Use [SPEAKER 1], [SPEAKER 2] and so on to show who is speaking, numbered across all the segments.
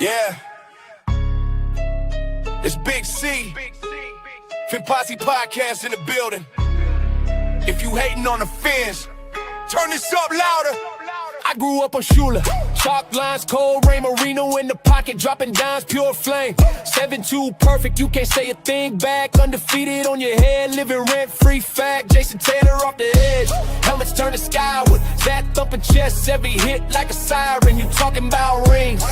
[SPEAKER 1] Yeah. It's Big C. Fin Posse Podcast in the building. If you hating on the Fins, turn this up louder. I grew up on Shula. Chalk lines, cold rain, Marino in the pocket, dropping dimes, pure flame. 7-2 perfect, you can't say a thing back. Undefeated on your head, living rent-free fact. Jason Taylor off the edge, helmets turn to skyward. That thumping chest, every hit like a siren. You talking about rings,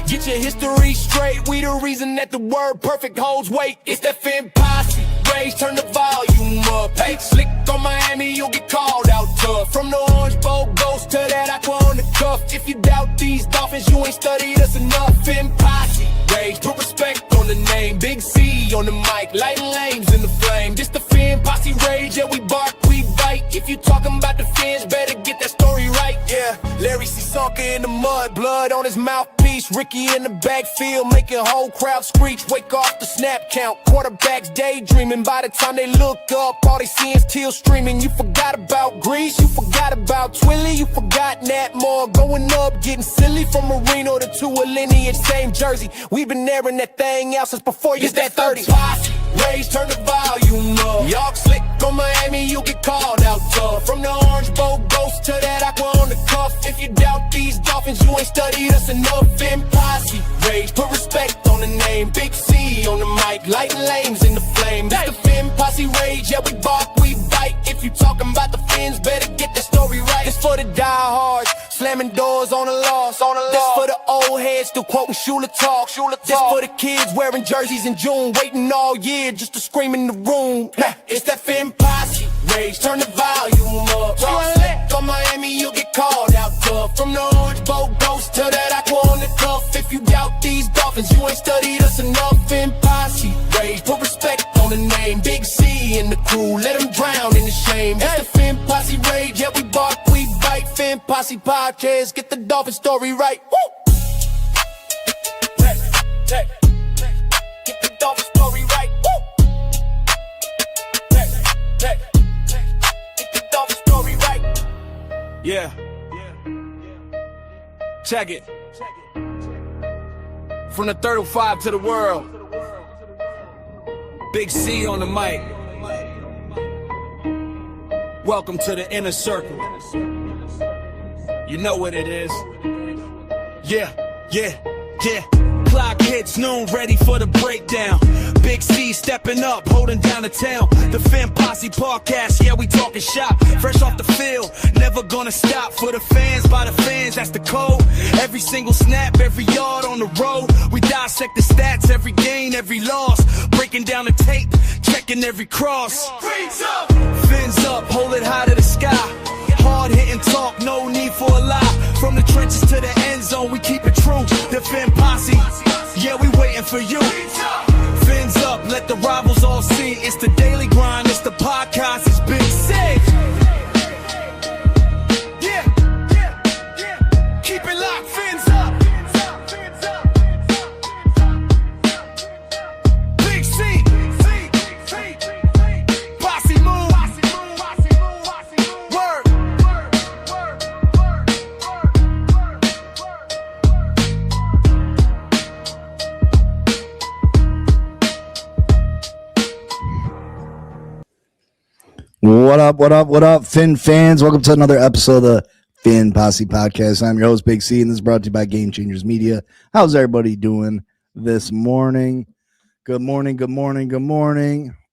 [SPEAKER 1] get your history straight. We the reason that the word perfect holds weight. It's that Fin Posse. Rage, turn the volume up. Hey, slick on Miami, you'll get called out tough. From the orange bowl ghost to that aqua on the cuff. If you doubt these Dolphins, you ain't studied us enough. Fin Posse, rage, put respect on the name. Big C on the mic, lighting lanes in the flame. This the Fin Posse rage, yeah, we bark, we bite. If you talking about the Fins, better get that story right. Yeah, Larry C. Sonka in the mud, blood on his mouthpiece. Ricky in the backfield, making whole crowd screech. Wake off the snap count, quarterbacks daydreaming. By the time they look up, all they see is teal streaming. You forgot about Grease, you forgot about Twilly, you forgot Nat Moore. Going up, getting silly from Marino to a lineage, same jersey. We've been airing that thing out since before you that 30. Posse, rage, turn the volume up. Y'all slick on Miami, you'll get called out tough. From the orange bowl ghost to that aqua on the cuff. If you doubt these Dolphins, you ain't studied us enough. Fin Posse, rage, put respect on the name. Big C on the mic, lighting lanes in the flame. This the Fin Posse rage, yeah, we bark, we bite. If you talking about the Fins, better get that story right. It's for the diehards, slamming doors on the loss. This for the old heads still quoting Shula talk. This for the kids wearing jerseys in June, waiting all year just to scream in the room. It's that Fin Posse rage, turn the volume up. On Miami, you'll get called out tough. From the orange bowl ghost to that aqua on the cuff. If you doubt these Dolphins, you ain't studied us enough. Fin Posse rage, put respect on the name. Big C in the crew, let them drown in the shame. It's the Fin Posse rage, yeah, we bark, we bite. Fin Posse Podcast, get the Dolphin story right. Woo! Get the Dolphin story right. Woo! Get the Dolphin story right. Yeah. Check it. From the 305 to the world. Big C on the mic. Welcome to the inner circle. You know what it is. Yeah. Clock hits noon, ready for the breakdown. Big C stepping up, holding down the town. The Fin Posse Podcast, yeah, we talking shop. Fresh off the field, never gonna stop. For the fans, by the fans, that's the code. Every single snap, every yard on the road. We dissect the stats, every gain, every loss. Breaking down the tape, checking every cross. Fins up, hold it high to the sky. Hard hitting talk, no need for a lie. From the trenches to the end zone, we keep it true. The Fin Posse, yeah, we waiting for you. Fins up, let the rivals all see. It's the daily grind, it's the podcast, it's Big C. Yeah. Keep it locked, Fins up. Big C. Posse move. Word.
[SPEAKER 2] What up, Fin fans? Welcome to another episode of the Fin Posse Podcast. I'm your host, Big C, and this is brought to you by Game Changers Media. How's everybody doing this morning? Good morning.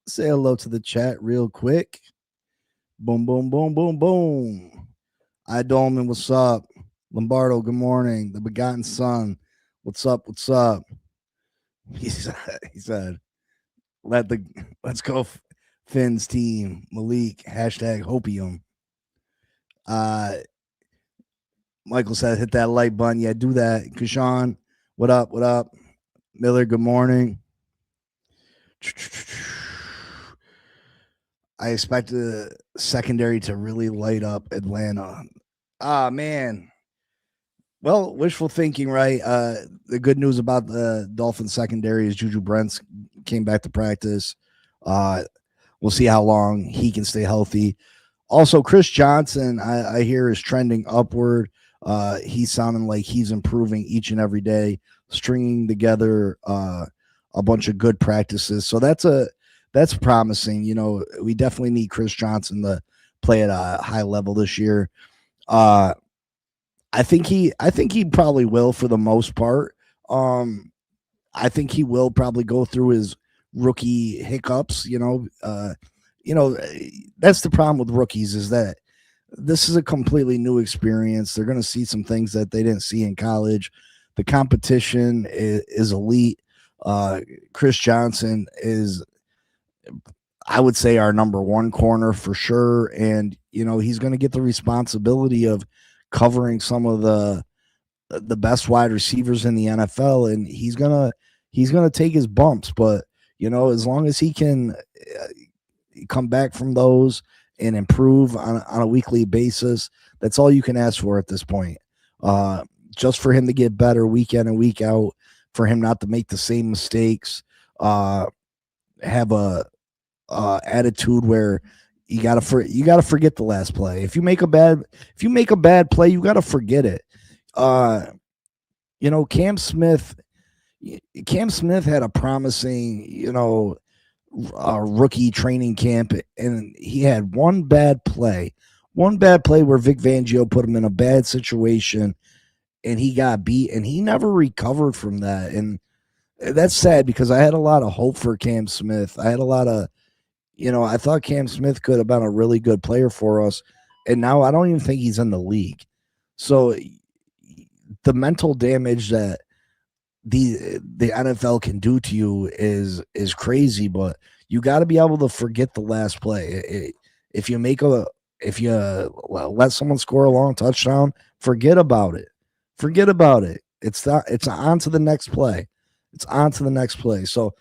[SPEAKER 2] Say hello to the chat real quick. Boom. Dolman, what's up? Lombardo, good morning. The Begotten Son, what's up? He said, let's go Fins team. Malik, hashtag Hopium. Michael said, hit that like button. Yeah, do that. Kashawn, what up? Miller, good morning. I expect the secondary to really light up Atlanta. Man. Well, wishful thinking, right? The good news about the Dolphins secondary is Juju Brents came back to practice. We'll see how long he can stay healthy. Also, Chris Johnson, I hear, is trending upward. He's sounding like he's improving each and every day, stringing together a bunch of good practices. So that's promising. We definitely need Chris Johnson to play at a high level this year. I think he probably will for the most part. I think he will probably go through his rookie hiccups. That's the problem with rookies is that this is a completely new experience. They're going to see some things that they didn't see in college. The competition is elite. Chris Johnson is, I would say, our number one corner for sure. And, he's going to get the responsibility of covering some of the best wide receivers in the NFL. And he's going to take his bumps, but, as long as he can come back from those and improve on a weekly basis, that's all you can ask for at this point. Just for him to get better week in and week out, for him not to make the same mistakes, have a attitude where you gotta forget the last play. If you make a bad play, you gotta forget it. Cam Smith had a promising, rookie training camp, and he had one bad play where Vic Fangio put him in a bad situation and he got beat, and he never recovered from that. And that's sad because I had a lot of hope for Cam Smith. I had a lot of, I thought Cam Smith could have been a really good player for us, and now I don't even think he's in the league. So the mental damage that the NFL can do to you is crazy, but you got to be able to forget the last play. If you let someone score a long touchdown, forget about it. It's on to the next play. So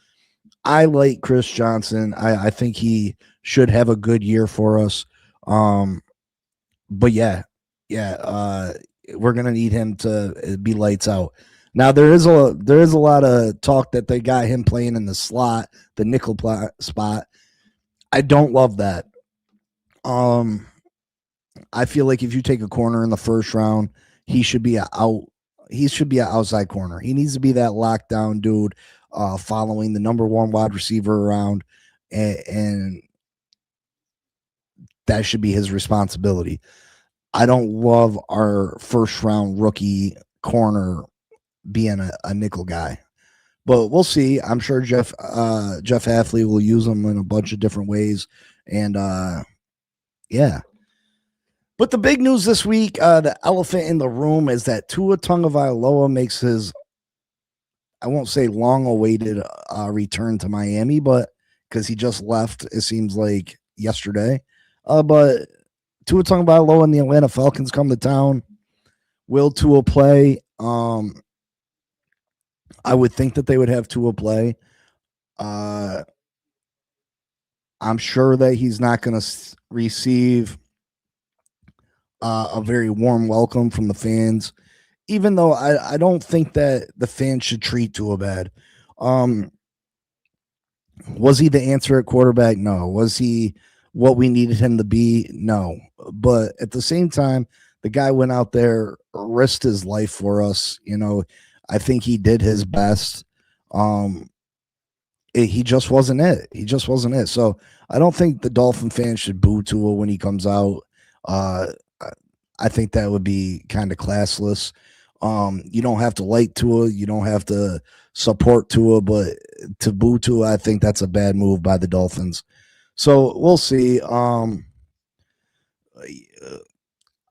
[SPEAKER 2] I like Chris Johnson. I think he should have a good year for us. But yeah, we're gonna need him to be lights out. Now there is a lot of talk that they got him playing in the slot, the nickel spot. I don't love that. I feel like if you take a corner in the first round, he should be an outside corner. He needs to be that lockdown dude, following the number one wide receiver around, and that should be his responsibility. I don't love our first round rookie corner being a nickel guy, but we'll see. I'm sure Jeff Hafley will use him in a bunch of different ways, and yeah. But the big news this week, the elephant in the room, is that Tua Tagovailoa makes his, I won't say long-awaited return to Miami, but because he just left, it seems like yesterday. But Tua Tagovailoa and the Atlanta Falcons come to town. Will Tua play? I would think that they would have Tua play. I'm sure that he's not going to receive a very warm welcome from the fans, even though I don't think that the fans should treat Tua bad. Was he the answer at quarterback? No. Was he what we needed him to be? No. But at the same time, the guy went out there, risked his life for us. I think he did his best. He just wasn't it. So I don't think the Dolphin fans should boo Tua when he comes out. I think that would be kind of classless. You don't have to like Tua. You don't have to support Tua, but to boo Tua, I think that's a bad move by the Dolphins. So we'll see.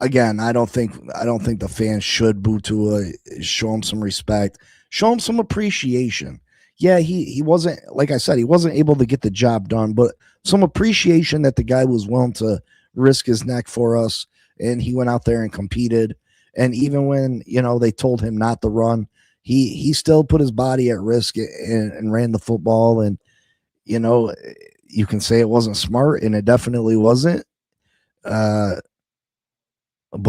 [SPEAKER 2] Again, I don't think the fans should boo Tua. Show him some respect. Show him some appreciation. Yeah, he wasn't, like I said, he wasn't able to get the job done, but some appreciation that the guy was willing to risk his neck for us, and he went out there and competed. And even when, they told him not to run, he still put his body at risk and ran the football. And, you can say it wasn't smart, and it definitely wasn't. But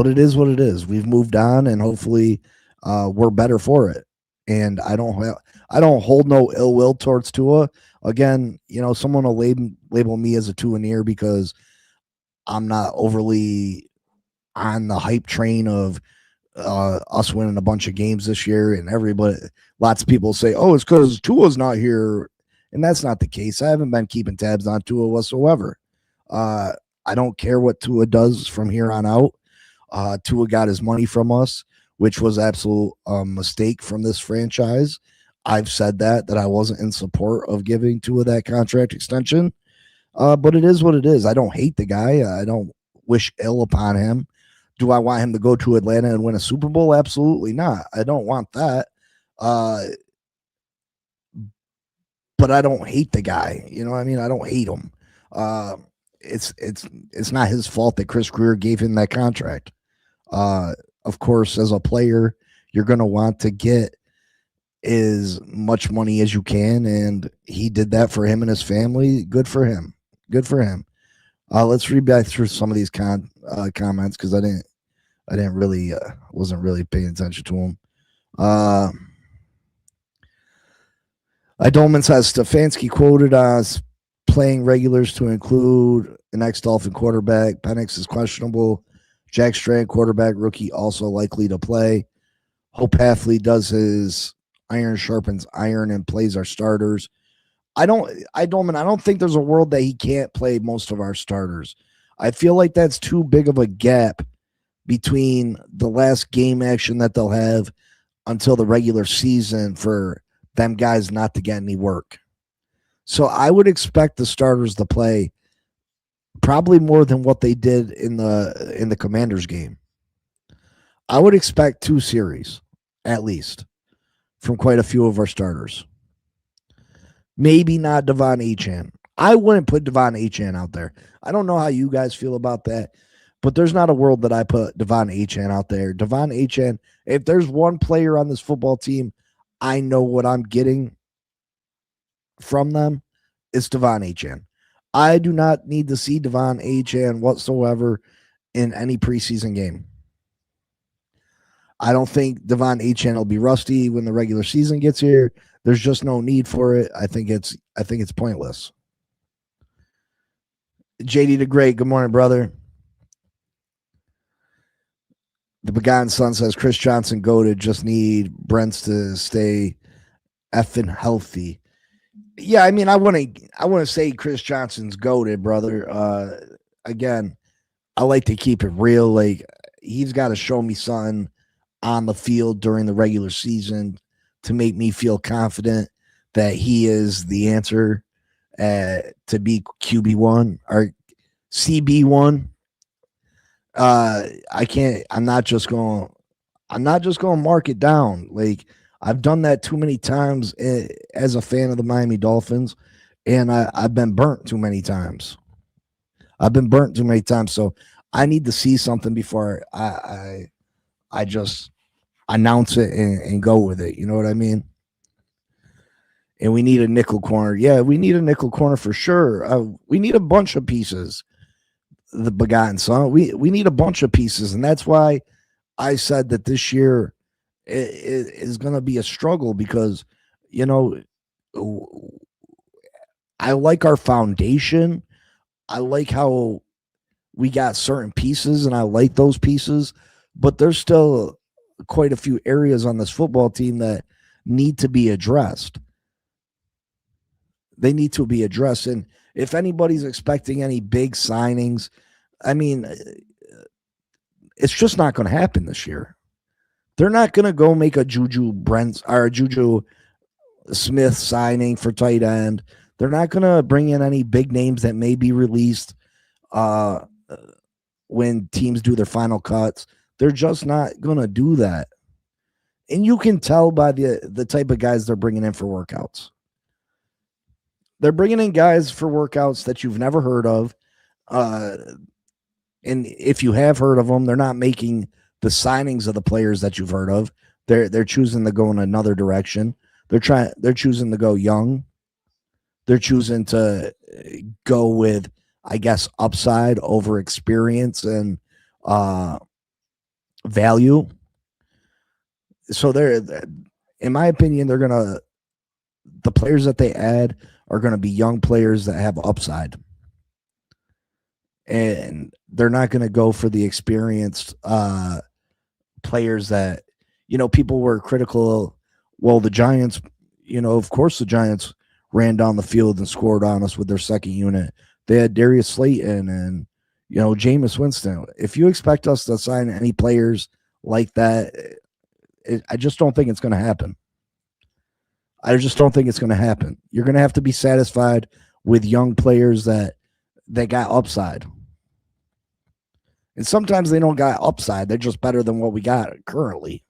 [SPEAKER 2] it is what it is. We've moved on, and hopefully we're better for it. And I don't hold no ill will towards Tua. Again, someone will label me as a Tua-neer because I'm not overly on the hype train of us winning a bunch of games this year, and lots of people say, "Oh, it's because Tua's not here," and that's not the case. I haven't been keeping tabs on Tua whatsoever. I don't care what Tua does from here on out. Tua got his money from us, which was absolute mistake from this franchise. I've said that I wasn't in support of giving Tua that contract extension, but it is what it is. I don't hate the guy. I don't wish ill upon him. Do I want him to go to Atlanta and win a Super Bowl? Absolutely not. I don't want that. But I don't hate the guy. You know what I mean? I don't hate him. It's not his fault that Chris Greer gave him that contract. Of course, as a player, you're going to want to get as much money as you can, and he did that for him and his family. Good for him. Good for him. Let's read back through some of these comments because I didn't really wasn't really paying attention to them. Idolman says Stefanski quoted as playing regulars to include an ex-Dolphin quarterback. Penix is questionable. Jack Strand, quarterback rookie, also likely to play. Hope Hafley does his iron sharpens iron and plays our starters. I don't think there's a world that he can't play most of our starters. I feel like that's too big of a gap between the last game action that they'll have until the regular season for them guys not to get any work. So I would expect the starters to play probably more than what they did in the Commanders game. I would expect 2 series at least from quite a few of our starters. Maybe not Devon Achane. I wouldn't put Devon Achane out there. I don't know how you guys feel about that, but there's not a world that I put Devon Achane out there. Devon Achane, if there's one player on this football team, I know what I'm getting from them, it's Devon Achane. I do not need to see Devon Achane whatsoever in any preseason game. I don't think Devon Achane will be rusty when the regular season gets here. There's just no need for it. I think it's pointless. JD the Great, good morning, brother. The Begon Son says Chris Johnson goated, just need Brents to stay effing healthy. Yeah, I mean, I want to say Chris Johnson's goated, brother. Again, I like to keep it real. Like, he's got to show me something on the field during the regular season to make me feel confident that he is the answer to be QB1 or CB1. I'm not just going to mark it down. Like, I've done that too many times as a fan of the Miami Dolphins, and I've been burnt too many times. So I need to see something before I just announce it and go with it. You know what I mean? And we need a nickel corner. Yeah, we need a nickel corner for sure. We need a bunch of pieces. The Begotten Son. We need a bunch of pieces, and that's why I said that this year is going to be a struggle because, you know, I like our foundation. I like how we got certain pieces, and I like those pieces, but there's still quite a few areas on this football team that need to be addressed. They need to be addressed. And if anybody's expecting any big signings, I mean, it's just not going to happen this year. They're not going to go make a Juju Smith signing for tight end. They're not going to bring in any big names that may be released when teams do their final cuts. They're just not going to do that. And you can tell by the type of guys they're bringing in for workouts. They're bringing in guys for workouts that you've never heard of. And if you have heard of them, they're not making the signings of the players that you've heard of. They're choosing to go in another direction. They're choosing to go young. They're choosing to go with, I guess, upside over experience and value. So in my opinion, the players that they add are going to be young players that have upside. And they're not going to go for the experienced players that, people were critical. Well, the Giants, of course the Giants ran down the field and scored on us with their second unit. They had Darius Slayton and, Jameis Winston. If you expect us to sign any players like that, I just don't think it's going to happen. I just don't think it's going to happen. You're going to have to be satisfied with young players that got upside. And sometimes they don't got upside. They're just better than what we got currently.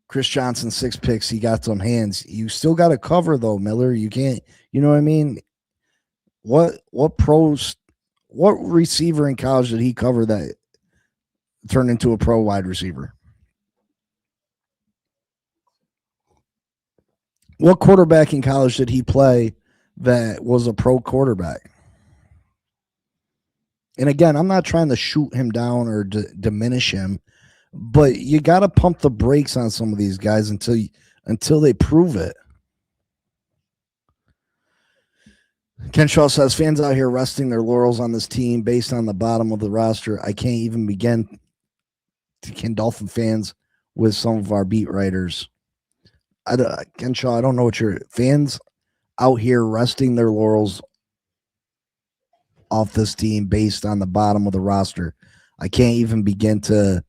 [SPEAKER 2] Chris Johnson, 6 picks. He got some hands. You still got to cover, though, Miller. You can't, you know what I mean? What receiver in college did he cover that turned into a pro wide receiver? What quarterback in college did he play that was a pro quarterback? And again, I'm not trying to shoot him down or diminish him, but you got to pump the brakes on some of these guys until they prove it. Ken Shaw says, fans out here resting their laurels on this team based on the bottom of the roster. I can't even begin to kin Dolphin fans with some of our beat writers. Ken Shaw, I don't know what your fans out here resting their laurels off this team based on the bottom of the roster. I can't even begin to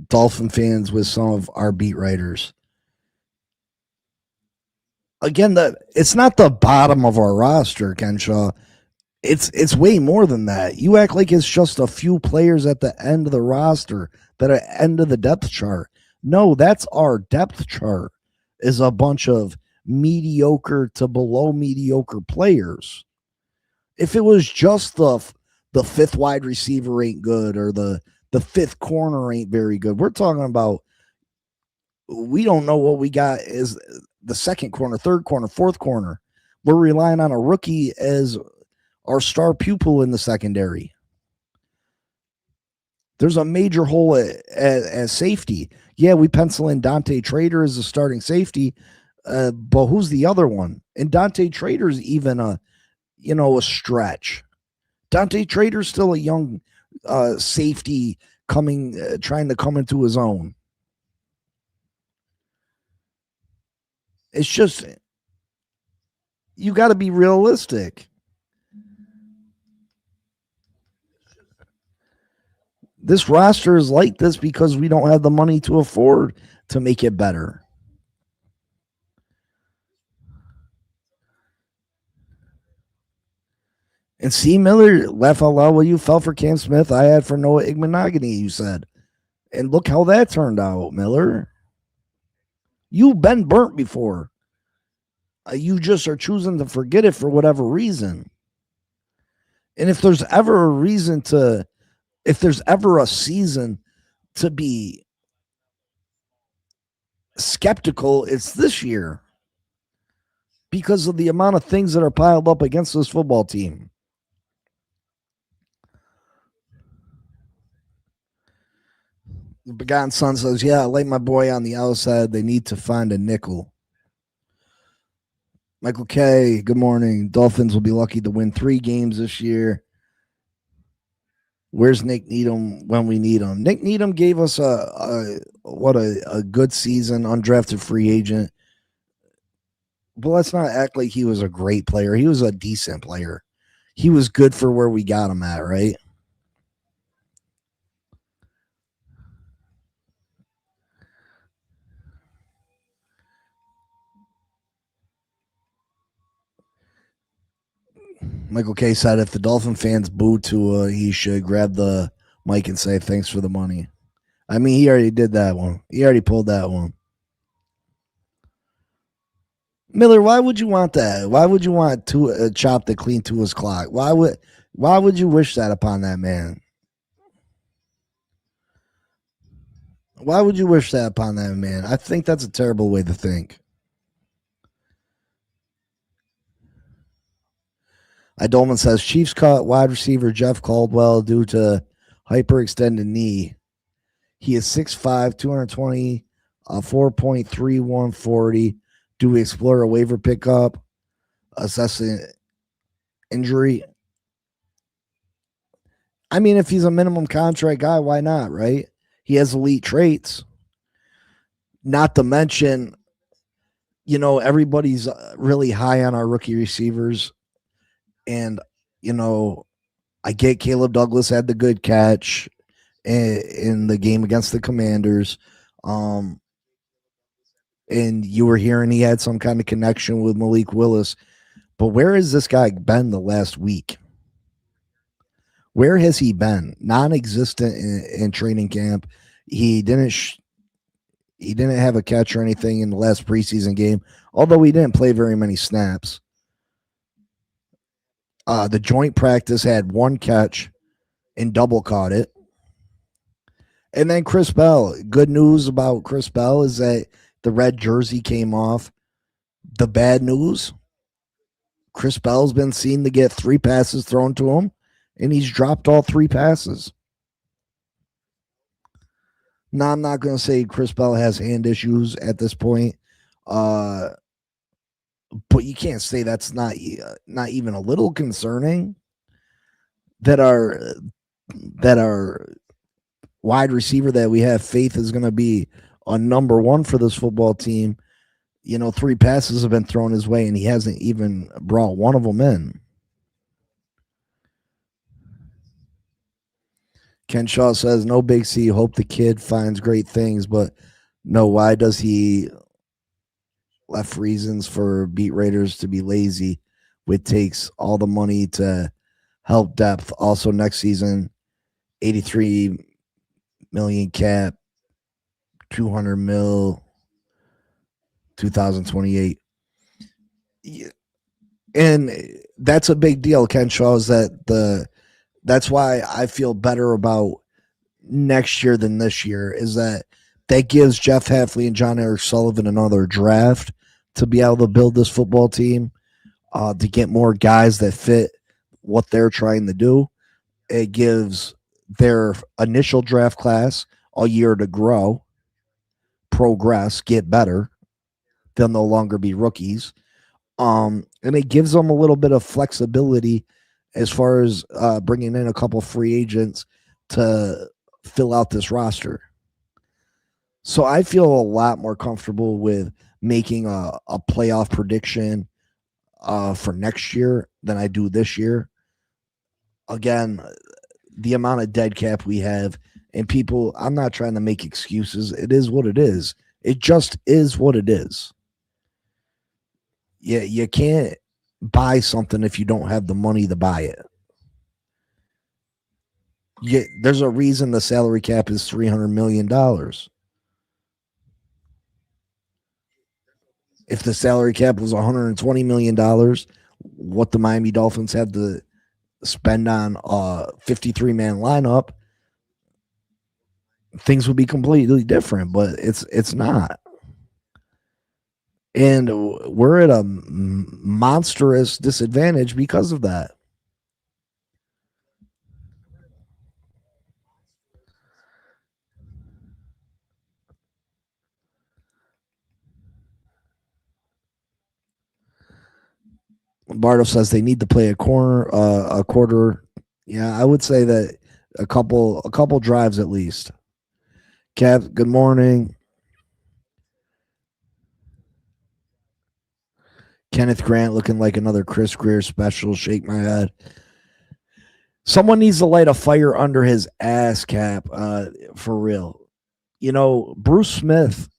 [SPEAKER 2] Dolphin fans with some of our beat writers. Again, it's not the bottom of our roster, Ken Shaw. It's way more than that. You act like it's just a few players at the end of the roster that are end of the depth chart. No, that's our depth chart, is a bunch of mediocre to below mediocre players. If it was just the fifth wide receiver ain't good or the fifth corner ain't very good, we're talking about we don't know what we got is the second corner, third corner, fourth corner. We're relying on a rookie as our star pupil in the secondary. There's a major hole at safety. Yeah, we pencil in Dante Trader as a starting safety, but who's the other one? And Dante Trader's even a stretch. Dante Trader's still a young safety trying to come into his own. It's just, you got to be realistic. This roster is like this because we don't have the money to afford to make it better. And C. Miller, laugh out loud, well, you fell for Cam Smith. I had for Noah Igbenogany, you said. And look how that turned out, Miller. You've been burnt before. You just are choosing to forget it for whatever reason. And if there's ever a season to be skeptical, it's this year because of the amount of things that are piled up against this football team. The Begotten Son says, yeah, I like my boy on the outside. They need to find a nickel. Michael K., good morning. Dolphins will be lucky to win 3 games this year. Where's Nick Needham when we need him? Nick Needham gave us a good season, undrafted free agent. But let's not act like he was a great player. He was a decent player. He was good for where we got him at, right? Michael K. said if the Dolphin fans boo Tua, he should grab the mic and say thanks for the money. I mean, he already did that one. He already pulled that one. Miller, why would you want that? Why would you want Tua chop to clean Tua's clock? Why would you wish that upon that man? Why would you wish that upon that man? I think that's a terrible way to think. Dolman says Chiefs cut wide receiver Jeff Caldwell due to hyperextended knee. He is 6'5", 220, 4.3140. Do we explore a waiver pickup? Assessing injury. I mean, if he's a minimum contract guy, why not, right? He has elite traits. Not to mention, everybody's really high on our rookie receivers. And, you know, I get Caleb Douglas had the good catch in the game against the Commanders. And you were hearing he had some kind of connection with Malik Willis. But where has this guy been the last week? Where has he been? Non-existent in training camp. He didn't have a catch or anything in the last preseason game, although he didn't play very many snaps. The joint practice had one catch and double caught it. And then Chris Bell. Good news about Chris Bell is that the red jersey came off. The bad news, Chris Bell's been seen to get 3 passes thrown to him, and he's dropped all 3 passes. Now, I'm not going to say Chris Bell has hand issues at this point, but you can't say that's not even a little concerning that our wide receiver that we have faith is going to be a number 1 for this football team. 3 passes have been thrown his way, and he hasn't even brought one of them in. Ken Shaw says, no Big C, hope the kid finds great things, but no, why does he left reasons for beat Raiders to be lazy, which takes all the money to help depth. Also next season, 83 million cap, 200 mil, 2028. And that's a big deal, Ken Shaw, is that's why I feel better about next year than this year, is that gives Jeff Hafley and John Eric Sullivan another draft to be able to build this football team, to get more guys that fit what they're trying to do. It gives their initial draft class a year to grow, progress, get better. They'll no longer be rookies. And it gives them a little bit of flexibility as far as bringing in a couple free agents to fill out this roster. So I feel a lot more comfortable with making a playoff prediction for next year than I do this year. Again, the amount of dead cap we have, and people, I'm not trying to make excuses. It is what it is. It just is what it is. Yeah, you can't buy something if you don't have the money to buy it. There's a reason the salary cap is $300 million. If the salary cap was $120 million, what the Miami Dolphins had to spend on a 53-man lineup, things would be completely different, but it's not. And we're at a monstrous disadvantage because of that. Bardo says they need to play a quarter. Yeah, I would say that a couple drives at least. Kev, good morning. Kenneth Grant looking like another Chris Greer special. Shake my head. Someone needs to light a fire under his ass, Cap, for real. Bruce Smith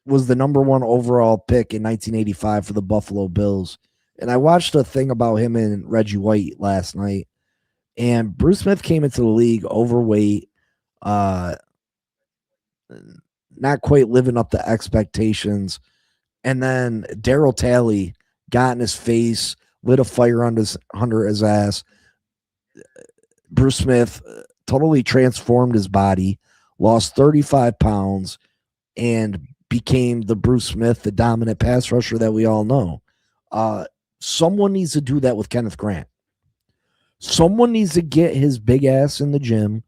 [SPEAKER 2] was the number 1 overall pick in 1985 for the Buffalo Bills. And I watched a thing about him and Reggie White last night. And Bruce Smith came into the league overweight, not quite living up to expectations. And then Darryl Talley got in his face, lit a fire under his ass. Bruce Smith totally transformed his body, lost 35 pounds, and became the Bruce Smith, the dominant pass rusher that we all know. Someone needs to do that with Kenneth Grant. Someone needs to get his big ass in the gym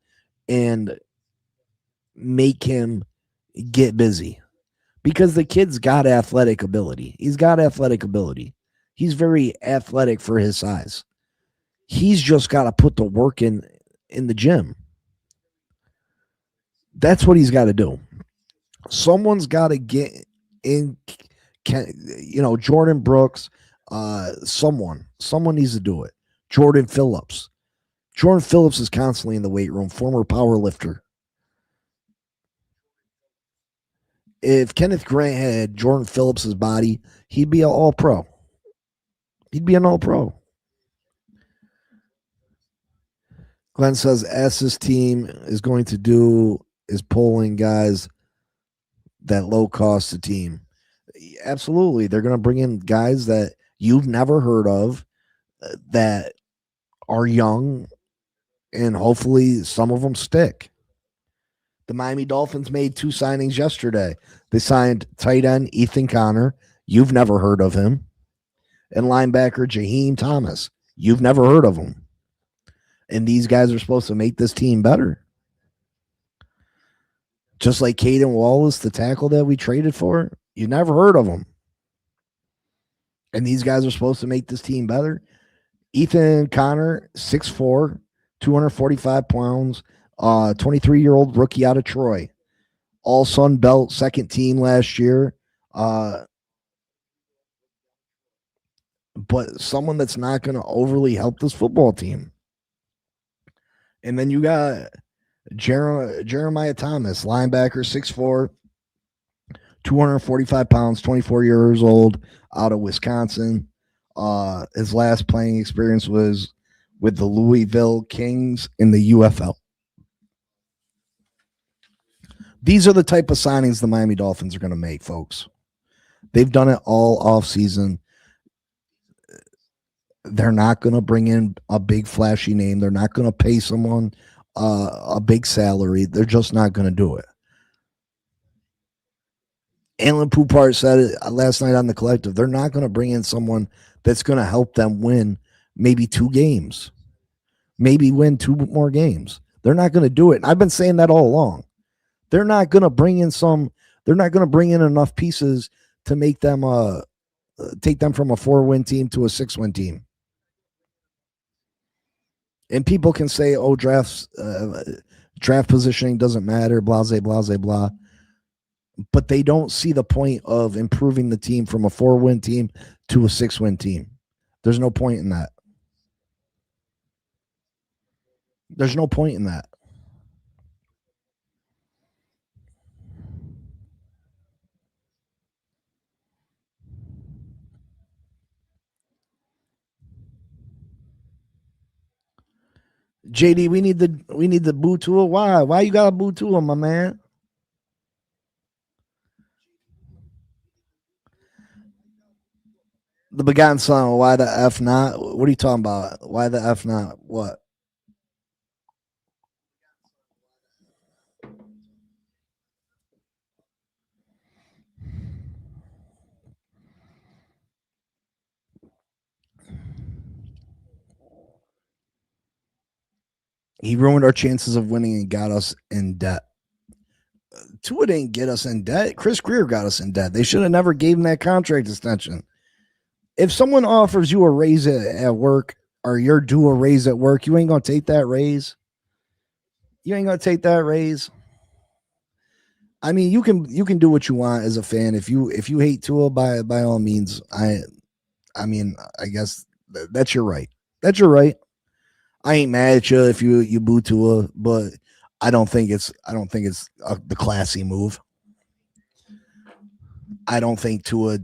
[SPEAKER 2] and make him get busy, because the kid's got athletic ability. He's got athletic ability. He's very athletic for his size. He's just got to put the work in the gym. That's what he's got to do. Someone's got to get in, Jordan Brooks, someone needs to do it. Jordan Phillips is constantly in the weight room, former power lifter. If Kenneth Grant had Jordan Phillips's body, he'd be an all-pro. He'd be an all-pro. Glenn says, as this team is going to do is pulling guys that low cost the team. Absolutely. They're going to bring in guys that you've never heard of that are young, and hopefully some of them stick. The Miami Dolphins made 2 signings yesterday. They signed tight end Ethan Connor. You've never heard of him. And linebacker Jaheim Thomas. You've never heard of him. And these guys are supposed to make this team better. Just like Caden Wallace, the tackle that we traded for. You never heard of him. And these guys are supposed to make this team better. Ethan Connor, 6'4", 245 pounds, 23-year-old rookie out of Troy. All Sun Belt, second team last year. But someone that's not going to overly help this football team. And then you got Jeremiah Thomas, linebacker, 6'4", 245 pounds, 24 years old, out of Wisconsin. His last playing experience was with the Louisville Kings in the UFL. These are the type of signings the Miami Dolphins are going to make, folks. They've done it all offseason. They're not going to bring in a big flashy name. They're not going to pay someone a big salary. They're just not going to do it. Alan Poupart said it last night on The Collective. They're not going to bring in someone that's going to help them win maybe 2 games, maybe win 2 more games. They're not going to do it. And I've been saying that all along. They're not going to bring in enough pieces to make them take them from a 4-win team to a 6-win team. And people can say, oh, draft positioning doesn't matter, blah, blah, blah, blah. But they don't see the point of improving the team from a 4-win team to a 6-win team. There's no point in that. There's no point in that. JD, we need the boo tool. Why? Why you got a boo tool, my man? The begotten son. Why the F not? What are you talking about? Why the F not? What? He ruined our chances of winning and got us in debt. Tua didn't get us in debt. Chris Greer got us in debt. They should have never gave him that contract extension. If someone offers you a raise at work, or you're due a raise at work, you ain't going to take that raise. You ain't going to take that raise. I mean, you can do what you want as a fan. If you hate Tua, by all means, I mean, I guess that's your right. That's your right. I ain't mad at you if you boo Tua, but I don't think it's the classy move. I don't think Tua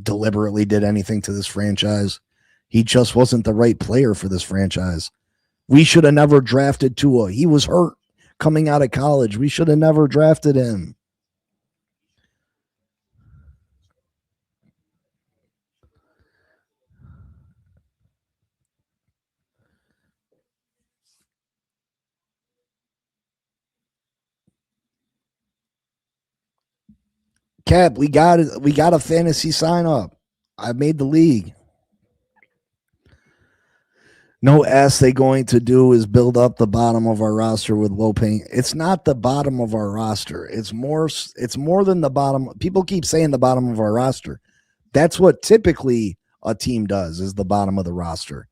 [SPEAKER 2] deliberately did anything to this franchise. He just wasn't the right player for this franchise. We should have never drafted Tua. He was hurt coming out of college. We should have never drafted him. Cap, we got a fantasy sign up. I made the league. No ass they going to do is build up the bottom of our roster with low paying. It's not the bottom of our roster. It's more than the bottom. People keep saying the bottom of our roster. That's what typically a team does, is the bottom of the roster.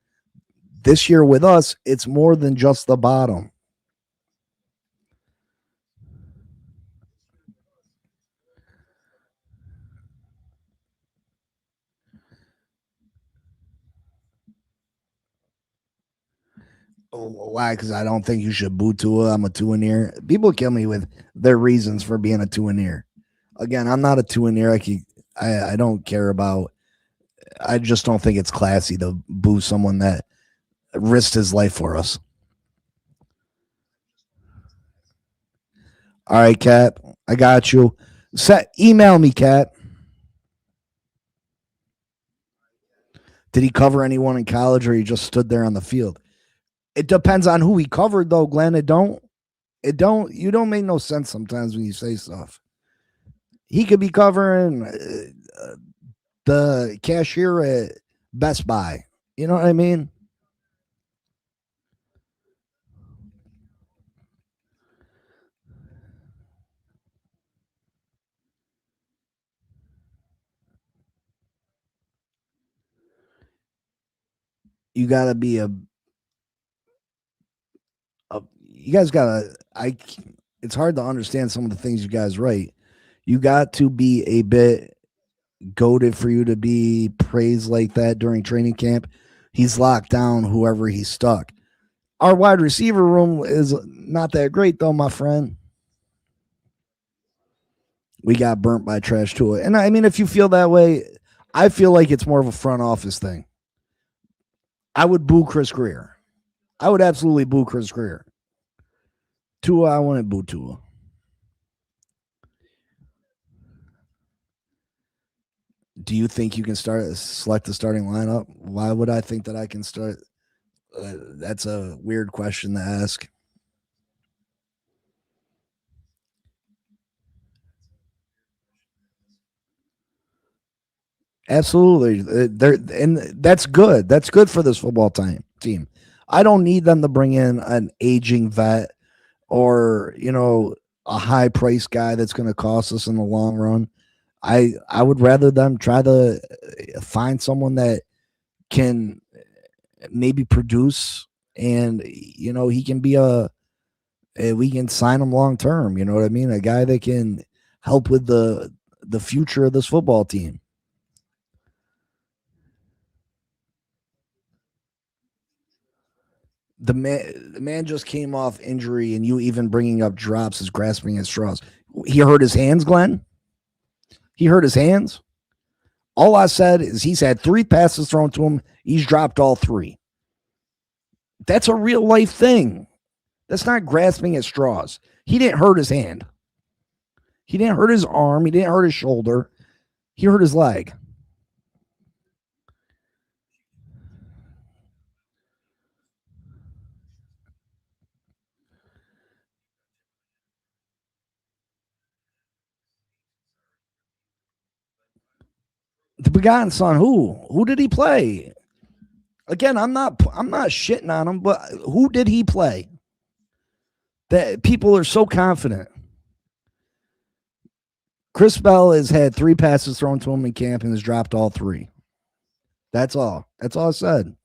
[SPEAKER 2] this year with us, it's more than just the bottom. Why? Because I don't think you should boo Tua. I'm a two-and-ear. People kill me with their reasons for being a two-and-ear. Again, I'm not a two-and-ear. I don't care about. I just don't think it's classy to boo someone that risked his life for us. All right, Cap. I got you. Email me, Cap. Did he cover anyone in college, or he just stood there on the field? It depends on who he covered, though, Glenn. You don't make no sense sometimes when you say stuff. He could be covering the cashier at Best Buy. You know what I mean? You gotta be you guys gotta. It's hard to understand some of the things you guys write. You got to be a bit goated for you to be praised like that during training camp. He's locked down whoever he's stuck. Our wide receiver room is not that great, though, my friend. We got burnt by trash to it. And I mean, if you feel that way, I feel like it's more of a front office thing. I would boo Chris Greer. I would absolutely boo Chris Greer. Tua, I wouldn't boo Tua. Do you think you can select the starting lineup? Why would I think that I can start? That's a weird question to ask. Absolutely. And that's good. That's good for this football team. I don't need them to bring in an aging vet or, a high price guy that's going to cost us in the long run. I would rather them try to find someone that can maybe produce, and he can be we can sign him long term. You know what I mean? A guy that can help with the future of this football team. The man just came off injury, and you even bringing up drops is grasping at straws. He hurt his hands, Glenn. He hurt his hands. All I said is he's had 3 passes thrown to him. He's dropped all 3. That's a real life thing. That's not grasping at straws. He didn't hurt his hand. He didn't hurt his arm. He didn't hurt his shoulder. He hurt his leg. The begotten son, who did he play? Again, I'm not shitting on him, but who did he play? That people are so confident. Chris Bell has had 3 passes thrown to him in camp and has dropped all 3. That's all. That's all I said.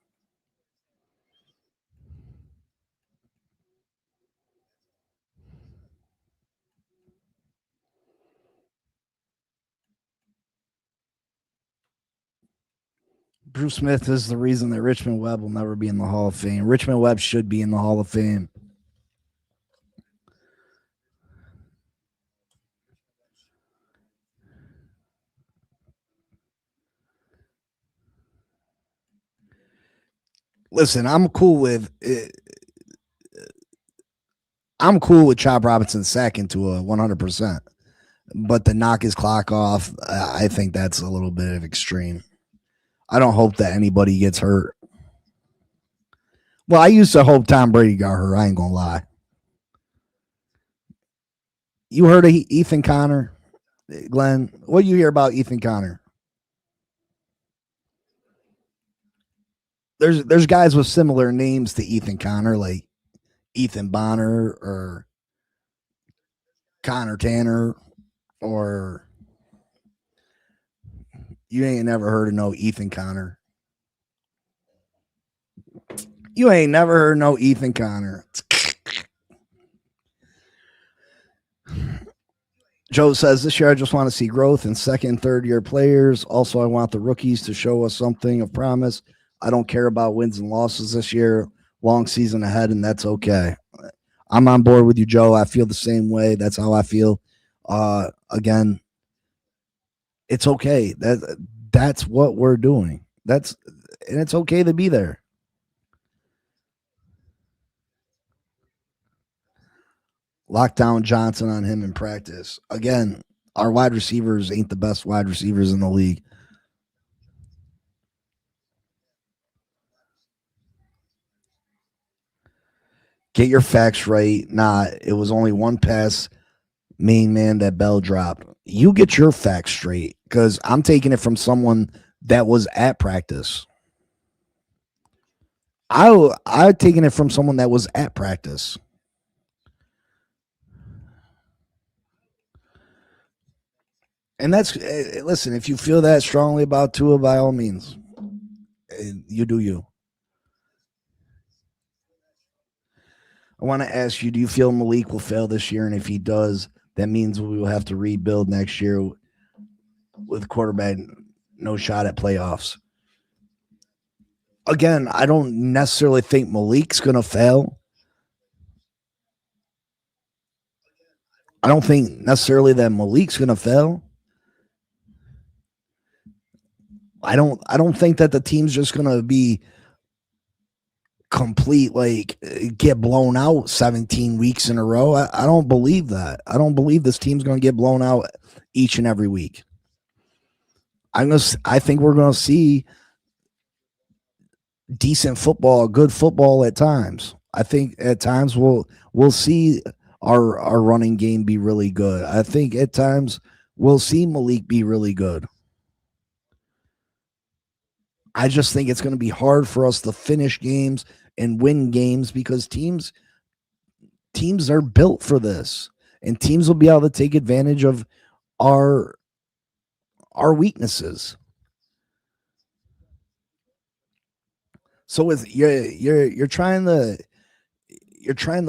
[SPEAKER 2] Bruce Smith is the reason that Richmond Webb will never be in the Hall of Fame. Richmond Webb should be in the Hall of Fame. Listen, I'm cool with Chop Robinson sacking to a 100%, but to knock his clock off, I think that's a little bit of extreme. I don't hope that anybody gets hurt. Well, I used to hope Tom Brady got hurt. I ain't gonna lie. You heard of Ethan Connor, Glenn? What do you hear about Ethan Connor? There's guys with similar names to Ethan Connor, like Ethan Bonner or Connor Tanner, or you ain't never heard of no Ethan Connor. You ain't never heard no Ethan Connor. Joe says this year I just want to see growth in second and third year players. Also, I want the rookies to show us something of promise. I don't care about wins and losses this year. Long season ahead, and that's okay. I'm on board with you, Joe. I feel the same way. That's how I feel. Again, it's okay. That's what we're doing. And it's okay to be there. Lockdown Johnson on him in practice. Again, our wide receivers ain't the best wide receivers in the league. Get your facts right. Nah, it was only one pass, main man, that Bell dropped. You get your facts straight, because I'm taking it from someone that was at practice. I've taken it from someone that was at practice. And that's listen, if you feel that strongly about Tua, by all means, you do you. I want to ask you, do you feel Malik will fail this year? And if he does, that means we will have to rebuild next year with quarterback no shot at playoffs. Again, I don't necessarily think Malik's going to fail. I don't think necessarily that Malik's going to fail. I don't think that the team's just going to be complete, like get blown out 17 weeks in a row. I don't believe that. I don't believe this team's going to get blown out each and every week. I think we're going to see decent football, good football at times. I think at times we'll see our running game be really good. I think at times we'll see Malik be really good. I just think it's going to be hard for us to finish games and win games, because teams are built for this, and teams will be able to take advantage of our weaknesses. So with you're trying to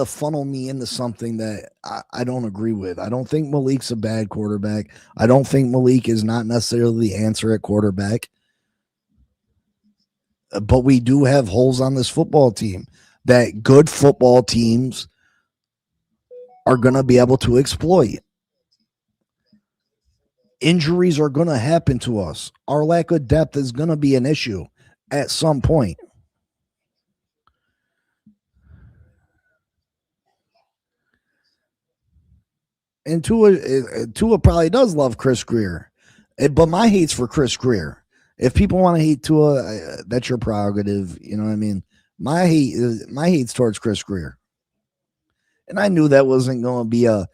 [SPEAKER 2] funnel me into something that I don't agree with. I don't think Malik's a bad quarterback. I don't think Malik is not necessarily the answer at quarterback. But we do have holes on this football team that good football teams are going to be able to exploit. Injuries are going to happen to us. Our lack of depth is going to be an issue at some point. And Tua probably does love Chris Greer. But my hate's for Chris Greer. If people want to hate Tua, that's your prerogative. You know what I mean? My hate's towards Chris Greer. And I knew that wasn't going to be a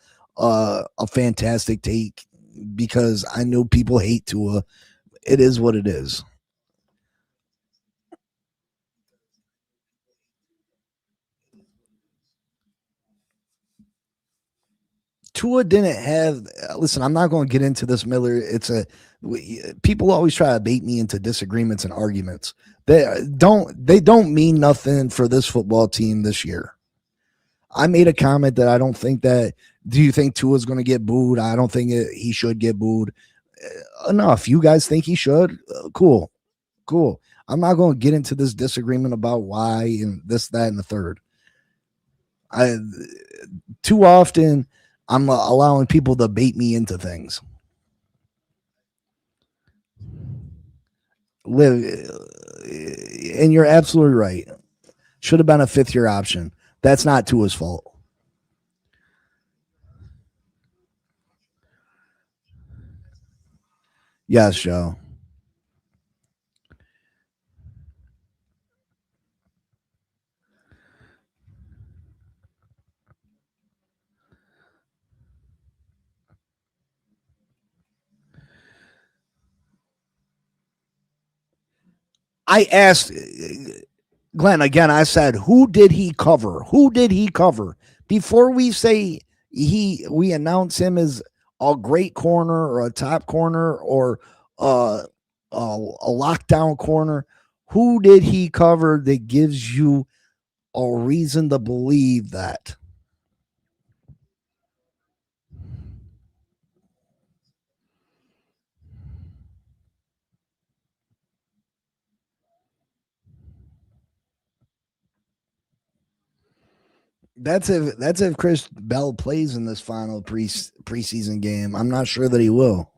[SPEAKER 2] fantastic take, because I knew people hate Tua. It is what it is. Tua didn't have. Listen, I'm not going to get into this, Miller. People always try to bait me into disagreements and arguments. They don't mean nothing for this football team this year. I made a comment that I don't think that. Do you think Tua's going to get booed? I don't think he should get booed. Enough. You guys think he should? Cool. I'm not going to get into this disagreement about why and this, that, and the third. Too often I'm allowing people to bait me into things. And you're absolutely right. Should have been a fifth-year option. That's not Tua's fault. Yes, Joe. I asked Glenn again. I said, "Who did he cover? Who did he cover?" Before we say we announce him as a great corner or a top corner or a lockdown corner. Who did he cover that gives you a reason to believe that. That's if Chris Bell plays in this final preseason game. I'm not sure that he will.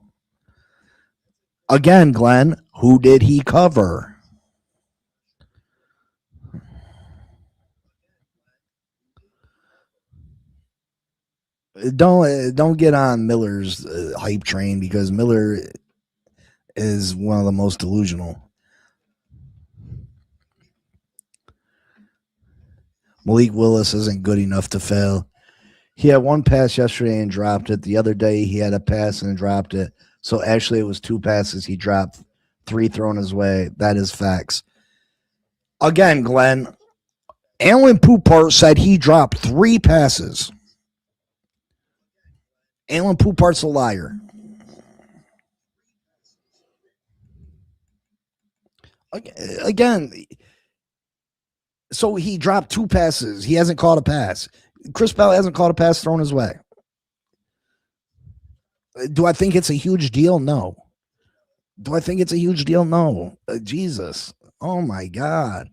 [SPEAKER 2] Again, Glenn, who did he cover? Don't get on Miller's hype train, because Miller is one of the most delusional. Malik Willis isn't good enough to fail. He had one pass yesterday and dropped it. The other day he had a pass and dropped it. So actually it was two passes he dropped, three thrown his way. That is facts. Again, Glenn, Alan Poupart said he dropped three passes. Alan Poupart's a liar. Again, so he dropped two passes. He hasn't caught a pass. Chris Bell hasn't caught a pass thrown his way. Do I think it's a huge deal? No. Do I think it's a huge deal? No. Jesus. Oh my God.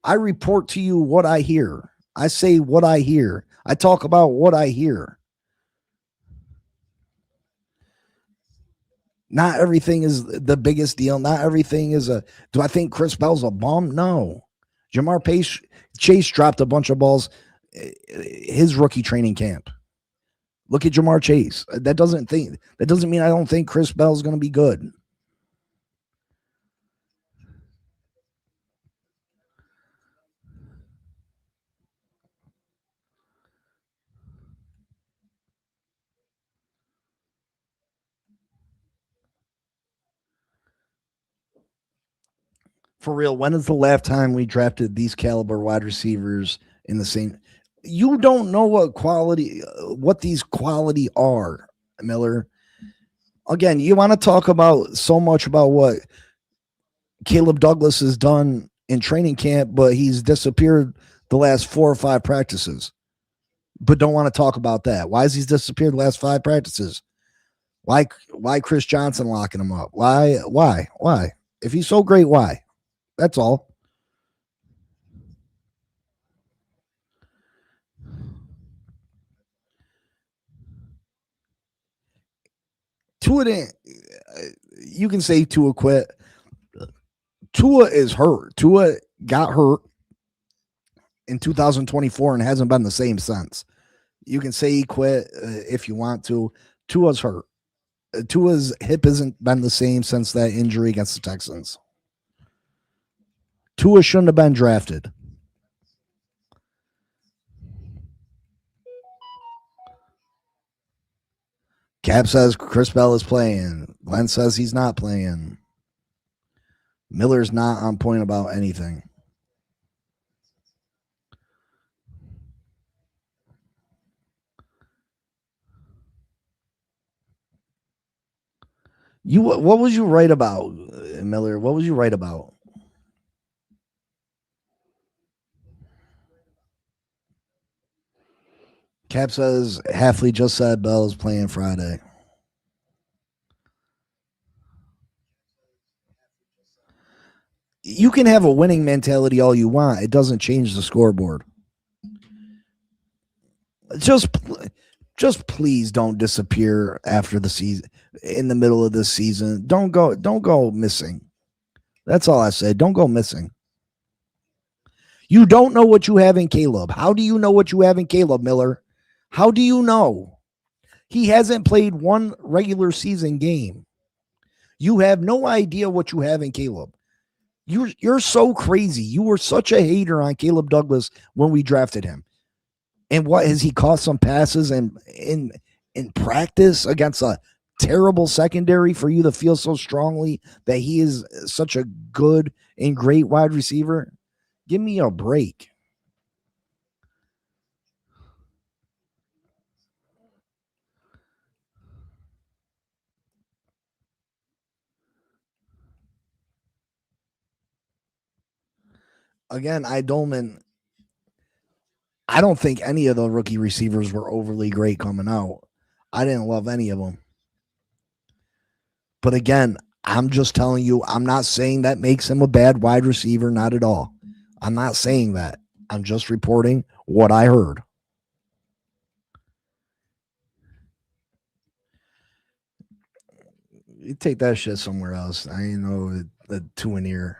[SPEAKER 2] I report to you what I hear. I say what I hear. I talk about what I hear. Not everything is the biggest deal. Not everything is a. Do I think Chris Bell's a bum? No. Jamar Chase dropped a bunch of balls his rookie training camp. Look at Jamar Chase. That doesn't mean I don't think Chris Bell's going to be good. For real, when is the last time we drafted these caliber wide receivers in the same? You don't know what these quality are, Miller. Again, you want to talk about so much about what Caleb Douglas has done in training camp, but he's disappeared the last 4 or 5 practices. But don't want to talk about that. Why has he disappeared the last 5 practices? Why Chris Johnson locking him up? Why? If he's so great, why? That's all. Tua didn't. You can say Tua quit. Tua is hurt. Tua got hurt in 2024 and hasn't been the same since. You can say he quit if you want to. Tua's hurt. Tua's hip hasn't been the same since that injury against the Texans. Tua shouldn't have been drafted. Cap says Chris Bell is playing. Glenn says he's not playing. Miller's not on point about anything. What was you right about, Miller? What was you right about? Cap says Halfley just said Bell is playing Friday. You can have a winning mentality all you want. It doesn't change the scoreboard. Just please don't disappear after the season, in the middle of this season. Don't go missing. That's all I said. Don't go missing. You don't know what you have in Caleb. How do you know what you have in Caleb, Miller? How do you know? He hasn't played one regular season game. You have no idea what you have in Caleb. You're so crazy. You were such a hater on Caleb Douglas when we drafted him. And what has he caught some passes and in practice against a terrible secondary for you to feel so strongly that he is such a good and great wide receiver? Give me a break. Again, I don't think any of the rookie receivers were overly great coming out. I didn't love any of them. But again, I'm just telling you, I'm not saying that makes him a bad wide receiver, not at all. I'm not saying that. I'm just reporting what I heard. You take that shit somewhere else. I ain't know the 2 in ear.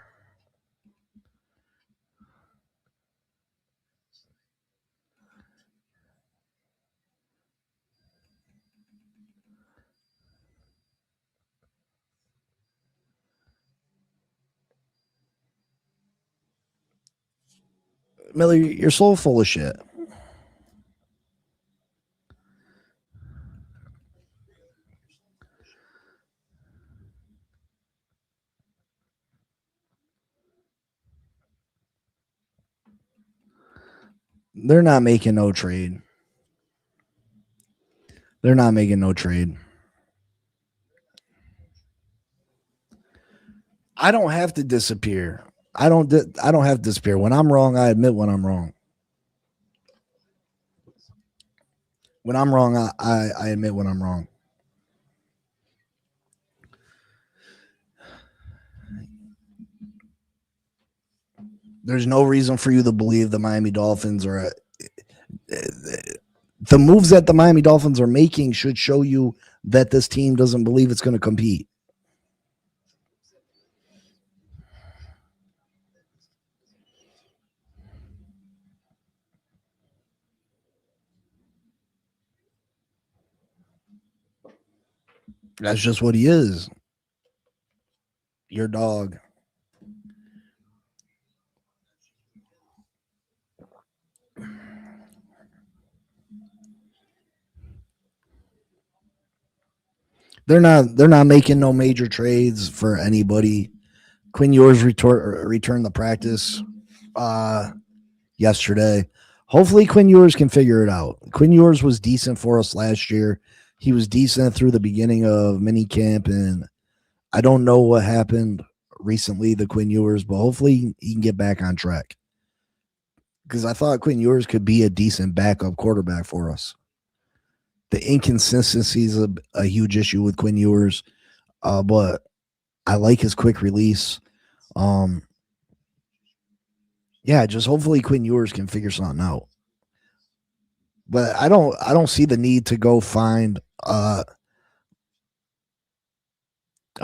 [SPEAKER 2] Miller, you're so full of shit. They're not making no trade. They're not making no trade. I don't have to disappear. I don't have to disappear. When I'm wrong, I admit when I'm wrong. When I'm wrong, I admit when I'm wrong. There's no reason for you to believe the Miami Dolphins are the moves that the Miami Dolphins are making should show you that this team doesn't believe it's going to compete. That's just what he is. Your dog. They're not making no major trades for anybody. Quinn Ewers returned the practice yesterday. Hopefully Quinn Ewers can figure it out. Quinn Ewers was decent for us last year. He was decent through the beginning of mini camp, and I don't know what happened recently to Quinn Ewers, but hopefully he can get back on track. Because I thought Quinn Ewers could be a decent backup quarterback for us. The inconsistency is a huge issue with Quinn Ewers, but I like his quick release. Yeah, just hopefully Quinn Ewers can figure something out. But I don't see the need to go find a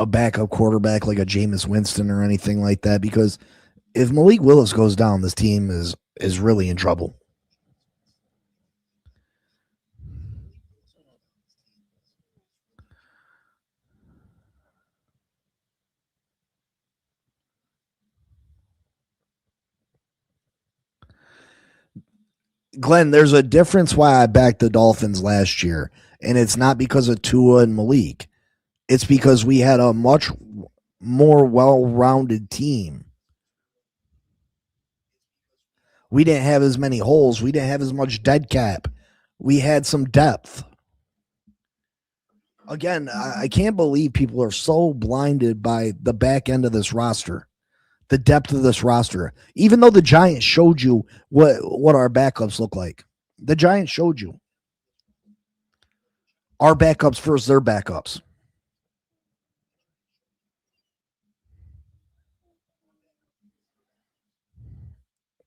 [SPEAKER 2] backup quarterback like a Jameis Winston or anything like that, because if Malik Willis goes down, this team is really in trouble. Glenn, there's a difference why I backed the Dolphins last year, and it's not because of Tua and Malik. It's because we had a much more well-rounded team. We didn't have as many holes. We didn't have as much dead cap. We had some depth. Again, I can't believe people are so blinded by the back end of this roster, the depth of this roster. Even though the Giants showed you what our backups look like, the Giants showed you our backups versus their backups.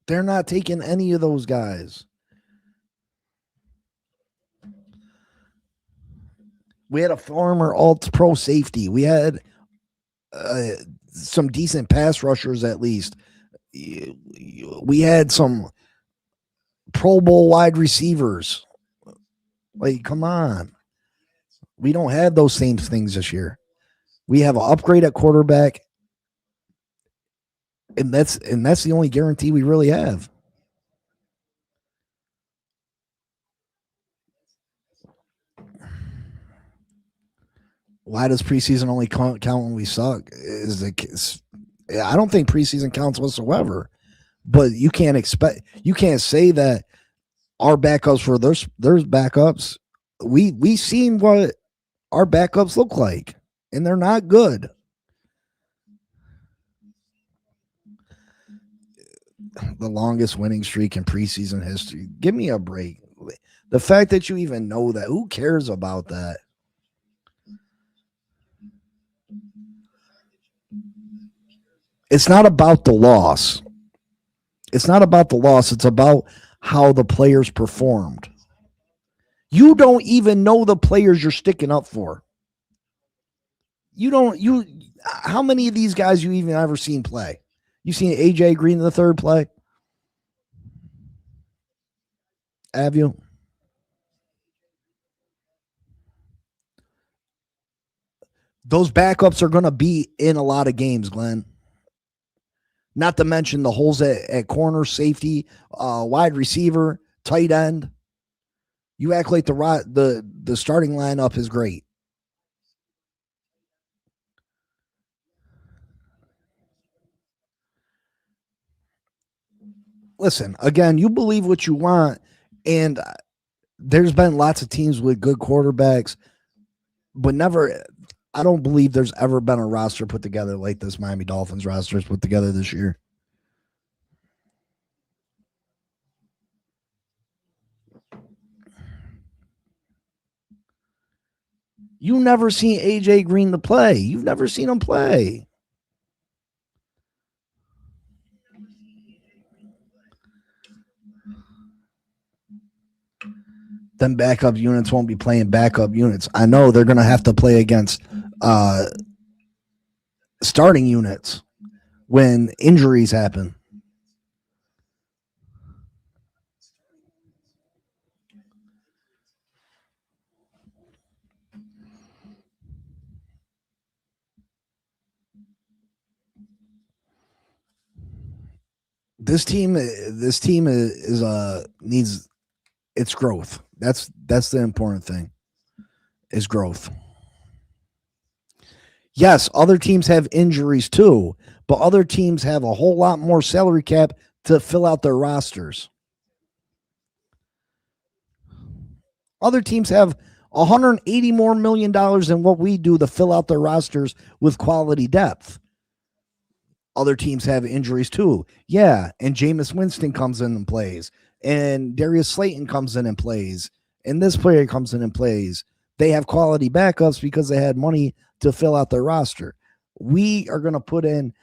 [SPEAKER 2] They're not taking any of those guys. We had a former all-pro safety. We had some decent pass rushers at least. We had some Pro Bowl wide receivers. Like, come on. We don't have those same things this year. We have an upgrade at quarterback, and that's the only guarantee we really have. Why does preseason only count when we suck? I don't think preseason counts whatsoever. But you can't say that our backups were there's backups. We seen what our backups look like, and they're not good. the longest winning streak in preseason history. Give me a break. The fact that you even know that, who cares about that? It's not about the loss. It's not about the loss. It's about how the players performed. You don't even know the players you're sticking up for. How many of these guys you even ever seen play? You seen AJ Green in the third play? Have you? Those backups are going to be in a lot of games, Glenn. Not to mention the holes at corner, safety, wide receiver, tight end. You act like the starting lineup is great. Listen, again, you believe what you want, and there's been lots of teams with good quarterbacks, but never. I don't believe there's ever been a roster put together like this Miami Dolphins roster is put together this year. You never seen AJ Green to play. You've never seen him play. Then backup units won't be playing backup units. I know they're going to have to play against starting units when injuries happen. This team is needs its growth. That's the important thing. Is growth. Yes, other teams have injuries too, but other teams have a whole lot more salary cap to fill out their rosters. Other teams have $180 more million than what we do to fill out their rosters with quality depth. Other teams have injuries too. Yeah, and Jameis Winston comes in and plays, and Darius Slayton comes in and plays, and this player comes in and plays. They have quality backups because they had money to fill out their roster. We're going to put in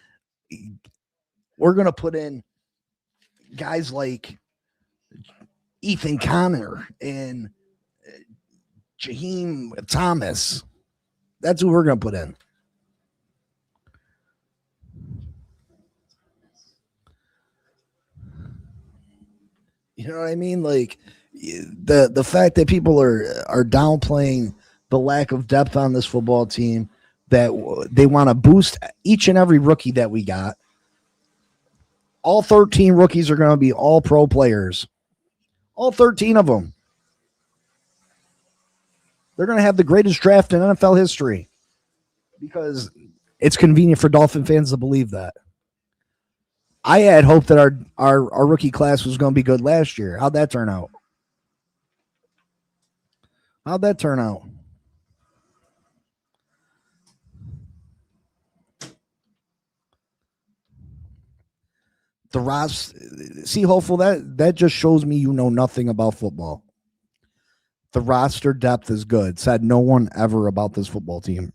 [SPEAKER 2] guys like Ethan Connor and Jaheim Thomas. That's who we're going to put in. You know what I mean? Like the fact that people are downplaying the lack of depth on this football team, that they want to boost each and every rookie that we got. All 13 rookies are going to be all pro players. All 13 of them. They're going to have the greatest draft in NFL history because it's convenient for Dolphin fans to believe that. I had hoped that our rookie class was going to be good last year. How'd that turn out? The Ross, see, hopeful that just shows me you know nothing about football. The roster depth is good. Said no one ever about this football team.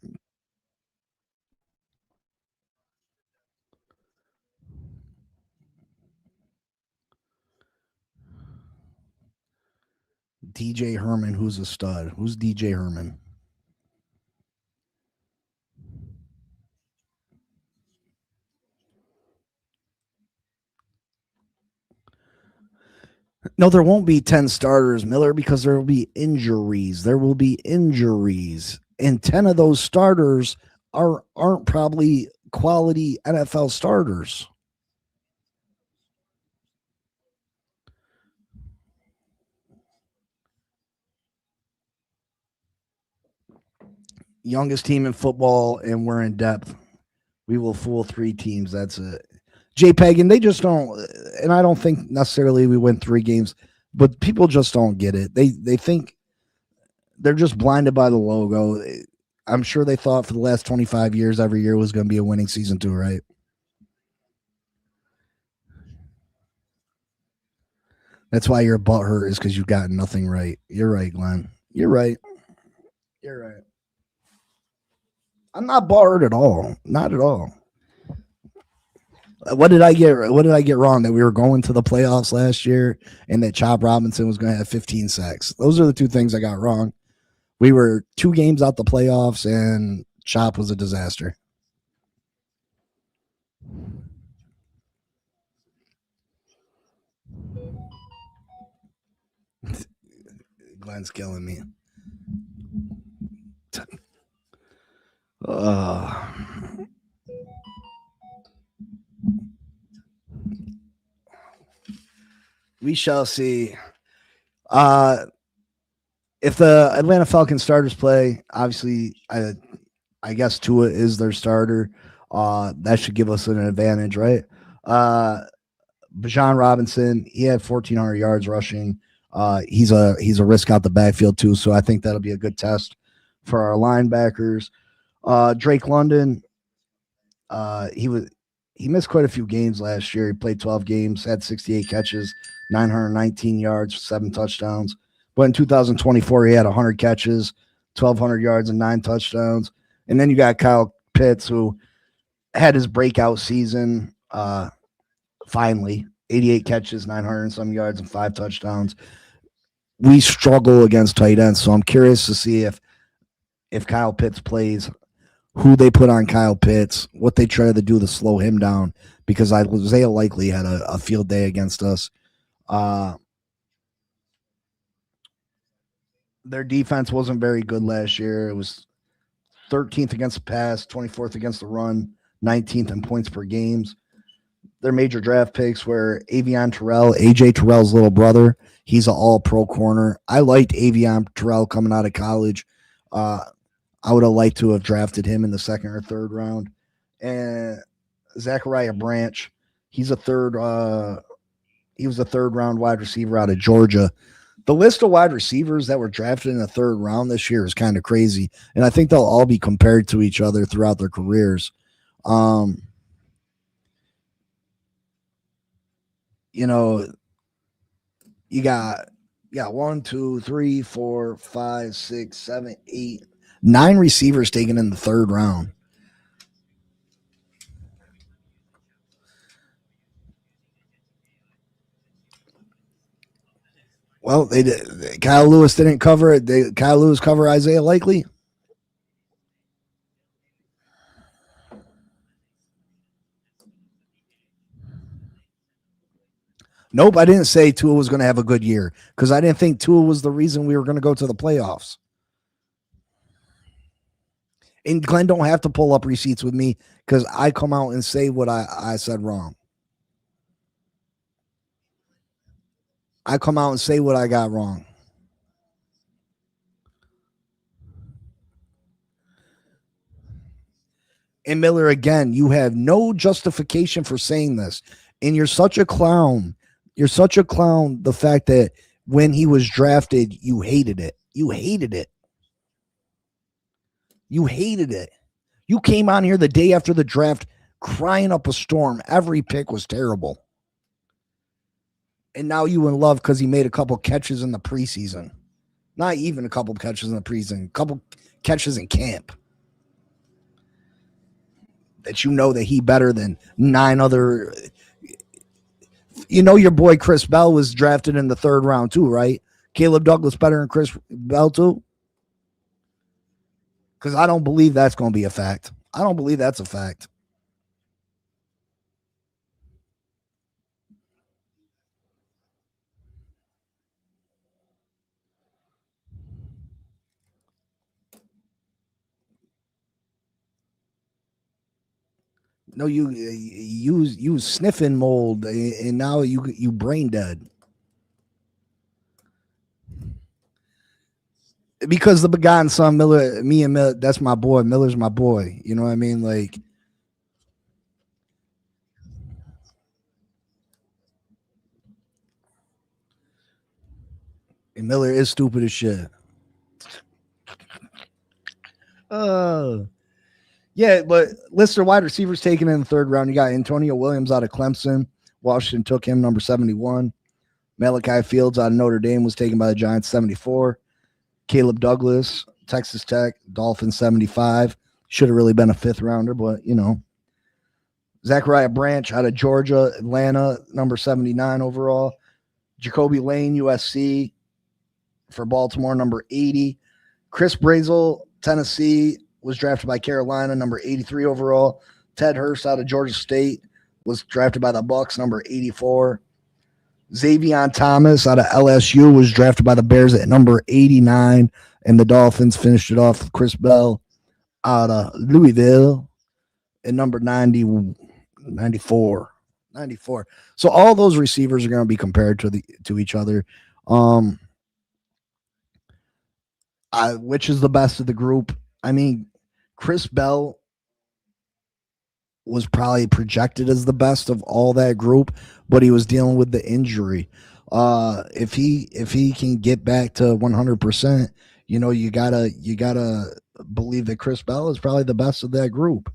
[SPEAKER 2] DJ Herman, who's a stud? Who's DJ Herman? No, there won't be 10 starters, Miller, because there will be injuries. And 10 of those starters aren't probably quality NFL starters. Youngest team in football, and we're in depth. We will fool 3 teams. That's it. JPEG, and they just don't, and I don't think necessarily we win 3 games, but people just don't get it. They think they're just blinded by the logo. I'm sure they thought for the last 25 years, every year was going to be a winning season too, right? That's why your butt hurt is because you've gotten nothing right. You're right, Glenn. You're right. You're right. I'm not butt hurt at all. Not at all. What did I get? What did I get wrong? That we were going to the playoffs last year, and that Chop Robinson was going to have 15 sacks. Those are the two things I got wrong. We were 2 games out the playoffs, and Chop was a disaster. Glenn's killing me. We shall see. If the Atlanta Falcons starters play, obviously, I guess Tua is their starter. That should give us an advantage, right? Bijan Robinson, he had 1,400 yards rushing. He's a risk out the backfield too, so I think that'll be a good test for our linebackers. Drake London, he missed quite a few games last year. He played 12 games, had 68 catches, 919 yards, 7 touchdowns. But in 2024, he had 100 catches, 1,200 yards, and 9 touchdowns. And then you got Kyle Pitts, who had his breakout season. Finally, 88 catches, 900 and some yards, and 5 touchdowns. We struggle against tight ends, so I'm curious to see if Kyle Pitts plays, who they put on Kyle Pitts, what they try to do to slow him down, because Isaiah Likely had a field day against us. Their defense wasn't very good last year. It was 13th against the pass, 24th against the run, 19th in points per games. Their major draft picks were Avion Terrell, AJ Terrell's little brother. He's an all-pro corner. I liked Avion Terrell coming out of college. I would have liked to have drafted him in the 2nd or 3rd round. And Zachariah Branch, he was a 3rd round wide receiver out of Georgia. The list of wide receivers that were drafted in the 3rd round this year is kind of crazy, and I think they'll all be compared to each other throughout their careers. You know, you got 1, 2, 3, 4, 5, 6, 7, 8, 9 receivers taken in the 3rd round. Well, they did. Kyle Lewis didn't cover it. Kyle Lewis cover Isaiah Likely. Nope, I didn't say Tua was going to have a good year, because I didn't think Tua was the reason we were going to go to the playoffs. And Glenn don't have to pull up receipts with me, because I come out and say what I said wrong. I come out and say what I got wrong. And Miller, again, you have no justification for saying this. And you're such a clown. You're such a clown. The fact that when he was drafted, you hated it. You hated it. You hated it. You came on here the day after the draft crying up a storm. Every pick was terrible. And now you in love because he made a couple catches in the preseason. Not even a couple catches in the preseason. A couple catches in camp. That you know that he better than 9 other. You know your boy Chris Bell was drafted in the 3rd round too, right? Caleb Douglas better than Chris Bell too? Because I don't believe that's going to be a fact. I don't believe that's a fact. No, you sniffing mold, and now you brain dead. Because the begotten son Miller, me and Miller, that's my boy. Miller's my boy. You know what I mean? Like, and Miller is stupid as shit. Yeah, but list of wide receivers taken in the 3rd round. You got Antonio Williams out of Clemson. Washington took him number 71. Malachi Fields out of Notre Dame was taken by the Giants, 74. Caleb Douglas, Texas Tech, Dolphins, 75. Should have really been a 5th rounder, but, you know. Zachariah Branch out of Georgia, Atlanta, number 79 overall. Jacoby Lane, USC, for Baltimore, number 80. Chris Brazel, Tennessee, was drafted by Carolina, number 83 overall. Ted Hurst out of Georgia State was drafted by the Bucks, number 84. Xavier Thomas out of LSU was drafted by the Bears at number 89, and the Dolphins finished it off with Chris Bell out of Louisville at number 94. So all those receivers are going to be compared to each other. Which is the best of the group? I mean, Chris Bell was probably projected as the best of all that group, but he was dealing with the injury. If he can get back to 100%, you know, you gotta believe that Chris Bell is probably the best of that group.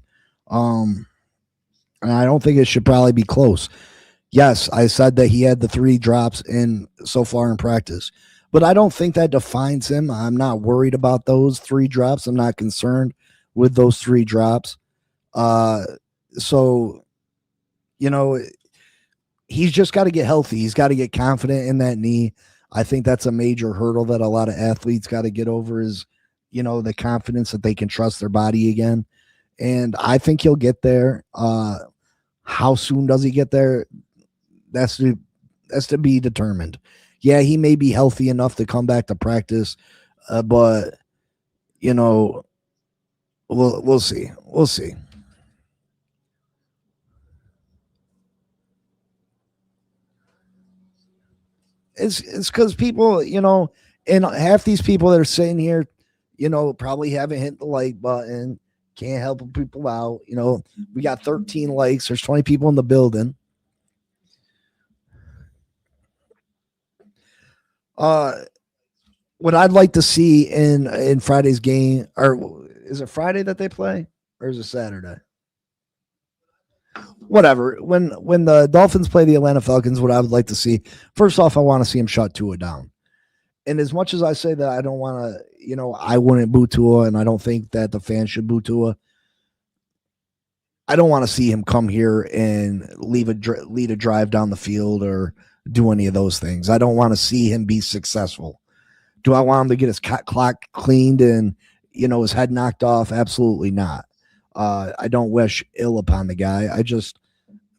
[SPEAKER 2] And I don't think it should probably be close. Yes, I said that he had the 3 drops in so far in practice, but I don't think that defines him. I'm not worried about those 3 drops. I'm not concerned with those 3 drops. So, you know, he's just got to get healthy. He's got to get confident in that knee. I think that's a major hurdle that a lot of athletes got to get over is, you know, the confidence that they can trust their body again. And I think he'll get there. How soon does he get there? That's to be determined. Yeah, he may be healthy enough to come back to practice, but, you know, we'll see. We'll see. It's because people, you know, and half these people that are sitting here, you know, probably haven't hit the like button, can't help people out. You know, we got 13 likes. There's 20 people in the building. What I'd like to see in Friday's game, or is it Friday that they play, or is it Saturday? Whatever. When the Dolphins play the Atlanta Falcons, what I would like to see, first off, I want to see him shut Tua down. And as much as I say that I don't want to, you know, I wouldn't boo Tua, and I don't think that the fans should boo Tua, I don't want to see him come here and lead a drive down the field or do any of those things. I don't want to see him be successful. Do I want him to get his clock cleaned and, you know, his head knocked off? Absolutely not. I don't wish ill upon the guy.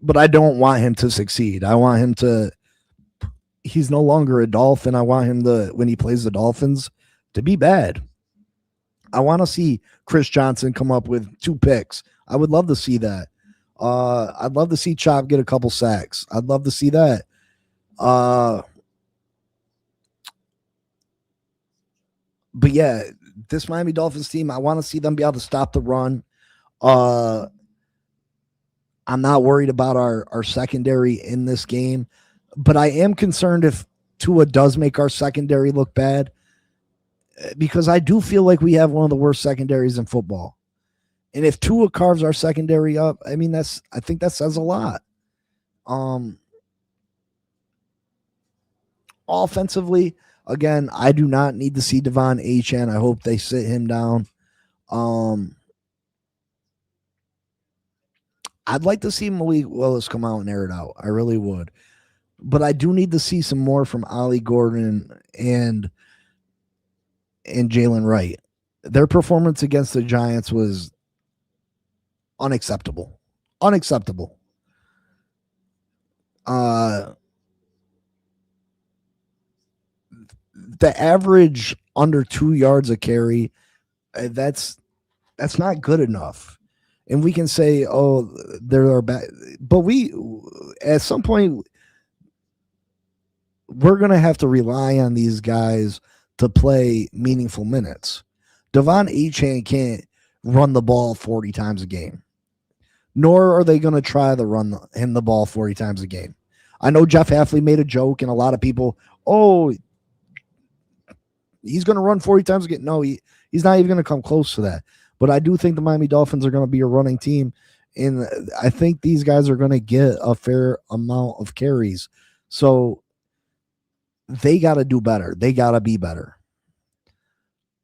[SPEAKER 2] But I don't want him to succeed. I want him to, he's no longer a Dolphin. I want him to, when he plays the Dolphins, to be bad. I want to see Chris Johnson come up with 2 picks. I would love to see that. I'd love to see Chop get a couple sacks. I'd love to see that. But yeah, this Miami Dolphins team, I want to see them be able to stop the run. I'm not worried about our secondary in this game, but I am concerned if Tua does make our secondary look bad, because I do feel like we have one of the worst secondaries in football. And if Tua carves our secondary up, I mean, I think that says a lot. Offensively, again, I do not need to see Devon Achane. I hope they sit him down. I'd like to see Malik Willis come out and air it out. I really would. But I do need to see some more from Ollie Gordon and Jalen Wright. Their performance against the Giants was unacceptable. Unacceptable. The average under 2 yards a carry, that's not good enough. And we can say, oh, there are bad, but at some point, we're going to have to rely on these guys to play meaningful minutes. Devon Achane can't run the ball 40 times a game, nor are they going to try to run him the ball 40 times a game. I know Jeff Hafley made a joke, and a lot of people, oh, he's going to run 40 times a game. No, he's not even going to come close to that. But I do think the Miami Dolphins are going to be a running team, and I think these guys are going to get a fair amount of carries. So they got to do better. They got to be better.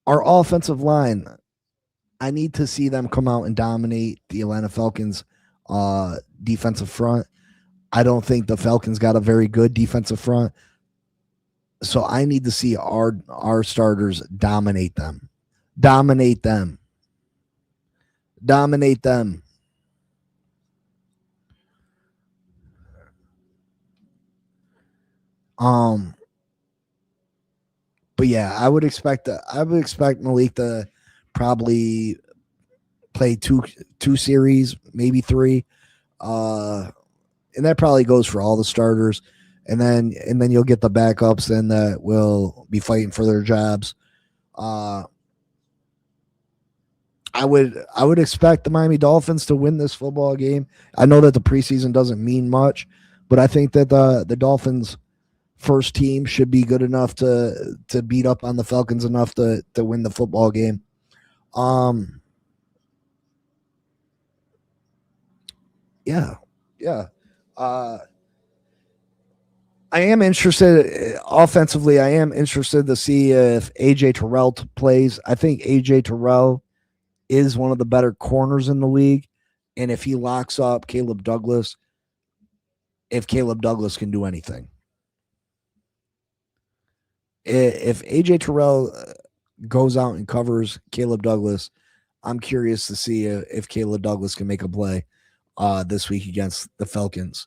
[SPEAKER 2] Our offensive line, I need to see them come out and dominate the Atlanta Falcons defensive front. I don't think the Falcons got a very good defensive front. So I need to see our starters dominate them. Dominate them. Dominate them. But yeah, I would expect Malik to probably play two series, maybe three. And that probably goes for all the starters. And then you'll get the backups and that will be fighting for their jobs. I would expect the Miami Dolphins to win this football game. I know that the preseason doesn't mean much, but I think that the Dolphins first team should be good enough to beat up on the Falcons enough to win the football game. Yeah. I am interested offensively. I am interested to see if AJ Terrell plays. I think AJ Terrell is one of the better corners in the league, and if he locks up Caleb Douglas, if Caleb Douglas can do anything, if AJ Terrell goes out and covers Caleb Douglas, I'm curious to see if Caleb Douglas can make a play this week against the Falcons.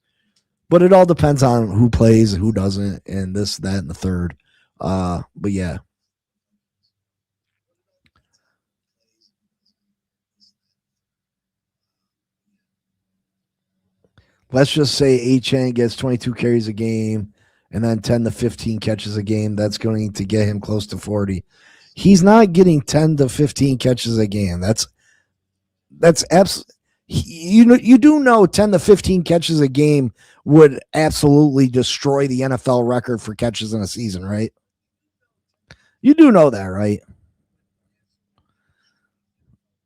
[SPEAKER 2] But it all depends on who plays and who doesn't, and this, that, and the third. But yeah. Let's just say Achane gets 22 carries a game and then 10 to 15 catches a game. That's going to get him close to 40. He's not getting 10 to 15 catches a game. That's absolutely. You do know 10 to 15 catches a game would absolutely destroy the NFL record for catches in a season, right? You do know that, right?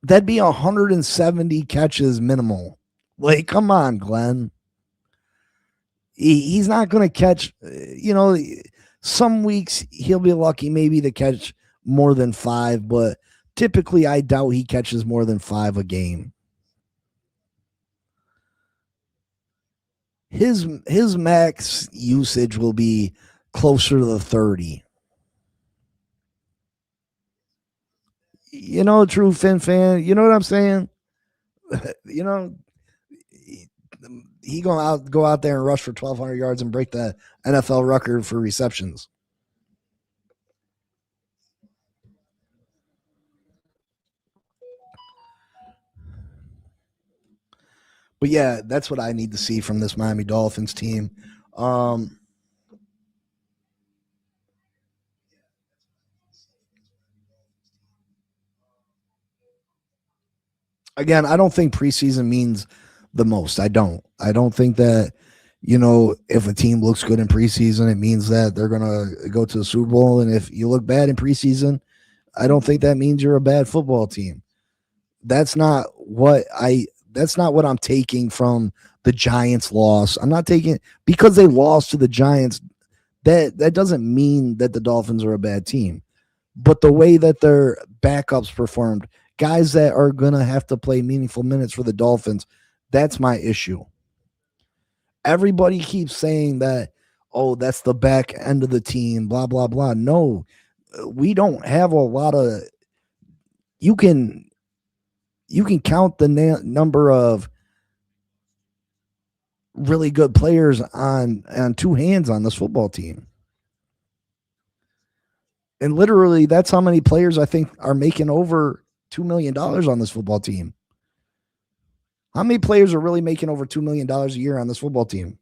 [SPEAKER 2] That'd be 170 catches minimal. Like, come on, Glenn. He's not going to catch, some weeks he'll be lucky maybe to catch more than 5, but typically I doubt he catches more than 5 a game. His max usage will be closer to the 30. True Finn fan, you know what I'm saying? He go out there and rush for 1,200 yards and break the NFL record for receptions. But yeah, that's what I need to see from this Miami Dolphins team. Again, I don't think preseason means the most. I don't think that, if a team looks good in preseason, it means that they're going to go to the Super Bowl. And if you look bad in preseason, I don't think that means you're a bad football team. That's not what I'm taking from the Giants loss. I'm not taking because they lost to the Giants. That doesn't mean that the Dolphins are a bad team, but the way that their backups performed, guys that are going to have to play meaningful minutes for the Dolphins, that's my issue. Everybody keeps saying that, oh, that's the back end of the team, blah, blah, blah. No, we don't have a lot of, you can count the number of really good players on 2 hands on this football team. And literally, that's how many players I think are making over $2 million on this football team. How many players are really making over $2 million a year on this football team?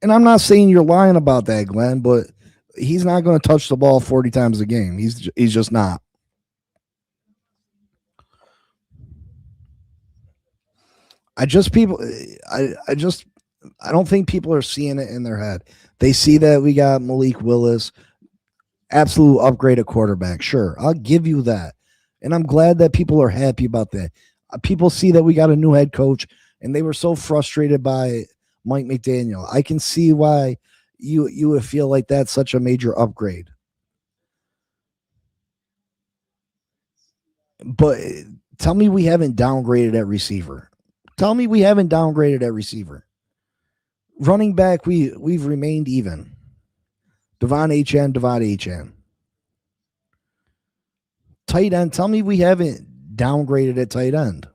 [SPEAKER 2] And I'm not saying you're lying about that, Glenn, but he's not going to touch the ball 40 times a game. He's just not. I don't think people are seeing it in their head. They see that we got Malik Willis, absolute upgrade at quarterback. Sure, I'll give you that. And I'm glad that people are happy about that. People see that we got a new head coach, and they were so frustrated by Mike McDaniel. I can see why you would feel like that's such a major upgrade. But tell me we haven't downgraded at receiver. Tell me we haven't downgraded at receiver. Running back, we've remained even. Devon Hn. Tight end, tell me we haven't downgraded at tight end.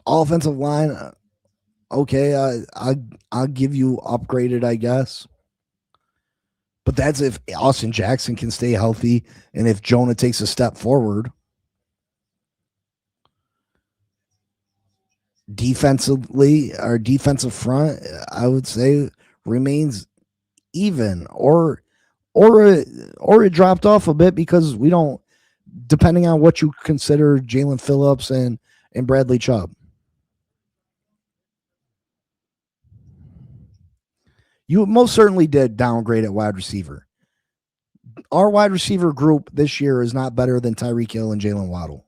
[SPEAKER 2] Offensive line, okay, I'll give you upgraded, I guess. But that's if Austin Jackson can stay healthy and if Jonah takes a step forward. Defensively, our defensive front, I would say, remains even, or it dropped off a bit because we don't, depending on what you consider Jalen Phillips and Bradley Chubb. You most certainly did downgrade at wide receiver. Our wide receiver group this year is not better than Tyreek Hill and Jalen Waddle.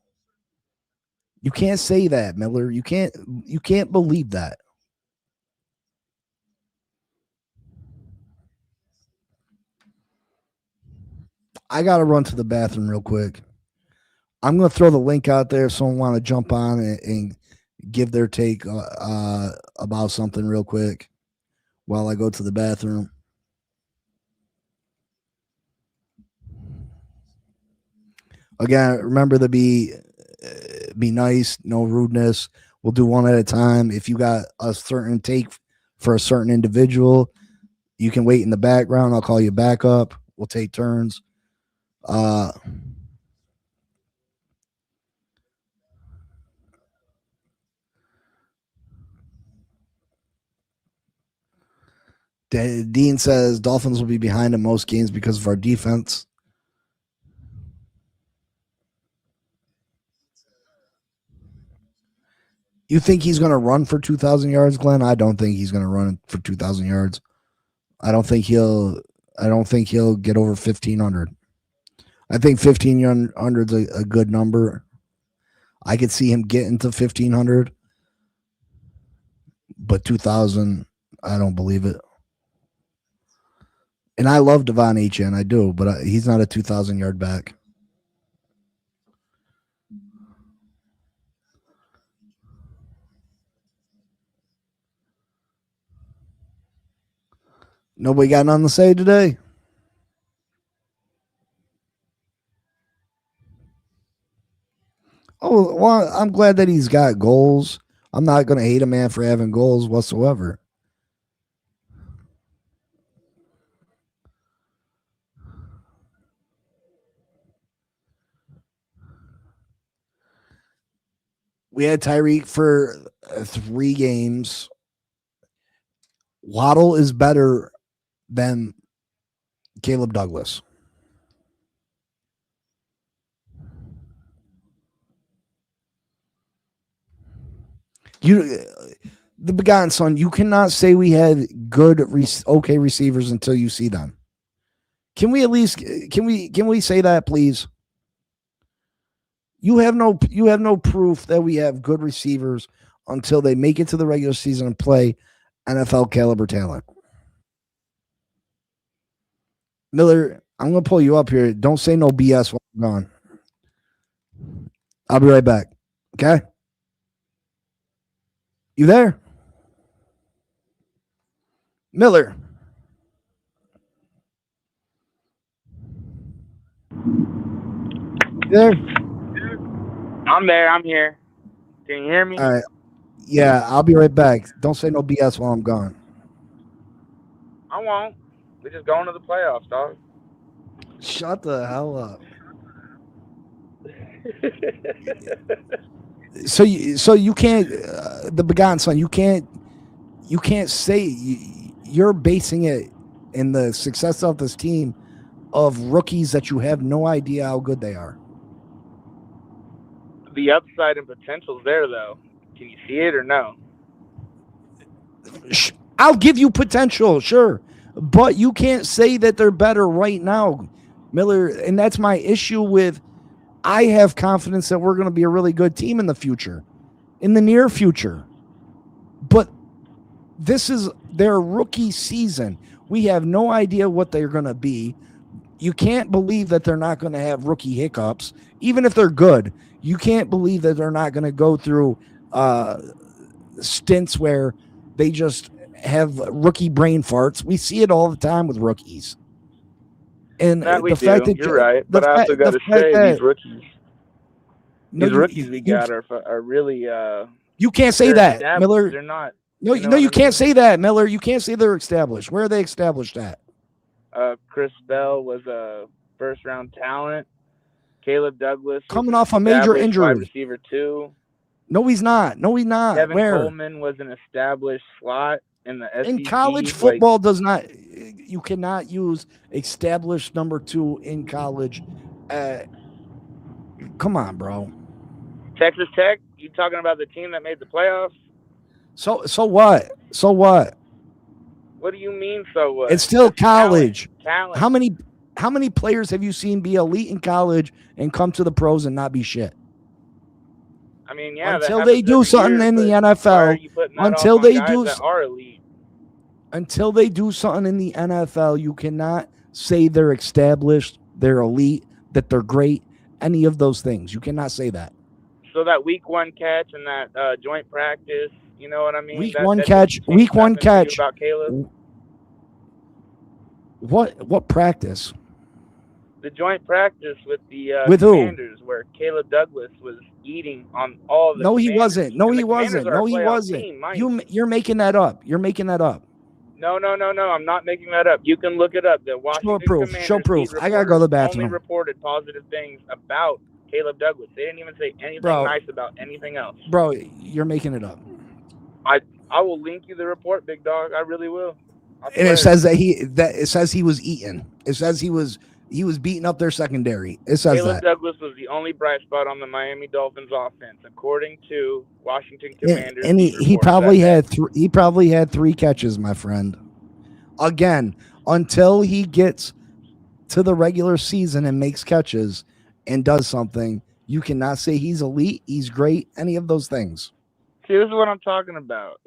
[SPEAKER 2] You can't say that, Miller. You can't believe that. I got to run to the bathroom real quick. I'm going to throw the link out there if someone want to jump on and give their take about something real quick while I go to the bathroom. Again, remember to be nice, no rudeness. We'll do one at a time. If you got a certain take for a certain individual, you can wait in the background. I'll call you back up. We'll take turns. Dean says Dolphins will be behind in most games because of our defense. You think he's going to run for 2,000 yards, Glenn? I don't think he's going to run for 2,000 yards. I don't think he'll get over 1,500. I think 1,500 is a good number. I could see him getting to 1,500, but 2,000, I don't believe it. And I love Devon Hn, I do, but he's not a 2,000 yard back. Nobody got nothing to say today? Oh, well, I'm glad that he's got goals. I'm not going to hate a man for having goals whatsoever. We had Tyreek for 3 games. Waddle is better than Caleb Douglas. The begotten son, you cannot say we had good, okay receivers until you see them. Can we at least can we say that, please? You have no proof that we have good receivers until they make it to the regular season and play NFL caliber talent. Miller, I'm going to pull you up here. Don't say no BS while I'm gone. I'll be right back. Okay? You there? Miller. You there?
[SPEAKER 3] I'm there. I'm here. Can you hear me?
[SPEAKER 2] All right. Yeah, I'll be right back. Don't say no BS while I'm gone.
[SPEAKER 3] I won't. We're just going to the playoffs, dog.
[SPEAKER 2] Shut the hell up. So you can't, the begotten son, you can't say you're basing it in the success of this team of rookies that you have no idea how good they are.
[SPEAKER 3] The upside and potential's there, though. Can you see it or no?
[SPEAKER 2] I'll give you potential, sure, but you can't say that they're better right now. Miller, and that's my issue with. I have confidence that we're going to be a really good team in the future, in the near future. But this is their rookie season. We have no idea what they're going to be. You can't believe that they're not going to have rookie hiccups, even if they're good. You can't believe that they're not going to go through stints where they just have rookie brain farts. We see it all the time with rookies. And
[SPEAKER 3] That we
[SPEAKER 2] the fact
[SPEAKER 3] do.
[SPEAKER 2] that
[SPEAKER 3] You're right, but I also got to say these rookies. These rookies we got are really.
[SPEAKER 2] You can't say that, Miller.
[SPEAKER 3] They're not.
[SPEAKER 2] No, you can't say that, Miller. You can't say they're established. Where are they established at?
[SPEAKER 3] Chris Bell was a first-round talent. Caleb Douglas
[SPEAKER 2] coming off a major injury.
[SPEAKER 3] Wide receiver 2.
[SPEAKER 2] No, he's not.
[SPEAKER 3] Kevin
[SPEAKER 2] Where?
[SPEAKER 3] Coleman was an established slot in the SEC.
[SPEAKER 2] In college football does not. You cannot use established number 2 in college. Come on, bro.
[SPEAKER 3] Texas Tech. You talking about the team that made the playoffs?
[SPEAKER 2] So what? So what?
[SPEAKER 3] What do you mean? So what?
[SPEAKER 2] It's still college.
[SPEAKER 3] Talent.
[SPEAKER 2] How many players have you seen be elite in college and come to the pros and not be shit?
[SPEAKER 3] I mean, yeah.
[SPEAKER 2] Until they do something in the NFL. Until they do
[SPEAKER 3] that are elite.
[SPEAKER 2] Until they do something in the NFL, you cannot say they're established, they're elite, that they're great. Any of those things, you cannot say that.
[SPEAKER 3] So that week 1 catch and that joint practice. You know what I mean?
[SPEAKER 2] Week one catch.
[SPEAKER 3] About Caleb.
[SPEAKER 2] What practice?
[SPEAKER 3] The joint practice with the
[SPEAKER 2] with
[SPEAKER 3] Commanders, where Caleb Douglas was eating on all of the.
[SPEAKER 2] No, he wasn't. No, he
[SPEAKER 3] wasn't.
[SPEAKER 2] Team, you're making that up. You're making that up.
[SPEAKER 3] No. I'm not making that up. You can look it up. The Washington Commanders.
[SPEAKER 2] Show proof. I gotta go to the bathroom.
[SPEAKER 3] Only reported positive things about Caleb Douglas. They didn't even say anything nice about anything else.
[SPEAKER 2] Bro, you're making it up.
[SPEAKER 3] I will link you the report, big dog. I really will.
[SPEAKER 2] And it says it says he was eaten. It says he was beating up their secondary. It says
[SPEAKER 3] Caleb Douglas was the only bright spot on the Miami Dolphins offense, according to Washington Commanders.
[SPEAKER 2] And he probably had 3 catches, my friend. Again, until he gets to the regular season and makes catches and does something, you cannot say he's elite, he's great, any of those things.
[SPEAKER 3] See, this is what I'm talking about.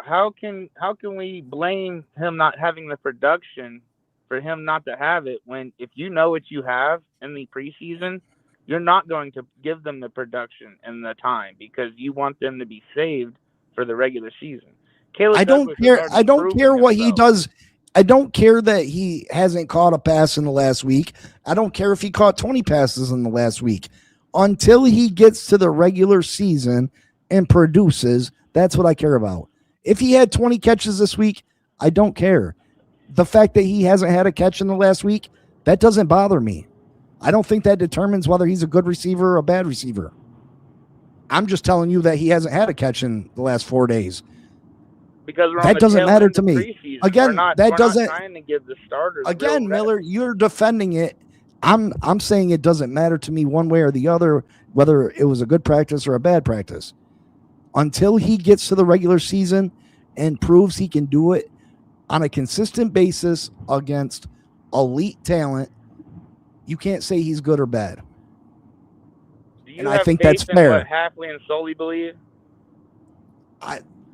[SPEAKER 3] How can we blame him not having the production for him not to have it when if you know what you have in the preseason, you're not going to give them the production and the time because you want them to be saved for the regular season.
[SPEAKER 2] I don't care what he does. I don't care that he hasn't caught a pass in the last week. I don't care if he caught 20 passes in the last week. Until he gets to the regular season and produces, that's what I care about. If he had 20 catches this week, I don't care. The fact that he hasn't had a catch in the last week, that doesn't bother me. I don't think that determines whether he's a good receiver or a bad receiver. I'm just telling you that he hasn't had a catch in the last 4 days.
[SPEAKER 3] Because
[SPEAKER 2] that doesn't matter to me. Again, that doesn't.
[SPEAKER 3] Trying to give the starters
[SPEAKER 2] again, Miller, you're defending it. I'm saying it doesn't matter to me one way or the other whether it was a good practice or a bad practice. Until he gets to the regular season and proves he can do it on a consistent basis against elite talent, you can't say he's good or bad. And I think that's fair.
[SPEAKER 3] What Hafley and Sully believe?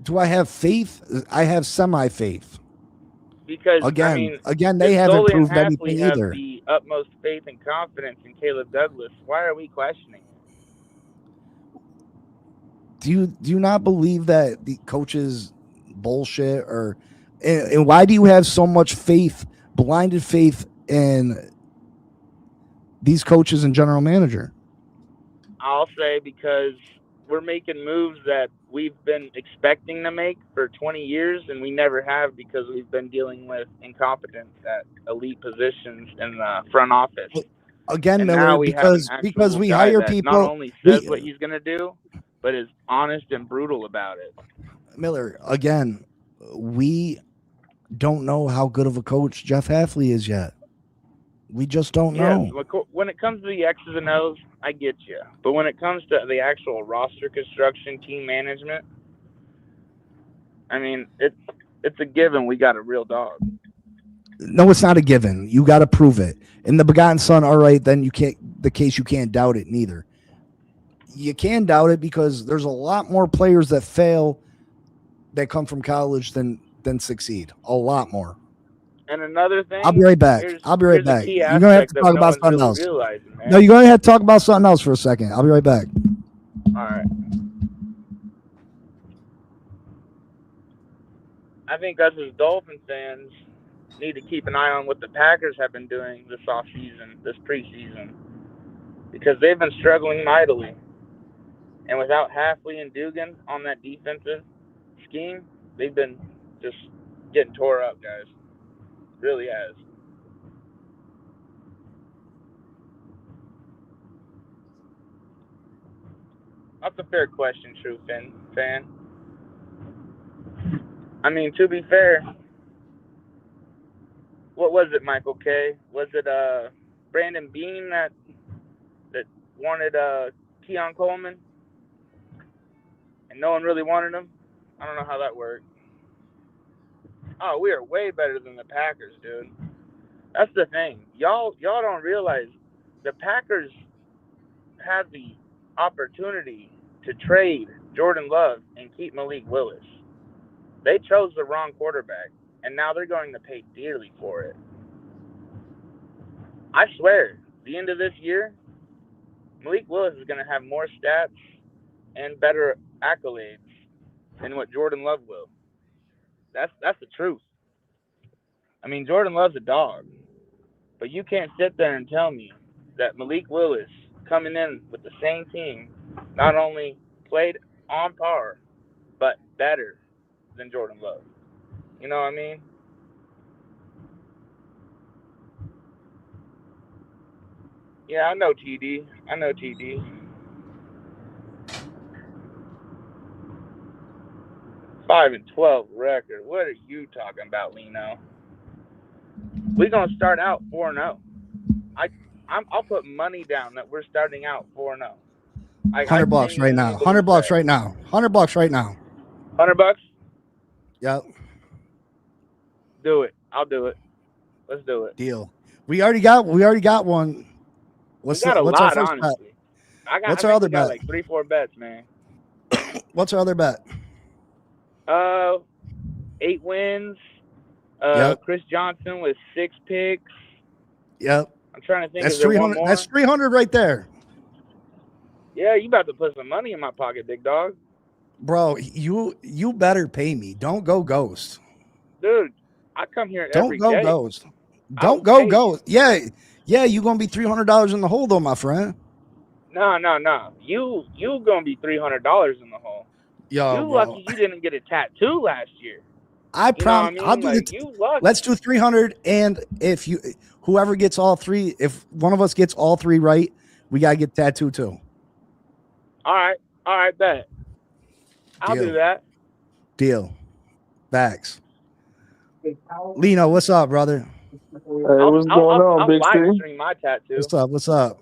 [SPEAKER 2] Do I have faith? I have semi-faith.
[SPEAKER 3] Because
[SPEAKER 2] again, they haven't proved anything either.
[SPEAKER 3] The utmost faith and confidence in Caleb Douglas. Why are we questioning?
[SPEAKER 2] Do you not believe that the coaches bullshit and why do you have so much faith, blinded faith in these coaches and general manager?
[SPEAKER 3] I'll say because we're making moves that we've been expecting to make for 20 years and we never have because we've been dealing with incompetence at elite positions in the front office.
[SPEAKER 2] Again, Miller, because we hire people.
[SPEAKER 3] Not only says what he's going to do, but is honest and brutal about it.
[SPEAKER 2] Miller, again, we don't know how good of a coach Jeff Hafley is yet. We just don't know.
[SPEAKER 3] When it comes to the X's and O's, I get you. But when it comes to the actual roster construction, team management, I mean, it's a given we got a real dog.
[SPEAKER 2] No, it's not a given. You got to prove it. In the begotten son, all right, then you can't. The case you can't doubt it neither. You can doubt it because there's a lot more players that fail that come from college than succeed. A lot more.
[SPEAKER 3] And another thing,
[SPEAKER 2] I'll be right back. I'll be right back. You're gonna have to talk about something else. No, you're gonna have to talk about something else for a second. I'll be right back.
[SPEAKER 3] All right. I think us as Dolphin fans need to keep an eye on what the Packers have been doing this offseason, this preseason, because they've been struggling mightily. And without Halfley and Dugan on that defensive scheme, they've been just getting tore up, guys. Really has. That's a fair question, True Fan. I mean, to be fair, what was it, Michael K? Was it Brandon Beane that wanted Keon Coleman? And no one really wanted him? I don't know how that worked. Oh, we are way better than the Packers, dude. That's the thing. Y'all don't realize the Packers had the opportunity to trade Jordan Love and keep Malik Willis. They chose the wrong quarterback, and now they're going to pay dearly for it. I swear, the end of this year, Malik Willis is going to have more stats and better accolades than what Jordan Love will. That's the truth. I mean, Jordan Love's a dog, but you can't sit there and tell me that Malik Willis coming in with the same team not only played on par, but better than Jordan Love. You know what I mean? Yeah, I know TD. 5-12 record. What are you talking about, Lino? We're gonna start out 4-0. I'll put money down that we're starting out 4-0.
[SPEAKER 2] $100 right now. $100 right now. $100 right now.
[SPEAKER 3] $100?
[SPEAKER 2] Yep.
[SPEAKER 3] Do it. I'll do it. Let's do it.
[SPEAKER 2] Deal. We already got one. What's our first
[SPEAKER 3] honestly.
[SPEAKER 2] bet? What's our other bet?
[SPEAKER 3] Like 3-4 bets, man.
[SPEAKER 2] What's our other bet?
[SPEAKER 3] 8 wins.
[SPEAKER 2] Yep.
[SPEAKER 3] Chris Johnson with 6 picks.
[SPEAKER 2] Yep.
[SPEAKER 3] I'm trying to think.
[SPEAKER 2] That's 300. That's 300 right there.
[SPEAKER 3] Yeah, you about to put some money in my pocket, big dog.
[SPEAKER 2] Bro, you better pay me. Don't go ghost.
[SPEAKER 3] Dude, I come here every day.
[SPEAKER 2] Don't go ghost. Don't go ghost. Yeah, you're gonna be $300 in the hole though, my friend.
[SPEAKER 3] No. You gonna be $300 in the hole.
[SPEAKER 2] Yo,
[SPEAKER 3] you lucky you didn't get a tattoo last year.
[SPEAKER 2] I promise. I'll do let's do 300, and if whoever gets all three, if one of us gets all three right, we gotta get tattooed too.
[SPEAKER 3] All right, bet. I'll do that.
[SPEAKER 2] Deal. Facts. Lino, what's up, brother?
[SPEAKER 4] Hey, what's going on, Big C?
[SPEAKER 3] Stream my tattoo.
[SPEAKER 2] What's up?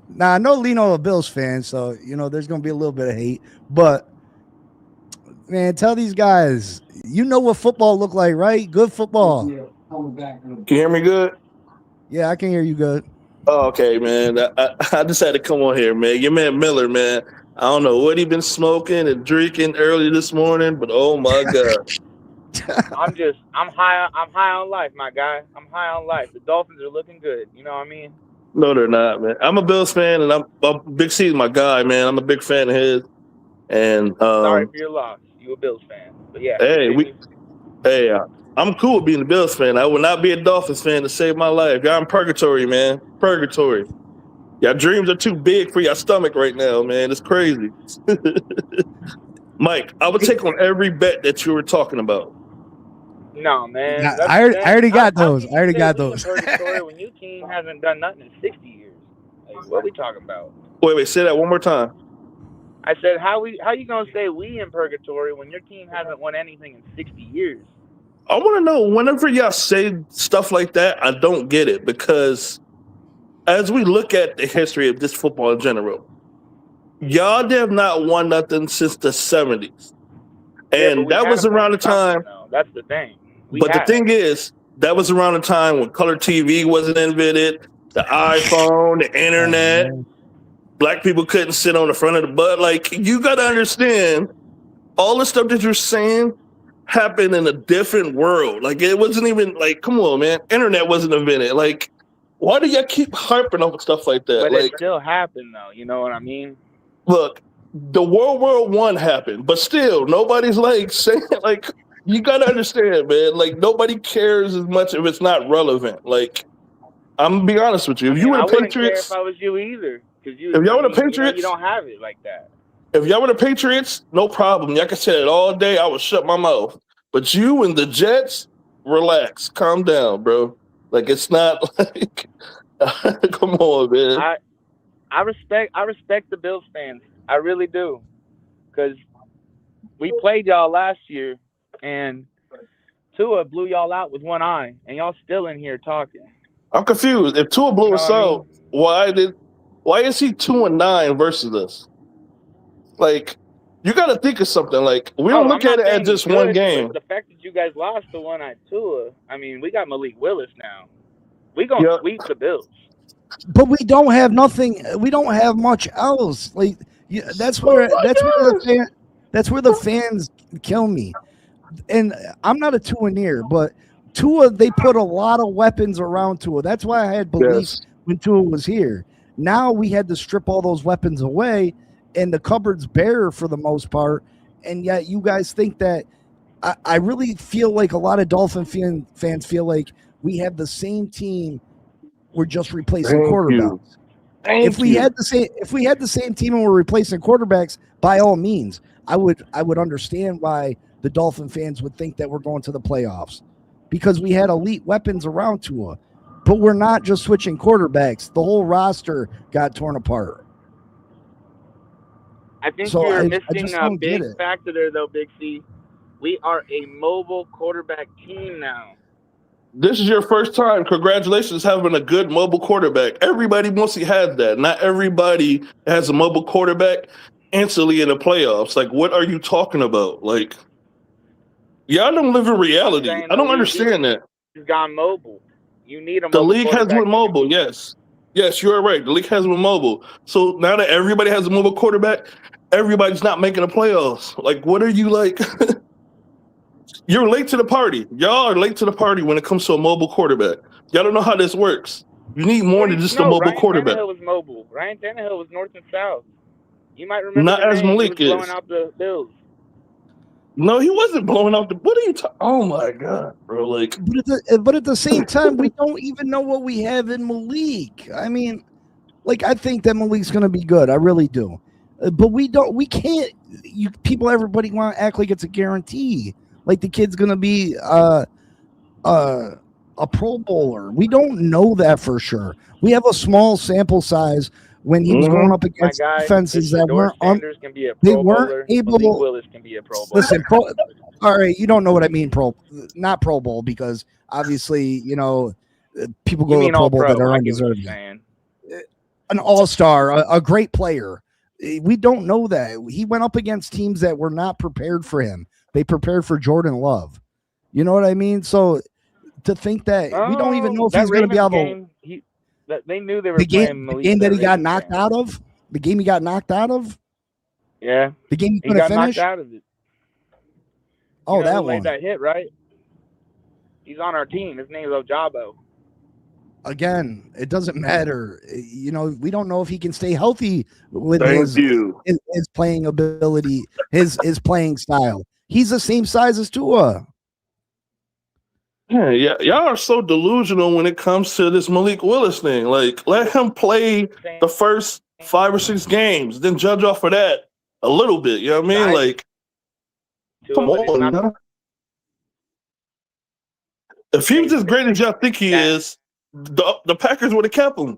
[SPEAKER 2] Now, I know Lino a Bills fan, so, there's going to be a little bit of hate. But, man, tell these guys, you know what football look like, right? Good football.
[SPEAKER 4] Can you hear me good?
[SPEAKER 2] Yeah, I can hear you good.
[SPEAKER 4] Oh, okay, man. I just had to come on here, man. Your man Miller, man. I don't know what he been smoking and drinking early this morning, but oh my God.
[SPEAKER 3] I'm high on life, my guy. I'm high on life. The Dolphins are looking good. You know what I mean?
[SPEAKER 4] No, they're not, man. I'm a Bills fan, and I'm Big C is my guy, man. I'm a big fan of his. And
[SPEAKER 3] sorry for your loss. You a Bills fan, but yeah.
[SPEAKER 4] I'm cool with being a Bills fan. I would not be a Dolphins fan to save my life. Y'all in purgatory, man. Purgatory. Y'all dreams are too big for your stomach right now, man. It's crazy. Mike, I would take on every bet that you were talking about.
[SPEAKER 3] No, man.
[SPEAKER 2] Yeah, I already got those. I already got those.
[SPEAKER 3] When your team hasn't done nothing in 60 years. Like, what are we talking about?
[SPEAKER 4] Wait, say that one more time.
[SPEAKER 3] I said, how you gonna say we in purgatory when your team hasn't won anything in 60 years?
[SPEAKER 4] I want to know, whenever y'all say stuff like that, I don't get it, because as we look at the history of this football in general, y'all have not won nothing since the 70s. And that was around the time.
[SPEAKER 3] That's the thing.
[SPEAKER 4] But the thing is, that was around the time when color TV wasn't invented, the iPhone, the internet. Black people couldn't sit on the front of the bus. Like, you got to understand, all the stuff that you're saying happened in a different world. Like, it wasn't even, like, come on, man. Internet wasn't invented. Like, why do y'all keep harping on stuff like that?
[SPEAKER 3] But
[SPEAKER 4] like,
[SPEAKER 3] it still happened, though. You know what I mean?
[SPEAKER 4] Look, the World War I happened, but still, nobody's, like, saying, like, you got to understand, man. Like, nobody cares as much if it's not relevant. Like, I'm going to be honest with you. If you were the Patriots... I wouldn't care if I
[SPEAKER 3] was you either. If
[SPEAKER 4] y'all were the Patriots...
[SPEAKER 3] You don't have it like that.
[SPEAKER 4] If y'all were the Patriots, no problem. Y'all can say it all day. I would shut my mouth. But you and the Jets, relax. Calm down, bro. Like, it's not like... Come on, man.
[SPEAKER 3] I respect the Bills fans. I really do. Because we played y'all last year, and Tua blew y'all out with one eye, and y'all still in here talking.
[SPEAKER 4] I'm confused. If Tua blew us out, why is he 2-9 versus us? Like, you got to think of something. Like, we don't look at it as just one game.
[SPEAKER 3] The fact that you guys lost the one at Tua, I mean, we got Malik Willis now. We gonna sweep the Bills.
[SPEAKER 2] But we don't have nothing. We don't have much else. Like, that's where the fans kill me. And I'm not a Tua-neer, but Tua, they put a lot of weapons around Tua. That's why I had belief when Tua was here. Now we had to strip all those weapons away, and the cupboard's bare for the most part. And yet you guys think that I really feel like a lot of Dolphin fans feel like we have the same team. We're just replacing quarterbacks. If we had the same team and we're replacing quarterbacks, by all means, I would understand why the Dolphin fans would think that we're going to the playoffs, because we had elite weapons around Tua. But we're not just switching quarterbacks. The whole roster got torn apart.
[SPEAKER 3] I think you're missing a big factor there, though, Big C. We are a mobile quarterback team now.
[SPEAKER 4] This is your first time. Congratulations, having a good mobile quarterback. Everybody mostly has that. Not everybody has a mobile quarterback instantly in the playoffs. Like, what are you talking about? Like, y'all don't live in reality. I don't understand that.
[SPEAKER 3] He's gone mobile. You need a
[SPEAKER 4] mobile. The league has went mobile, yes. Yes, you're right. The league has went mobile. So now that everybody has a mobile quarterback, everybody's not making the playoffs. Like, what are you like? You're late to the party. Y'all are late to the party when it comes to a mobile quarterback. Y'all don't know how this works. You need more than just a mobile quarterback.
[SPEAKER 3] Ryan Tannehill was mobile. Ryan Tannehill was north and south. You might remember.
[SPEAKER 4] Not as Malik is.
[SPEAKER 3] Blowing out the Bills.
[SPEAKER 4] No, he wasn't blowing out the. What are you talking? Oh my god, bro! Like,
[SPEAKER 2] but at the same time, we don't even know what we have in Malik. I mean, like, I think that Malik's going to be good. I really do. But we don't. We can't. Everybody want to act like it's a guarantee. Like the kid's going to be a Pro Bowler. We don't know that for sure. We have a small sample size when he was going up against defenses that weren't able.
[SPEAKER 3] Malik Willis can be a Pro Bowler.
[SPEAKER 2] Listen, all right, you don't know what I mean, not Pro Bowl, because obviously, people go to the Pro Bowl that are undeserving. An all-star, a great player. We don't know that. He went up against teams that were not prepared for him. They prepared for Jordan Love. You know what I mean? So to think that we don't even know if he's going to be able to.
[SPEAKER 3] They knew they were playing Malik.
[SPEAKER 2] The game that he got knocked out of? The game he got knocked out of?
[SPEAKER 3] Yeah.
[SPEAKER 2] The game he
[SPEAKER 3] got knocked out of it.
[SPEAKER 2] Oh, that one.
[SPEAKER 3] That hit, right? He's on our team. His name is Ojabo.
[SPEAKER 2] Again, it doesn't matter. We don't know if he can stay healthy with his playing ability, his playing style. He's the same size as Tua.
[SPEAKER 4] Yeah, y'all are so delusional when it comes to this Malik Willis thing. Like, let him play the first 5 or 6 games, then judge off of that a little bit. You know what I mean? Like, come on. If he was as great as y'all think he is, the Packers would have kept him.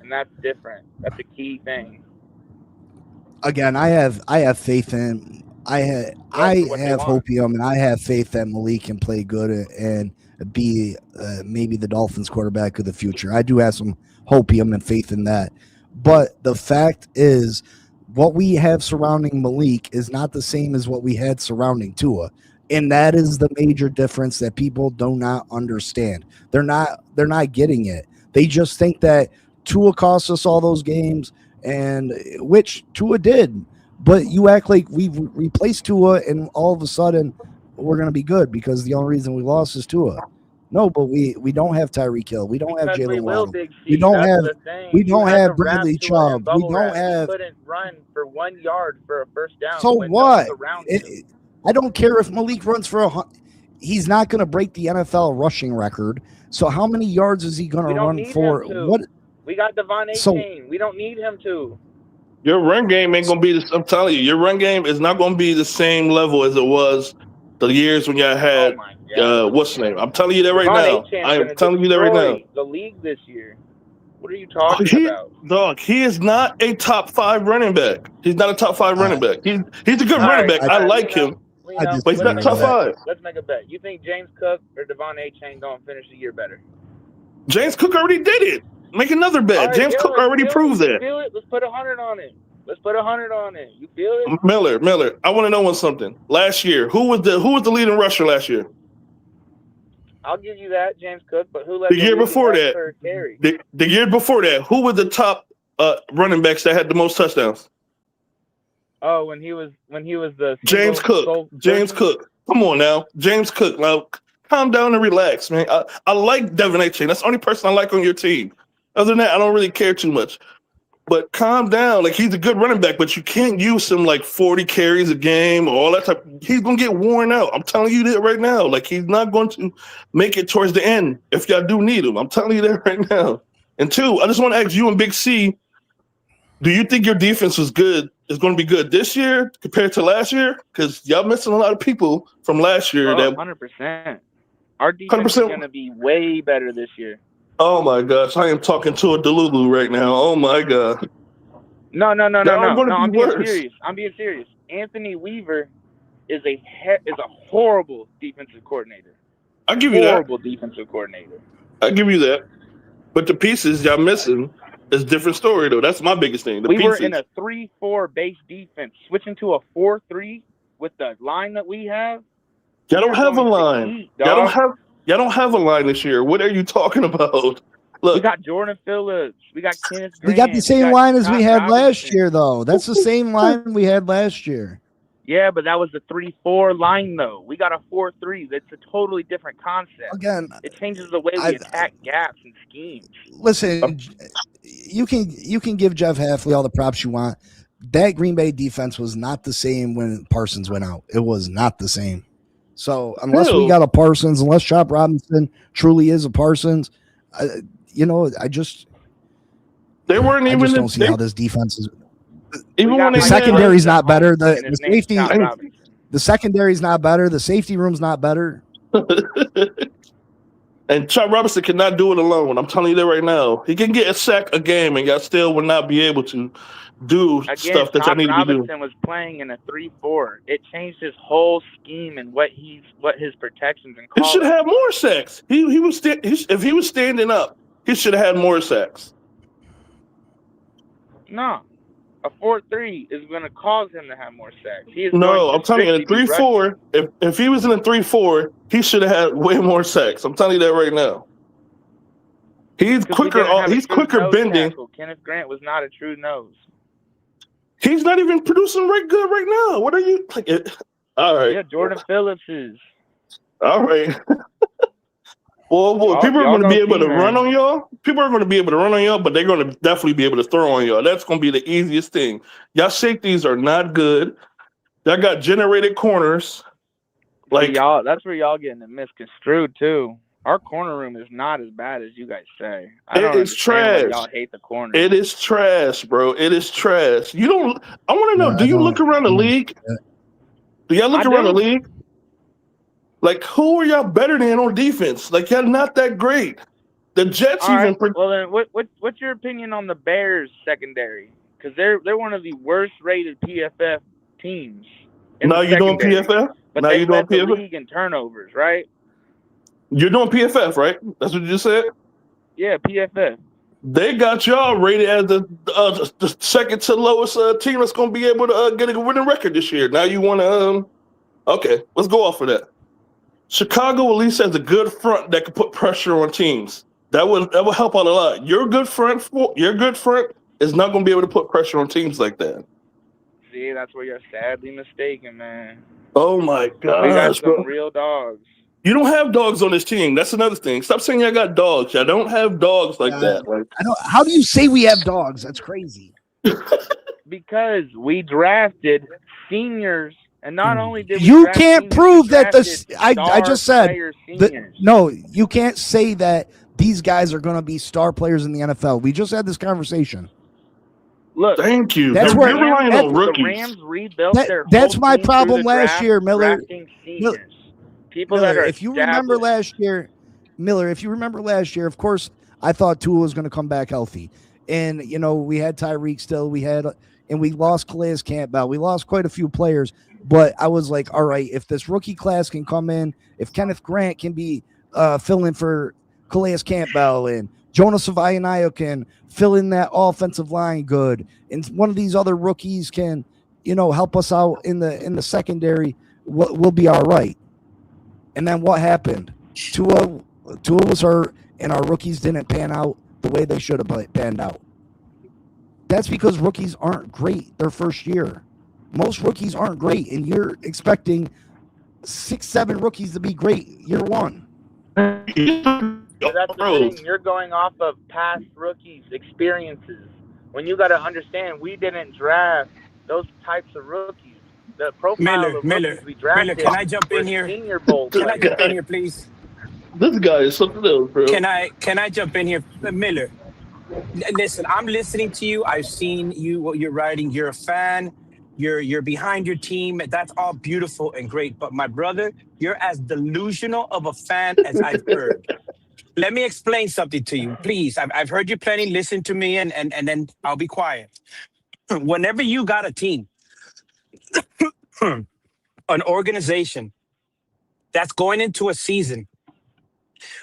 [SPEAKER 3] And that's different. That's a key thing.
[SPEAKER 2] Again, I have faith in. I have hope in him, and I have faith that Malik can play good and be maybe the Dolphins quarterback of the future. I do have some hope in him and faith in that. But the fact is, what we have surrounding Malik is not the same as what we had surrounding Tua. And that is the major difference that people do not understand. They're not getting it. They just think that Tua cost us all those games, and which Tua did. But you act like we've replaced Tua, and all of a sudden we're going to be good because the only reason we lost is Tua. No, but we don't have Tyreek Hill. We don't have Jalen Waddle. We don't have Bradley Chubb. We don't have.
[SPEAKER 3] He couldn't run for 1 yard for a first down.
[SPEAKER 2] So what? I don't care if Malik runs for he's not going to break the NFL rushing record. So how many yards is he going to run for? What?
[SPEAKER 3] We got Devon Achane. We don't need him to.
[SPEAKER 4] Your run game ain't going to be I'm telling you, your run game is not going to be the same level as it was the years when y'all had what's the name? I'm telling you that right now. I am telling you that right now.
[SPEAKER 3] The league this year. What are you talking about?
[SPEAKER 4] Dog, he is not a top 5 running back. He's not a top 5 running back. He's a good running back. I like him. But he's not top 5.
[SPEAKER 3] Let's make a bet. You think James Cook or Devon Achane going to finish the year better?
[SPEAKER 4] James Cook already did it. Make another bet. Right, James Cook already proved that.
[SPEAKER 3] Feel it? Let's put 100 on it. You feel it?
[SPEAKER 4] Miller. I want to know something. Last year, who was the leading rusher last year?
[SPEAKER 3] I'll give you that, James Cook. But who led
[SPEAKER 4] the year before that? The year before that, who were the top running backs that had the most touchdowns?
[SPEAKER 3] Oh, when he was the
[SPEAKER 4] James Cook. James Cook. Come on now, James Cook. Now, calm down and relax, man. I like Devon Achane. That's the only person I like on your team. Other than that, I don't really care too much. But calm down. Like, he's a good running back, but you can't use him like 40 carries a game or all that type. He's going to get worn out. I'm telling you that right now. Like, he's not going to make it towards the end if y'all do need him. I'm telling you that right now. And 2, I just want to ask you and Big C, do you think your defense is going to be good this year compared to last year? Because y'all missing a lot of people from last year.
[SPEAKER 3] 100%. Our defense is going to be way better this year.
[SPEAKER 4] Oh my gosh, I am talking to a Delulu right now. Oh my god.
[SPEAKER 3] No. I'm being serious. Anthony Weaver is a horrible defensive coordinator.
[SPEAKER 4] I'll give you that.
[SPEAKER 3] Horrible defensive coordinator.
[SPEAKER 4] I'll give you that. But the pieces y'all missing is a different story though. That's my biggest thing.
[SPEAKER 3] We were in a 3-4 base defense, switching to a 4-3 with the line that we have.
[SPEAKER 4] Y'all don't have a line. Y'all don't have a line this year. What are you talking about? Look,
[SPEAKER 3] we got Jordan Phillips. We got Kenneth Grant.
[SPEAKER 2] We got the same line as we had last year, though. That's the same line we had last year.
[SPEAKER 3] Yeah, but that was the 3-4 line, though. We got a 4-3. That's a totally different concept.
[SPEAKER 2] Again,
[SPEAKER 3] it changes the way we attack gaps and schemes.
[SPEAKER 2] Listen, you can give Jeff Hafley all the props you want. That Green Bay defense was not the same when Parsons went out. It was not the same. So unless we got a Parsons, unless Chop Robinson truly is a Parsons, I just don't see how this defense is.
[SPEAKER 4] Even when
[SPEAKER 2] the secondary's not better, the safety, the secondary's not better, the safety room's not better.
[SPEAKER 4] And Chop Robinson cannot do it alone. I'm telling you that right now. He can get a sack a game, and y'all still will not be able to do stuff that y'all need to be doing.
[SPEAKER 3] Robinson was playing in a 3-4. It changed his whole scheme and what his protections and calls.
[SPEAKER 4] He should have more sacks. If he was standing up, he should have had more sacks.
[SPEAKER 3] No. A 4-3 is going to cause him to have more sacks.
[SPEAKER 4] I'm telling you, in a 3-4, if he was in a 3-4, he should have had way more sacks. I'm telling you that right now. He's quicker. He's quicker bending.
[SPEAKER 3] Tackle. Kenneth Grant was not a true nose.
[SPEAKER 4] He's not even producing good right now. What are you like? All right.
[SPEAKER 3] Yeah, Jordan Phillips is.
[SPEAKER 4] All right. Well, people are going to be able to run on y'all. People are going to be able to run on y'all, but they're going to definitely be able to throw on y'all. That's going to be the easiest thing. Y'all safeties are not good. Y'all got generated corners.
[SPEAKER 3] Like y'all, that's where y'all getting it misconstrued too. Our corner room is not as bad as you guys say.
[SPEAKER 4] It is trash.
[SPEAKER 3] Y'all hate the corner.
[SPEAKER 4] It is trash, bro. It is trash. I want to know, do you look around the league? Do y'all look around the league? Like, who are y'all better than on defense? Like, y'all not that great. The Jets even.
[SPEAKER 3] Well, then, what's your opinion on the Bears secondary? Because they're one of the worst rated PFF teams.
[SPEAKER 4] Now you're doing PFF.
[SPEAKER 3] But now you're doing PFF. The league in turnovers, right?
[SPEAKER 4] You're doing PFF, right? That's what you just said.
[SPEAKER 3] Yeah, PFF.
[SPEAKER 4] They got y'all rated as the second to lowest team that's going to be able to get a winning record this year. Now you want to Okay, let's go off of that. Chicago at least has a good front that can put pressure on teams. That would help out a lot. Your good front is not going to be able to put pressure on teams like that.
[SPEAKER 3] See, that's where you're sadly mistaken, man.
[SPEAKER 4] Oh my gosh,
[SPEAKER 3] we got some
[SPEAKER 4] bro.
[SPEAKER 3] real dogs.
[SPEAKER 4] You don't have dogs on this team. That's another thing. Stop saying I got dogs. I don't have dogs like that. Like,
[SPEAKER 2] I don't. How do you say we have dogs? That's crazy.
[SPEAKER 3] Because we drafted seniors, and not only did we
[SPEAKER 2] you
[SPEAKER 3] draft
[SPEAKER 2] can't
[SPEAKER 3] seniors,
[SPEAKER 2] prove
[SPEAKER 3] we
[SPEAKER 2] that
[SPEAKER 3] drafted
[SPEAKER 2] I just said
[SPEAKER 3] seniors.
[SPEAKER 2] no. You can't say that these guys are going to be star players in the NFL. We just had this conversation.
[SPEAKER 3] Look,
[SPEAKER 4] thank you.
[SPEAKER 2] That's where
[SPEAKER 4] relying on rookies.
[SPEAKER 3] The Rams rebuilt their
[SPEAKER 2] that's
[SPEAKER 3] whole
[SPEAKER 2] my
[SPEAKER 3] team
[SPEAKER 2] problem
[SPEAKER 3] through the
[SPEAKER 2] last year, Miller.
[SPEAKER 3] Seniors. People
[SPEAKER 2] Miller,
[SPEAKER 3] that are
[SPEAKER 2] if you remember last year, of course, I thought Tua was going to come back healthy. And, you know, we had Tyreek still. And we lost Calais Campbell. We lost quite a few players. But I was like, all right, if this rookie class can come in, if Kenneth Grant can be filling for Calais Campbell and Jonas Savaianaio can fill in that offensive line good, and one of these other rookies can, you know, help us out in the secondary, we'll be all right. And then what happened? Tua was hurt, and our rookies didn't pan out the way they should have panned out. That's because rookies aren't great their first year. Most rookies aren't great, and you're expecting 6-7 rookies to be great year one.
[SPEAKER 3] That's the thing. You're going off of past rookies' experiences. When you got to understand, we didn't draft those types of rookies. The profile of rookies we drafted.
[SPEAKER 5] Miller, can I jump in here?
[SPEAKER 3] Senior Bowl.
[SPEAKER 5] Can I jump in here, please?
[SPEAKER 4] This guy is something else, bro.
[SPEAKER 5] Can I jump in here, Miller? Listen, I'm listening to you. I've seen you, what you're writing. You're a fan. You're behind your team. That's all beautiful and great. But my brother, you're as delusional of a fan as I've heard. Let me explain something to you, please. I've heard you plenty. Listen to me, and then I'll be quiet. Whenever you got a team, an organization that's going into a season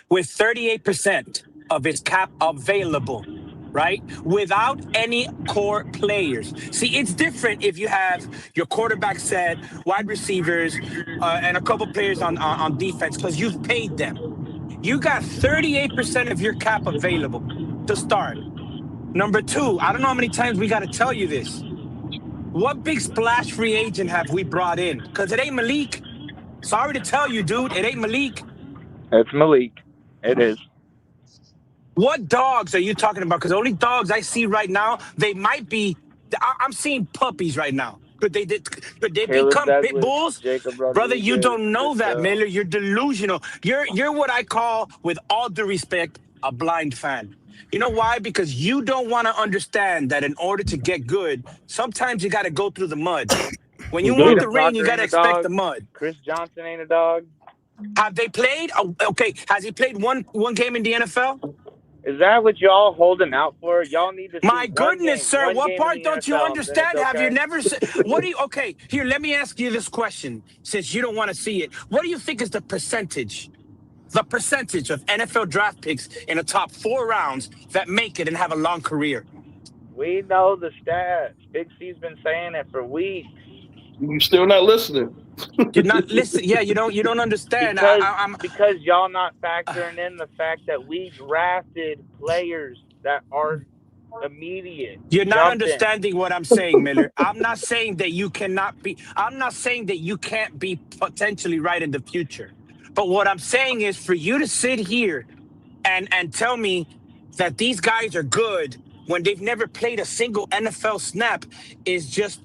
[SPEAKER 5] with 38% of its cap available, right? Without any core players. See, it's different if you have your quarterback set, wide receivers, and a couple players on defense because you've paid them. You got 38% of your cap available to start. Number two, I don't know how many times we got to tell you this. What big splash free agent have we brought in? Because it ain't Malik. Sorry to tell you, dude, it ain't Malik.
[SPEAKER 3] It's Malik. It is.
[SPEAKER 5] What dogs are you talking about? Because the only dogs I see right now, they might be. I'm seeing puppies right now. Could they become pit bulls? Brother, you don't know that, Miller. You're delusional. You're what I call, with all due respect, a blind fan. You know why? Because you don't want to understand that in order to get good, sometimes you got to go through the mud. When you want the rain, you got to expect the mud.
[SPEAKER 3] Chris Johnson ain't a dog.
[SPEAKER 5] Have they played? Oh, okay. Has he played one game in the NFL?
[SPEAKER 3] Is that what y'all holding out for? Y'all need to see
[SPEAKER 5] My goodness, sir. What part don't you understand? Have you never seen? What do you? Okay, here. Let me ask you this question. Since you don't want to see it, what do you think is the percentage? The percentage of NFL draft picks in the top 4 rounds that make it and have a long career.
[SPEAKER 3] We know the stats. Big C's been saying it for weeks.
[SPEAKER 4] You're still not listening.
[SPEAKER 5] You're not listening. Yeah, you don't understand.
[SPEAKER 3] Because y'all not factoring in the fact that we drafted players that are immediate.
[SPEAKER 5] You're not understanding what I'm saying, Miller. I'm not saying that you cannot be. I'm not saying that you can't be potentially right in the future. But what I'm saying is, for you to sit here and tell me that these guys are good when they've never played a single NFL snap is just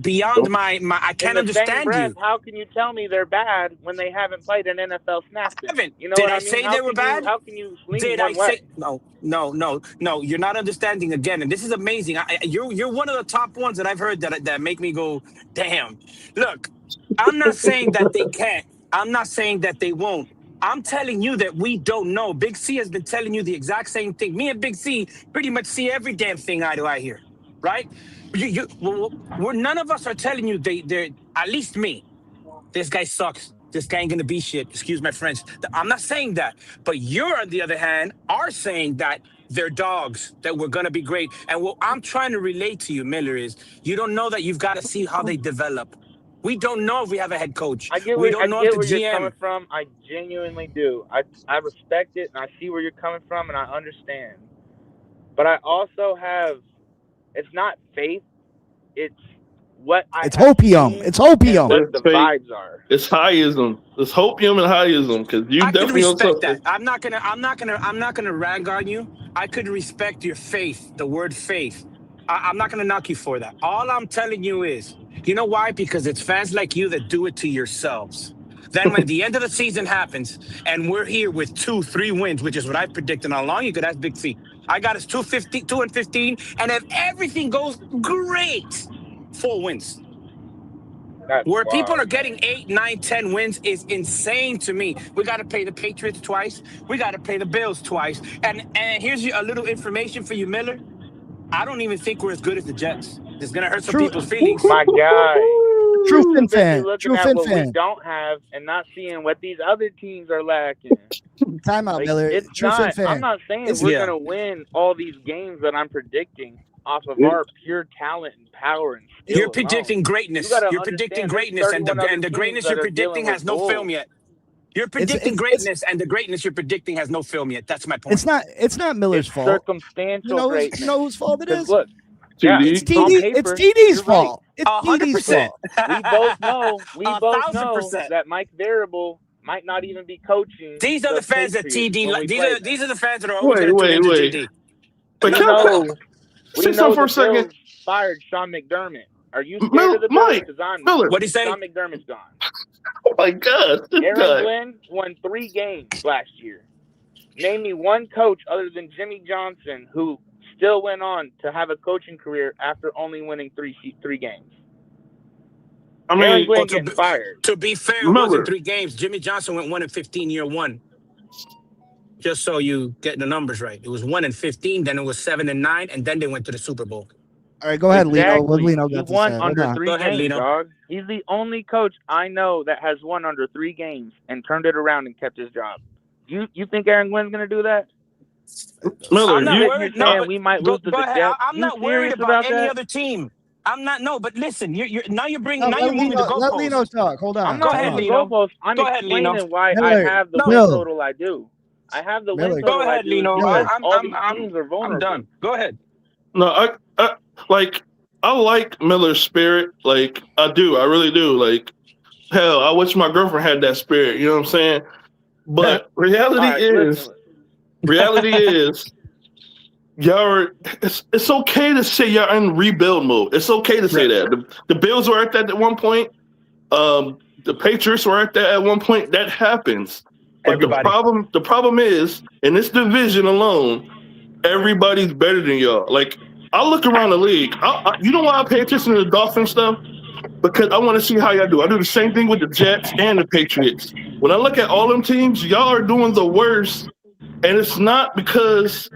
[SPEAKER 5] beyond my I can't understand you.
[SPEAKER 3] How can you tell me they're bad when they haven't played an NFL snap?
[SPEAKER 5] I haven't.
[SPEAKER 3] You know
[SPEAKER 5] Did
[SPEAKER 3] what
[SPEAKER 5] I say they were bad?
[SPEAKER 3] How can you lean
[SPEAKER 5] Did
[SPEAKER 3] one
[SPEAKER 5] I
[SPEAKER 3] way?
[SPEAKER 5] say no? You're not understanding again, and this is amazing. You're one of the top ones that I've heard that make me go, damn. Look, I'm not saying that they can't. I'm not saying that they won't. I'm telling you that we don't know. Big C has been telling you the exact same thing. Me and Big C pretty much see every damn thing eye to eye here, right? None of us are telling you they're at least me. This guy sucks. This guy ain't gonna be shit. Excuse my French. I'm not saying that. But you're, on the other hand, are saying that they're dogs, that we're gonna be great. And what I'm trying to relate to you, Miller, is you don't know that you've got to see how they develop. We don't know if we have a head coach.
[SPEAKER 3] I get
[SPEAKER 5] We
[SPEAKER 3] where,
[SPEAKER 5] don't know if the
[SPEAKER 3] you're coming
[SPEAKER 5] GM.
[SPEAKER 3] from. I genuinely do. I respect it, and I see where you're coming from, and I understand. But I also have, it's not faith, it's what I
[SPEAKER 2] It's
[SPEAKER 3] have
[SPEAKER 2] hopium.
[SPEAKER 3] seen
[SPEAKER 2] It's
[SPEAKER 3] and
[SPEAKER 2] hopium.
[SPEAKER 3] what the
[SPEAKER 4] Fake.
[SPEAKER 3] vibes are.
[SPEAKER 4] It's highism. It's hopium and highism because you
[SPEAKER 5] I could
[SPEAKER 4] definitely on
[SPEAKER 5] respect
[SPEAKER 4] something.
[SPEAKER 5] that. I'm not gonna rag on you. I could respect your faith, the word faith. I'm not gonna knock you for that. All I'm telling you is, you know why? Because it's fans like you that do it to yourselves. Then when the end of the season happens and we're here with 2-3 wins, which is what I predicted all along, you could ask Big C. I got us 2-15, and if everything goes great, 4 wins.
[SPEAKER 3] That's
[SPEAKER 5] Where people
[SPEAKER 3] wild,
[SPEAKER 5] are getting 8, 9, 10 wins is insane to me. We got to play the Patriots twice. We got to play the Bills twice. And here's a little information for you, Miller. I don't even think we're as good as the Jets. It's going to hurt some
[SPEAKER 2] True.
[SPEAKER 5] people's feelings.
[SPEAKER 3] My guy.
[SPEAKER 2] True
[SPEAKER 3] Too
[SPEAKER 2] Fin
[SPEAKER 3] busy
[SPEAKER 2] fan.
[SPEAKER 3] looking
[SPEAKER 2] True
[SPEAKER 3] at
[SPEAKER 2] Fin
[SPEAKER 3] what we
[SPEAKER 2] fan.
[SPEAKER 3] don't have and not seeing what these other teams are lacking.
[SPEAKER 2] Time out,
[SPEAKER 3] Like,
[SPEAKER 2] Miller.
[SPEAKER 3] it's
[SPEAKER 2] True Fin
[SPEAKER 3] not.
[SPEAKER 2] fan.
[SPEAKER 3] I'm not saying
[SPEAKER 2] It's-
[SPEAKER 3] we're
[SPEAKER 5] Yeah.
[SPEAKER 3] gonna win all these games that I'm predicting off of
[SPEAKER 4] Yeah.
[SPEAKER 3] our pure talent and power and skill.
[SPEAKER 5] You're predicting greatness.
[SPEAKER 3] You gotta
[SPEAKER 5] You're predicting
[SPEAKER 3] understand there's
[SPEAKER 5] greatness, and
[SPEAKER 3] 31 other
[SPEAKER 5] the
[SPEAKER 3] teams
[SPEAKER 5] greatness
[SPEAKER 3] that
[SPEAKER 5] you're
[SPEAKER 3] are
[SPEAKER 5] predicting
[SPEAKER 3] dealing
[SPEAKER 5] has
[SPEAKER 3] with
[SPEAKER 5] no film
[SPEAKER 3] goals.
[SPEAKER 5] yet. You're predicting greatness, and the greatness you're predicting has no film yet. That's my point.
[SPEAKER 2] It's not Miller's
[SPEAKER 3] It's
[SPEAKER 2] fault.
[SPEAKER 3] circumstantial greatness.
[SPEAKER 2] You know whose fault it
[SPEAKER 3] 'Cause
[SPEAKER 2] is?
[SPEAKER 3] look, yeah,
[SPEAKER 4] TD.
[SPEAKER 2] It's
[SPEAKER 3] on
[SPEAKER 2] TD.
[SPEAKER 3] paper,
[SPEAKER 2] It's TD's
[SPEAKER 3] you're
[SPEAKER 2] fault. It's
[SPEAKER 5] 100%.
[SPEAKER 2] TD's fault.
[SPEAKER 3] We both know. We both know
[SPEAKER 5] 1,000%.
[SPEAKER 3] that Mike Variable might not even be coaching.
[SPEAKER 5] These are the fans that
[SPEAKER 3] Patriots
[SPEAKER 5] TD.
[SPEAKER 3] when we
[SPEAKER 5] These
[SPEAKER 3] play
[SPEAKER 5] are
[SPEAKER 3] them.
[SPEAKER 5] these are the fans that are always
[SPEAKER 4] Wait,
[SPEAKER 5] going to
[SPEAKER 4] wait,
[SPEAKER 5] injure
[SPEAKER 4] wait.
[SPEAKER 5] GD.
[SPEAKER 4] But
[SPEAKER 3] We
[SPEAKER 4] can I
[SPEAKER 3] know. We
[SPEAKER 4] say
[SPEAKER 3] know
[SPEAKER 4] something for
[SPEAKER 3] the
[SPEAKER 4] a second?
[SPEAKER 3] Bills fired Sean McDermott. Are you scared of the Bills?
[SPEAKER 4] Mike,
[SPEAKER 3] Because I'm
[SPEAKER 4] Miller.
[SPEAKER 3] not.
[SPEAKER 5] What'd he say?
[SPEAKER 3] Sean McDermott's gone.
[SPEAKER 4] Oh my God, this
[SPEAKER 3] Aaron
[SPEAKER 4] guy.
[SPEAKER 3] Glenn won 3 games last year. Name me one coach other than Jimmy Johnson who still went on to have a coaching career after only winning 3 games.
[SPEAKER 4] I
[SPEAKER 3] Aaron
[SPEAKER 4] mean,
[SPEAKER 3] Glenn getting fired.
[SPEAKER 5] To be fair, it
[SPEAKER 4] Miller.
[SPEAKER 5] wasn't 3 games. Jimmy Johnson went 1-15 year one. Just so you get the numbers right. It was 1-15, then it was 7-9, and then they went to the Super Bowl.
[SPEAKER 2] All right, go ahead, Lino. What
[SPEAKER 3] Exactly.
[SPEAKER 2] Lino
[SPEAKER 3] He
[SPEAKER 2] got to
[SPEAKER 3] won
[SPEAKER 2] say? Hold
[SPEAKER 3] under
[SPEAKER 2] on.
[SPEAKER 3] 3
[SPEAKER 5] Go ahead,
[SPEAKER 3] games,
[SPEAKER 5] Lino.
[SPEAKER 3] dog. He's the only coach I know that has won under 3 games and turned it around and kept his job. You think Aaron Glenn's going to do that?
[SPEAKER 4] Miller,
[SPEAKER 5] I'm not
[SPEAKER 4] you,
[SPEAKER 5] worried.
[SPEAKER 3] You're saying
[SPEAKER 5] No, but
[SPEAKER 3] we might
[SPEAKER 5] go
[SPEAKER 3] lose to the
[SPEAKER 5] ahead.
[SPEAKER 3] Jets.
[SPEAKER 5] I'm
[SPEAKER 3] You
[SPEAKER 5] not worried
[SPEAKER 3] serious
[SPEAKER 5] about any
[SPEAKER 3] that?
[SPEAKER 5] other team. I'm not. No, but listen, you're now you're
[SPEAKER 2] Let
[SPEAKER 5] moving the
[SPEAKER 2] Lino, let Lino
[SPEAKER 5] goalposts.
[SPEAKER 2] talk. Hold on.
[SPEAKER 3] I'm
[SPEAKER 5] Go
[SPEAKER 3] not
[SPEAKER 5] ahead,
[SPEAKER 3] moving the
[SPEAKER 5] Lino.
[SPEAKER 3] goalposts. I'm
[SPEAKER 5] Go ahead, Lino.
[SPEAKER 3] explaining why
[SPEAKER 2] Miller,
[SPEAKER 3] I have the
[SPEAKER 2] Bill.
[SPEAKER 3] win total I do. I have the win
[SPEAKER 2] Miller.
[SPEAKER 3] total
[SPEAKER 5] Go
[SPEAKER 3] I
[SPEAKER 5] ahead,
[SPEAKER 3] do
[SPEAKER 5] Lino.
[SPEAKER 3] because
[SPEAKER 2] Miller.
[SPEAKER 3] all these teams are vulnerable.
[SPEAKER 5] I'm done. Go ahead.
[SPEAKER 4] no, I like Miller's spirit. Like I do, I really do. Like hell, I wish my girlfriend had that spirit. You know what I'm saying? But reality
[SPEAKER 3] All right,
[SPEAKER 4] is, y'all are. It's okay to say y'all in rebuild mode. It's okay to say that. The Bills were at that at one point. The Patriots were at that at one point. That happens. But
[SPEAKER 5] Everybody.
[SPEAKER 4] the problem is in this division alone, everybody's better than y'all. Like I look around the league. You know why I pay attention to the Dolphins stuff? Because I want to see how y'all do. I do the same thing with the Jets and the Patriots. When I look at all them teams, y'all are doing the worst, and it's not because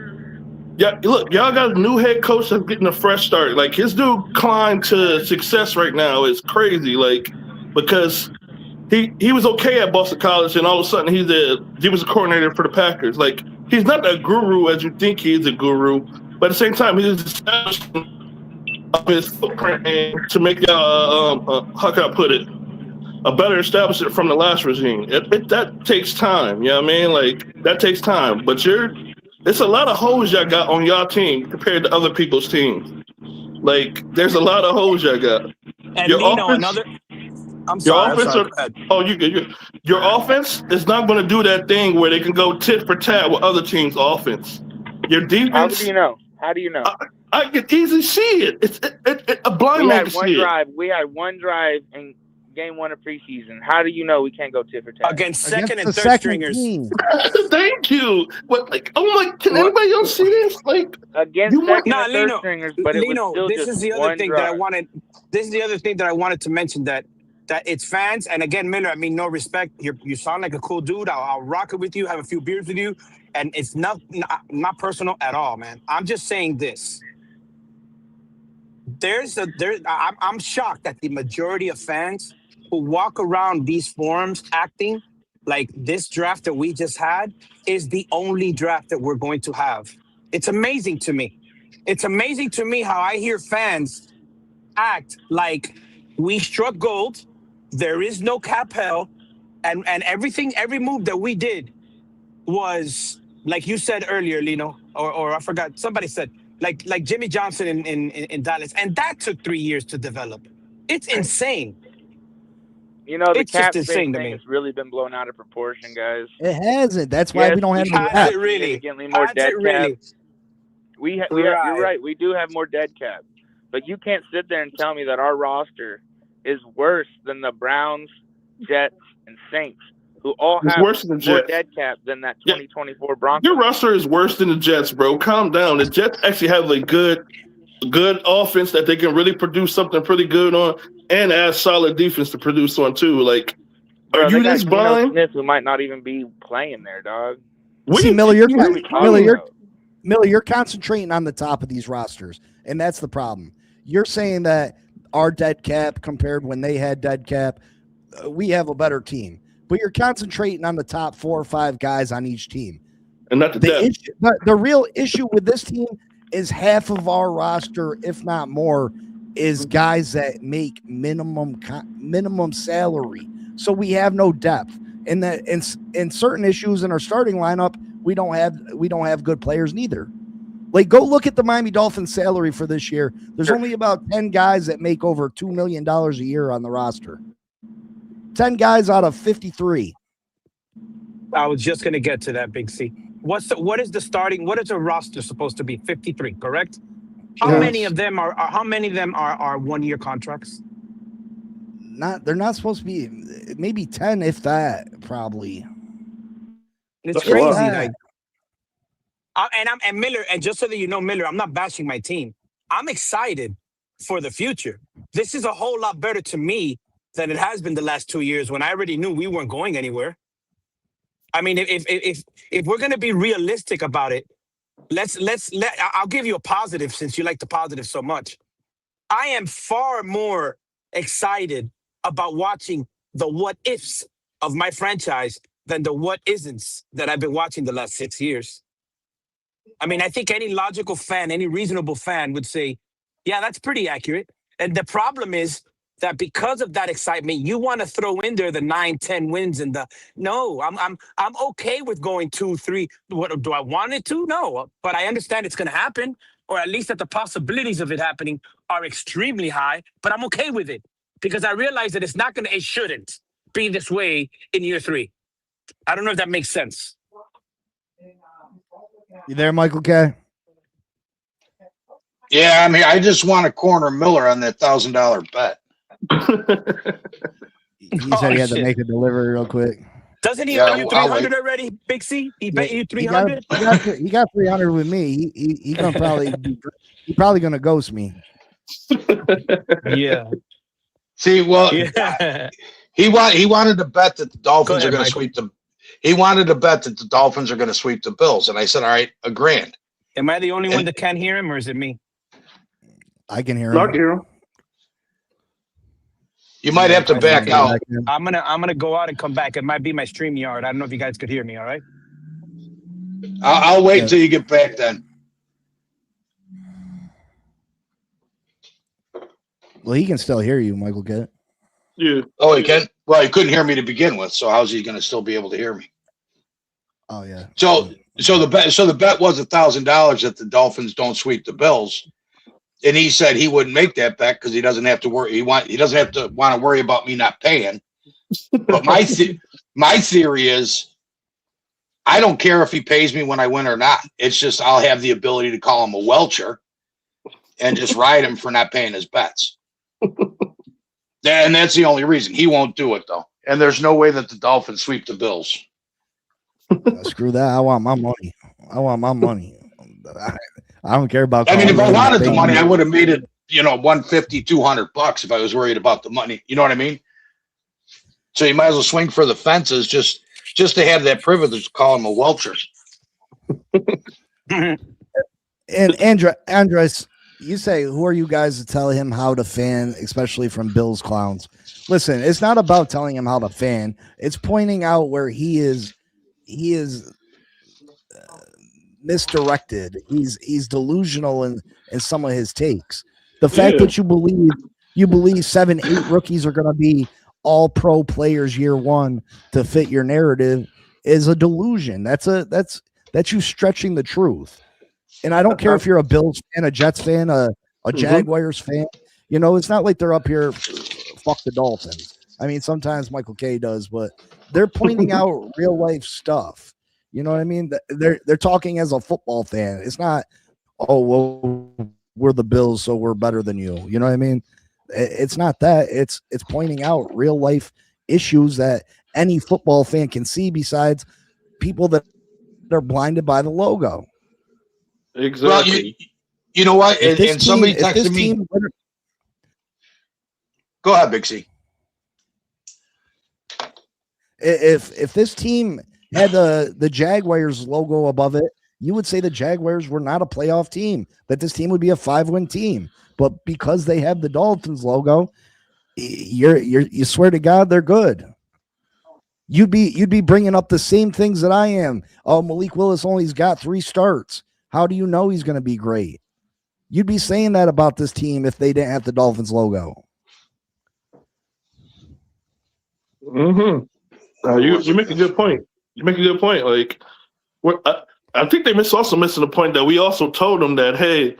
[SPEAKER 4] y'all got a new head coach that's getting a fresh start. Like his dude climb to success right now is crazy. Like because he was okay at Boston College, and all of a sudden he was a coordinator for the Packers. Like he's not a guru as you think he's a guru, but at the same time he's establishing his footprint and to make y'all how can I put it, a better establishment from the last regime. That takes time. You know what I mean? Like that takes time. But it's a lot of holes y'all got on y'all team compared to other people's teams. Like there's a lot of holes y'all got.
[SPEAKER 5] And
[SPEAKER 4] Your
[SPEAKER 5] Lino,
[SPEAKER 4] offense-
[SPEAKER 5] another. I'm
[SPEAKER 4] Your
[SPEAKER 5] sorry.
[SPEAKER 4] offense,
[SPEAKER 5] Go ahead.
[SPEAKER 4] your offense is not going to do that thing where they can go tit for tat with other teams' offense. Your
[SPEAKER 3] How
[SPEAKER 4] defense,
[SPEAKER 3] do you know? How do you know?
[SPEAKER 4] I can easily see it. It's a blind
[SPEAKER 3] We
[SPEAKER 4] man
[SPEAKER 3] had
[SPEAKER 4] can
[SPEAKER 3] one
[SPEAKER 4] see it.
[SPEAKER 3] drive. We had one drive in game 1 of preseason. How do you know we can't go tit for tat?
[SPEAKER 5] Against second
[SPEAKER 2] Against
[SPEAKER 5] and
[SPEAKER 2] the
[SPEAKER 5] third
[SPEAKER 2] second
[SPEAKER 5] stringers.
[SPEAKER 2] team.
[SPEAKER 4] Thank you. But like, oh my, can anybody else see this? Like,
[SPEAKER 3] Against
[SPEAKER 4] You might-
[SPEAKER 3] second
[SPEAKER 5] Nah,
[SPEAKER 3] and third
[SPEAKER 5] Lino,
[SPEAKER 3] stringers, but it was
[SPEAKER 5] Lino,
[SPEAKER 3] still
[SPEAKER 5] this
[SPEAKER 3] just
[SPEAKER 5] is the other
[SPEAKER 3] one
[SPEAKER 5] thing
[SPEAKER 3] drive.
[SPEAKER 5] that I wanted. This is the other thing that I wanted to mention that it's fans. And again, Miller, I mean, no respect. You sound like a cool dude. I'll rock it with you, have a few beers with you. And it's not personal at all, man. I'm just saying this. I'm shocked that the majority of fans who walk around these forums acting like this draft that we just had is the only draft that we're going to have. It's amazing to me. It's amazing to me how I hear fans act like we struck gold There is no cap hell, and every move that we did was like you said earlier, Lino, or I forgot, somebody said like Jimmy Johnson in Dallas, and that took 3 years to develop. It's insane.
[SPEAKER 3] You know, the
[SPEAKER 5] It's just
[SPEAKER 3] cap space
[SPEAKER 5] insane to
[SPEAKER 3] thing
[SPEAKER 5] me.
[SPEAKER 3] has really been blown out of proportion, guys.
[SPEAKER 2] It hasn't. That's why
[SPEAKER 3] Yes,
[SPEAKER 2] we don't have
[SPEAKER 3] we
[SPEAKER 2] no
[SPEAKER 3] do
[SPEAKER 5] Has
[SPEAKER 2] cap.
[SPEAKER 5] it really?
[SPEAKER 3] significantly more
[SPEAKER 5] Has
[SPEAKER 3] dead
[SPEAKER 5] it really?
[SPEAKER 3] cap. You're
[SPEAKER 5] Right.
[SPEAKER 3] right. We do have more dead cap, but you can't sit there and tell me that our roster is worse than the Browns, Jets, and Saints, who all
[SPEAKER 4] It's
[SPEAKER 3] have
[SPEAKER 4] worse than the
[SPEAKER 3] more
[SPEAKER 4] Jets.
[SPEAKER 3] dead cap than that
[SPEAKER 4] Yeah.
[SPEAKER 3] 2024 Broncos.
[SPEAKER 4] Your roster is worse than the Jets, bro. Calm down. The Jets actually have a good offense that they can really produce something pretty good on, and add solid defense to produce on too. Like,
[SPEAKER 3] Bro,
[SPEAKER 4] are
[SPEAKER 3] they
[SPEAKER 4] you
[SPEAKER 3] got
[SPEAKER 4] this
[SPEAKER 3] Geno
[SPEAKER 4] blind?
[SPEAKER 3] Smith, who might not even be playing there, dog.
[SPEAKER 4] What
[SPEAKER 2] See,
[SPEAKER 4] do
[SPEAKER 2] Miller,
[SPEAKER 3] What are we talking about?
[SPEAKER 2] Miller, you're concentrating on the top of these rosters, and that's the problem. You're saying that our dead cap compared when they had dead cap, we have a better team, but you're concentrating on the top 4 or 5 guys on each team.
[SPEAKER 4] and not the depth.
[SPEAKER 2] The real issue with this team is half of our roster, if not more, is guys that make minimum salary. So we have no depth, and that in certain issues in our starting lineup, we don't have good players neither. Like, go look at the Miami Dolphins salary for this year. There's only about 10 guys that make over $2 million a year on the roster. 10 guys out of 53.
[SPEAKER 5] I was just gonna get to that, Big C. What is a roster supposed to be? 53, correct? How
[SPEAKER 2] Yes.
[SPEAKER 5] many of them are 1-year contracts?
[SPEAKER 2] They're not supposed to be, maybe 10, if that, probably.
[SPEAKER 5] It's
[SPEAKER 4] That's a lot.
[SPEAKER 5] crazy. Like, and Miller, and just so that you know, Miller, I'm not bashing my team. I'm excited for the future. This is a whole lot better to me than it has been the last 2 years when I already knew we weren't going anywhere. I mean, if we're gonna be realistic about it, I'll give you a positive since you like the positive so much. I am far more excited about watching the what ifs of my franchise than the what isn'ts that I've been watching the last 6 years. I mean, I think any logical fan, any reasonable fan would say, yeah, that's pretty accurate. And the problem is that because of that excitement, you want to throw in there the 9-10 wins and I'm okay with going 2-3. What do I want it to? No, but I understand it's going to happen, or at least that the possibilities of it happening are extremely high. But I'm okay with it because I realize that it shouldn't be this way in year 3. I don't know if that makes sense.
[SPEAKER 2] You there, Michael K?
[SPEAKER 6] Yeah, I mean, I just want to corner Miller on that $1,000 bet.
[SPEAKER 2] He said he had to make a delivery real quick.
[SPEAKER 5] Doesn't he
[SPEAKER 6] Yeah,
[SPEAKER 5] owe you
[SPEAKER 6] I'll
[SPEAKER 5] 300 already, Big C? He bet you
[SPEAKER 2] He
[SPEAKER 5] 300?
[SPEAKER 2] got 300 with me. He gonna probably gonna ghost me.
[SPEAKER 5] Yeah.
[SPEAKER 6] See, well,
[SPEAKER 5] Yeah.
[SPEAKER 6] he wanted to bet that the Dolphins
[SPEAKER 5] Go
[SPEAKER 6] are
[SPEAKER 5] ahead,
[SPEAKER 6] going to sweep the. He wanted to bet that the Dolphins are going to sweep the Bills, and I said, "All right, $1,000."
[SPEAKER 5] Am I the only one that can't hear him, or is it me?
[SPEAKER 2] I can hear
[SPEAKER 4] Not
[SPEAKER 2] him.
[SPEAKER 4] hero.
[SPEAKER 6] You might have to back out.
[SPEAKER 5] I'm gonna go out and come back. It might be my StreamYard. I don't know if you guys could hear me. All right.
[SPEAKER 6] I'll wait until you get back then.
[SPEAKER 2] Well, he can still hear you, Michael K.
[SPEAKER 4] Yeah.
[SPEAKER 6] Oh, he can. Well, he couldn't hear me to begin with, so how's he going to still be able to hear me?
[SPEAKER 2] Oh yeah.
[SPEAKER 6] So the bet was $1,000 that the Dolphins don't sweep the Bills, and he said he wouldn't make that bet because he doesn't have to worry. He doesn't have to want to worry about me not paying. But my theory is, I don't care if he pays me when I win or not. It's just I'll have the ability to call him a welcher and just ride him for not paying his bets. And that's the only reason. He won't do it though. And there's no way that the Dolphins sweep the Bills.
[SPEAKER 2] Screw that. I want my money. I don't care about.
[SPEAKER 6] I mean, if I wanted the
[SPEAKER 2] paying
[SPEAKER 6] money,
[SPEAKER 2] me.
[SPEAKER 6] I would have made it, $150, $200 if I was worried about the money. You know what I mean? So you might as well swing for the fences just to have that privilege to call him a welcher.
[SPEAKER 2] And Andres, you say, who are you guys to tell him how to fan, especially from Bills clowns? Listen, it's not about telling him how to fan. It's pointing out where he is misdirected. He's delusional in some of his takes. The fact that you believe 7-8 rookies are going to be all pro players year one to fit your narrative is a delusion. That's you stretching the truth. And I don't care if you're a Bills fan, a Jets fan, a Jaguars fan. You know, it's not like they're up here, fuck the Dolphins. I mean, sometimes Michael K does, but they're pointing out real life stuff. You know what I mean? They're talking as a football fan. It's not, oh, well, we're the Bills, so we're better than you. You know what I mean? It's not that. It's pointing out real life issues that any football fan can see besides people that are blinded by the logo.
[SPEAKER 4] Exactly.
[SPEAKER 6] Well, you know what? And somebody texted me. Go ahead, Big C.
[SPEAKER 2] If this team had the Jaguars logo above it, you would say the Jaguars were not a playoff team, that this team would be a 5-win team. But because they have the Dolphins logo, you swear to God they're good. You'd be bringing up the same things that I am. Oh, Malik Willis only's got 3 starts. How do you know he's going to be great? You'd be saying that about this team if they didn't have the Dolphins logo.
[SPEAKER 4] You make a good point. You make a good point. Like, I think they also missing the point that we also told them that, hey,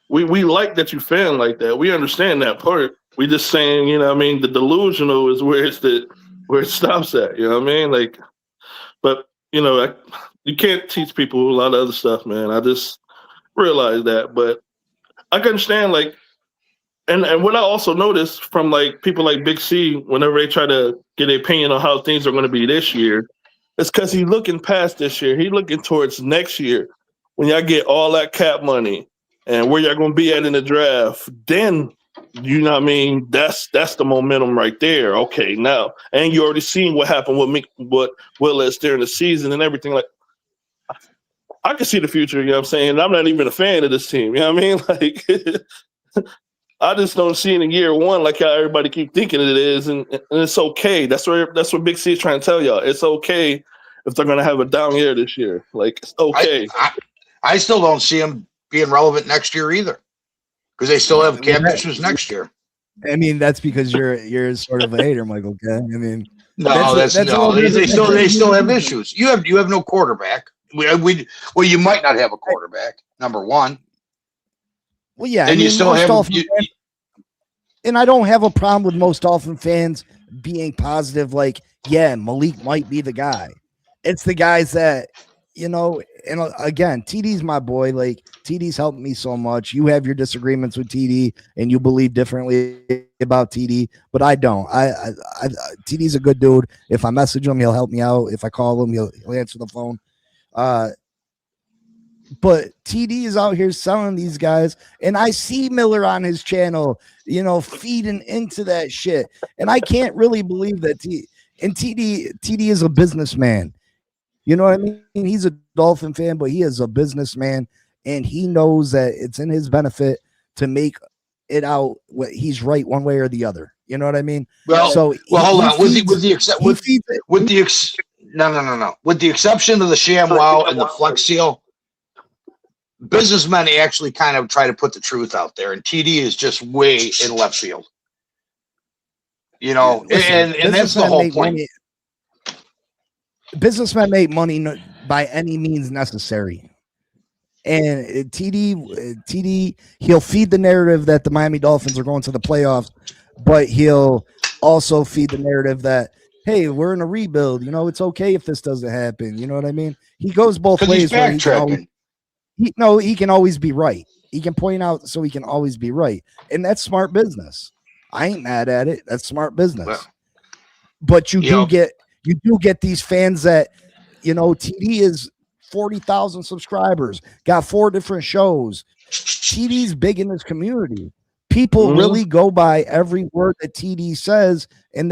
[SPEAKER 4] we like that you fan like that. We understand that part. We just saying, you know what I mean, the delusional is where it stops at. You know what I mean? Like, but you know, you can't teach people a lot of other stuff, man. I just realized that. But I can understand, like, and what I also noticed from like people like Big C, whenever they try to get an opinion on how things are going to be this year, it's because he's looking past this year. He's looking towards next year when y'all get all that cap money and where y'all going to be at in the draft. Then, you know what I mean? That's the momentum right there. Okay, now, and you already seen what happened with Willis during the season and everything. Like, I can see the future. You know what I'm saying? I'm not even a fan of this team. You know what I mean? Like, I just don't see it in year one like how everybody keep thinking it is, and it's okay. That's what Big C is trying to tell y'all. It's okay if they're going to have a down year this year. Like, it's okay.
[SPEAKER 6] I still don't see them being relevant next year either, because they still have cap issues next year.
[SPEAKER 2] I mean, that's because you're sort of a hater, Michael K. I mean,
[SPEAKER 6] they still have issues. You have no quarterback. You might not have a quarterback. Number one.
[SPEAKER 2] Well, yeah,
[SPEAKER 6] and you still have.
[SPEAKER 2] And I don't have a problem with most Dolphin fans being positive. Like, yeah, Malik might be the guy. It's the guys that, you know. And again, TD's my boy. Like, TD's helped me so much. You have your disagreements with TD, and you believe differently about TD, but I don't. TD's a good dude. If I message him, he'll help me out. If I call him, he'll answer the phone. But TD is out here selling these guys, and I see Miller on his channel, you know, feeding into that shit. And I can't really believe that TD is a businessman. You know what I mean? He's a Dolphin fan, but he is a businessman, and he knows that it's in his benefit to make it out. He's right one way or the other. You know what I mean?
[SPEAKER 6] Well, hold on. With the exception of the ShamWow and the Flex Seal, businessmen actually kind of try to put the truth out there, and TD is just way in left field. You know, and that's the whole point.
[SPEAKER 2] Businessmen make money by any means necessary. And TD, he'll feed the narrative that the Miami Dolphins are going to the playoffs, but he'll also feed the narrative that, hey, we're in a rebuild. You know, it's okay if this doesn't happen. You know what I mean? He goes both ways. He can always be right. He can point out so he can always be right. And that's smart business. I ain't mad at it. That's smart business. Well, but you do get these fans that, you know, TD is 40,000 subscribers, got 4 different shows. TD's big in this community. People really go by every word that TD says, and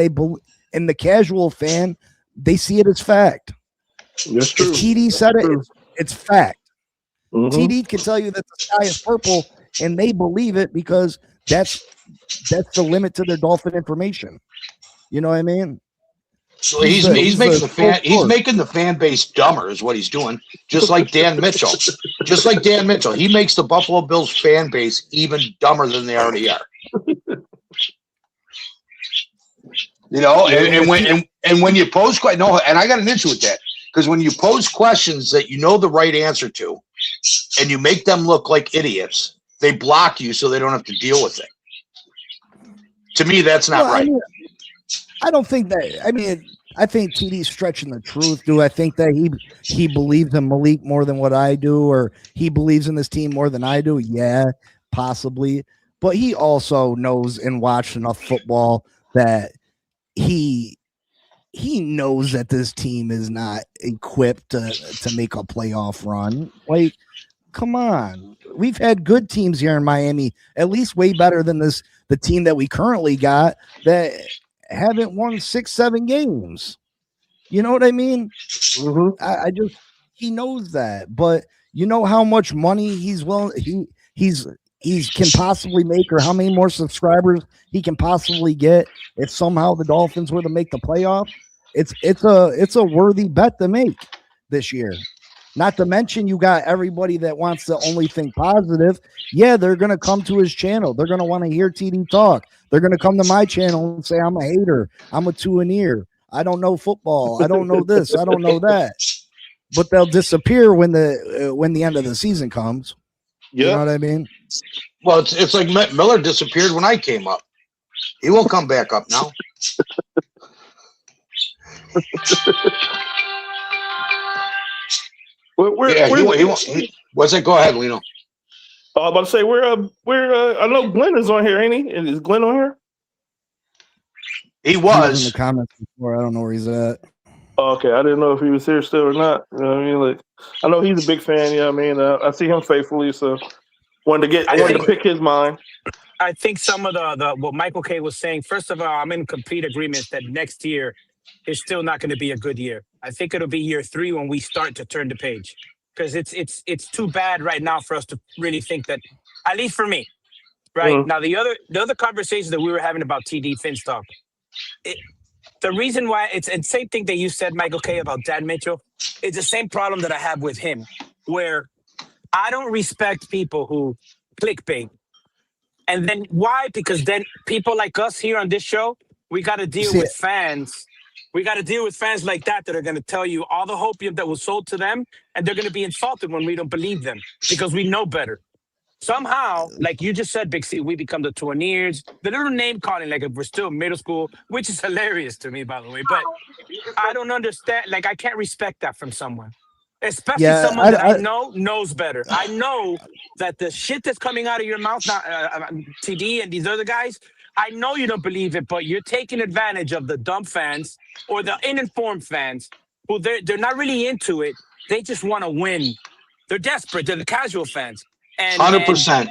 [SPEAKER 2] and the casual fan, they see it as fact.
[SPEAKER 4] That's true.
[SPEAKER 2] If TD said it's fact. TD can tell you that the sky is purple, and they believe it because that's the limit to their Dolphin information. You know what I mean?
[SPEAKER 6] So he's making the fan base dumber is what he's doing. Just like Dan Mitchell. He makes the Buffalo Bills fan base even dumber than they already are. You know, and when you pose no, and I got an issue with that because when you pose questions that you know the right answer to, and you make them look like idiots, they block you so they don't have to deal with it. To me, that's not right.
[SPEAKER 2] I don't think that. I mean, I think TD's stretching the truth. Do I think that he believes in Malik more than what I do, or he believes in this team more than I do? Yeah, possibly. But he also knows and watched enough football that he knows that this team is not equipped to make a playoff run. Like, come on. We've had good teams here in Miami, at least way better than the team that we currently got that haven't won 6-7 games. You know what I mean?
[SPEAKER 4] Mm-hmm.
[SPEAKER 2] I just, he knows that, but you know how much money he can possibly make, or how many more subscribers he can possibly get if somehow the Dolphins were to make the playoff. It's a worthy bet to make this year. Not to mention, you got everybody that wants to only think positive. Yeah, they're going to come to his channel. They're going to want to hear TD talk. They're going to come to my channel and say, I'm a hater. I'm a two-and-ear. I don't know football. I don't know this. I don't know that. But they'll disappear when the end of the season comes.
[SPEAKER 4] Yeah.
[SPEAKER 2] You know what I mean?
[SPEAKER 6] Well, it's like Miller disappeared when I came up. He will come back up now. What's that? Go ahead, Lino.
[SPEAKER 4] I was about to say, I know Glenn is on here, ain't he? Is Glenn on here?
[SPEAKER 6] He
[SPEAKER 2] was
[SPEAKER 6] was
[SPEAKER 2] in the comments before. I don't know where he's at.
[SPEAKER 4] Okay, I didn't know if he was here still or not. You know what I mean? Like, I know he's a big fan. You know what I mean? I see him faithfully, so wanted to pick his mind.
[SPEAKER 5] I think some of the what Michael K was saying. First of all, I'm in complete agreement that next year is still not going to be a good year. I think it'll be year 3 when we start to turn the page, because it's too bad right now for us to really think that, at least for me, right?
[SPEAKER 4] Mm-hmm.
[SPEAKER 5] Now the other conversations that we were having about TD Finstock, the reason why it's the same thing that you said, Michael K, about Dan Mitchell. It's the same problem that I have with him, where I don't respect people who clickbait. And then why? Because then people like us here on this show, we got to deal with fans. We got to deal with fans like that are going to tell you all the hopium that was sold to them, and they're going to be insulted when we don't believe them because we know better. Somehow, like you just said, Big C, we become the Tourniers, the little name calling, like if we're still in middle school, which is hilarious to me, by the way. But I don't understand. Like, I can't respect that from someone, especially someone that I know knows better. I know that the shit that's coming out of your mouth, not TD and these other guys, I know you don't believe it, but you're taking advantage of the dumb fans or the uninformed fans who they're not really into it. They just want to win. They're desperate. They're the casual fans.
[SPEAKER 6] 100%.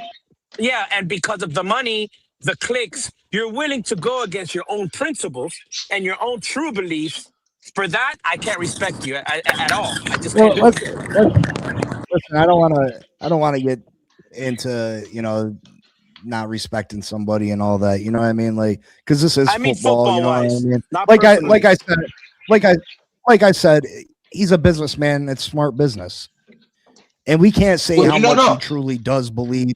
[SPEAKER 5] Yeah, and because of the money, the clicks, you're willing to go against your own principles and your own true beliefs. For that, I can't respect you at all. I just can't do it.
[SPEAKER 2] Listen, I don't want to get into, not respecting somebody and all that. You know what I mean? Like, because this is football. You know what I mean? Like I said, he's a businessman. It's smart business. And we can't say how much he truly does believe,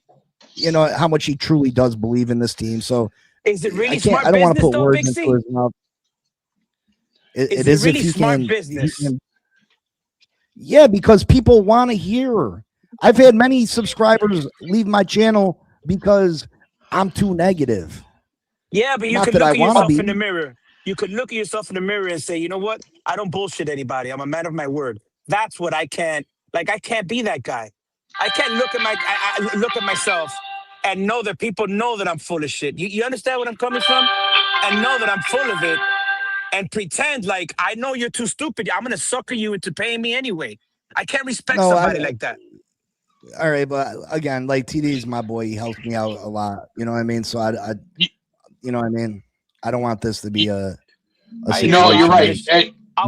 [SPEAKER 2] how much he truly does believe in this team. So
[SPEAKER 5] is it really smart business?
[SPEAKER 2] I don't want to put words into his mouth. It is
[SPEAKER 5] really
[SPEAKER 2] if he
[SPEAKER 5] smart
[SPEAKER 2] can,
[SPEAKER 5] business.
[SPEAKER 2] Yeah, because people want to hear. I've had many subscribers leave my channel because I'm too negative.
[SPEAKER 5] Yeah, but you could look at yourself in the mirror. You could look at yourself in the mirror and say, you know what? I don't bullshit anybody. I'm a man of my word. That's what I can't. Like, I can't be that guy. I can't look at I look at myself and know that people know that I'm full of shit. You understand what I'm coming from? And know that I'm full of it and pretend like I know you're too stupid. I'm going to sucker you into paying me anyway. I can't respect somebody like that.
[SPEAKER 2] All right, but again, like TD is my boy. He helps me out a lot. You know what I mean? So I you know what I mean? I don't want this to be a
[SPEAKER 6] no, you're right.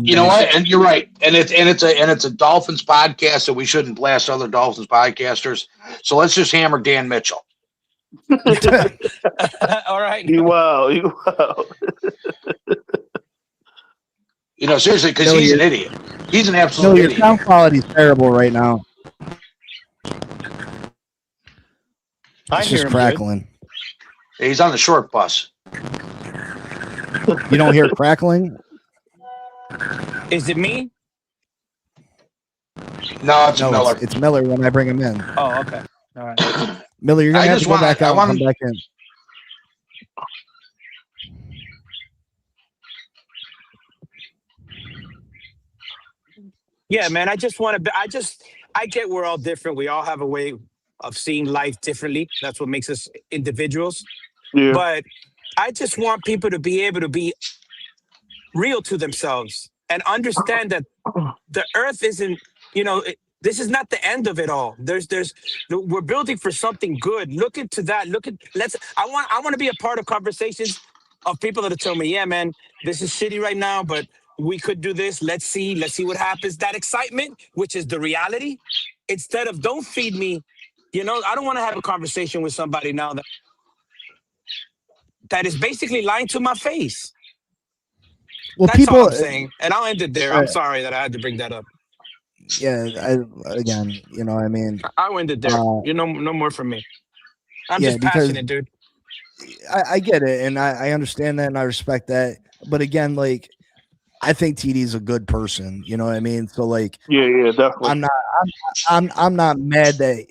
[SPEAKER 6] You know what? And you're right. And it's a Dolphins podcast, so we shouldn't blast other Dolphins podcasters. So let's just hammer Dan Mitchell.
[SPEAKER 5] All right.
[SPEAKER 4] You wow.
[SPEAKER 6] Seriously, because he's an idiot. He's an absolute idiot.
[SPEAKER 2] Your sound quality is terrible right now.
[SPEAKER 5] I
[SPEAKER 2] It's just crackling.
[SPEAKER 6] He's on the short bus.
[SPEAKER 2] You don't hear crackling?
[SPEAKER 5] Is it me?
[SPEAKER 6] No, it's
[SPEAKER 2] No,
[SPEAKER 6] Miller.
[SPEAKER 2] it's Miller when I bring him in.
[SPEAKER 5] Oh, okay. All right.
[SPEAKER 2] Miller, you're gonna
[SPEAKER 6] I
[SPEAKER 2] have to
[SPEAKER 6] just
[SPEAKER 2] go
[SPEAKER 6] want-
[SPEAKER 2] back
[SPEAKER 6] I
[SPEAKER 2] out
[SPEAKER 6] want
[SPEAKER 2] and come
[SPEAKER 6] him-
[SPEAKER 2] back in.
[SPEAKER 5] Yeah, man. I just want to. I get we're all different. We all have a way of seeing life differently. That's what makes us individuals.
[SPEAKER 4] Yeah.
[SPEAKER 5] But I just want people to be able to be real to themselves and understand that the earth isn't, this is not the end of it all. We're building for something good. Look into that. I want to be a part of conversations of people that are telling me, yeah, man, this is shitty right now, but we could do this. Let's see what happens. That excitement, which is the reality, instead of don't feed me. I don't want to have a conversation with somebody now that is basically lying to my face.
[SPEAKER 2] Well,
[SPEAKER 5] That's
[SPEAKER 2] people,
[SPEAKER 5] all I'm saying. And I'll end it there. I'm
[SPEAKER 2] Right.
[SPEAKER 5] sorry that I had to bring that up.
[SPEAKER 2] yeah, again, I mean,
[SPEAKER 5] I'll end it there. No more from me. I'm
[SPEAKER 2] yeah,
[SPEAKER 5] just
[SPEAKER 2] because-
[SPEAKER 5] passionate, dude.
[SPEAKER 2] I get it, and I understand that, and I respect that. But again, like, I think TD's a good person. You know what I mean? So, like,
[SPEAKER 4] Yeah, definitely.
[SPEAKER 2] I'm not mad that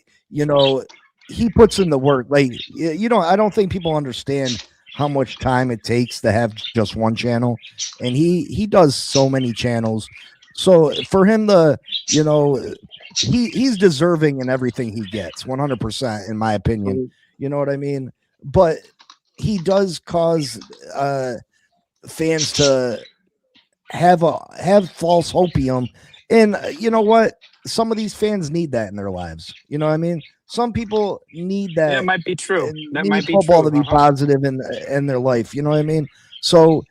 [SPEAKER 2] he puts in the work. Like, I don't think people understand how much time it takes to have just one channel, and he does so many channels. So for him to, he's deserving in everything he gets, 100%, in my opinion. You know what I mean? But he does cause fans to have false hopium, and you know what? Some of these fans need that in their lives. You know what I mean? Some people need that.
[SPEAKER 5] That might be true. That
[SPEAKER 2] Need
[SPEAKER 5] might be
[SPEAKER 2] football
[SPEAKER 5] true.
[SPEAKER 2] to be positive in their life. You know what I mean? So,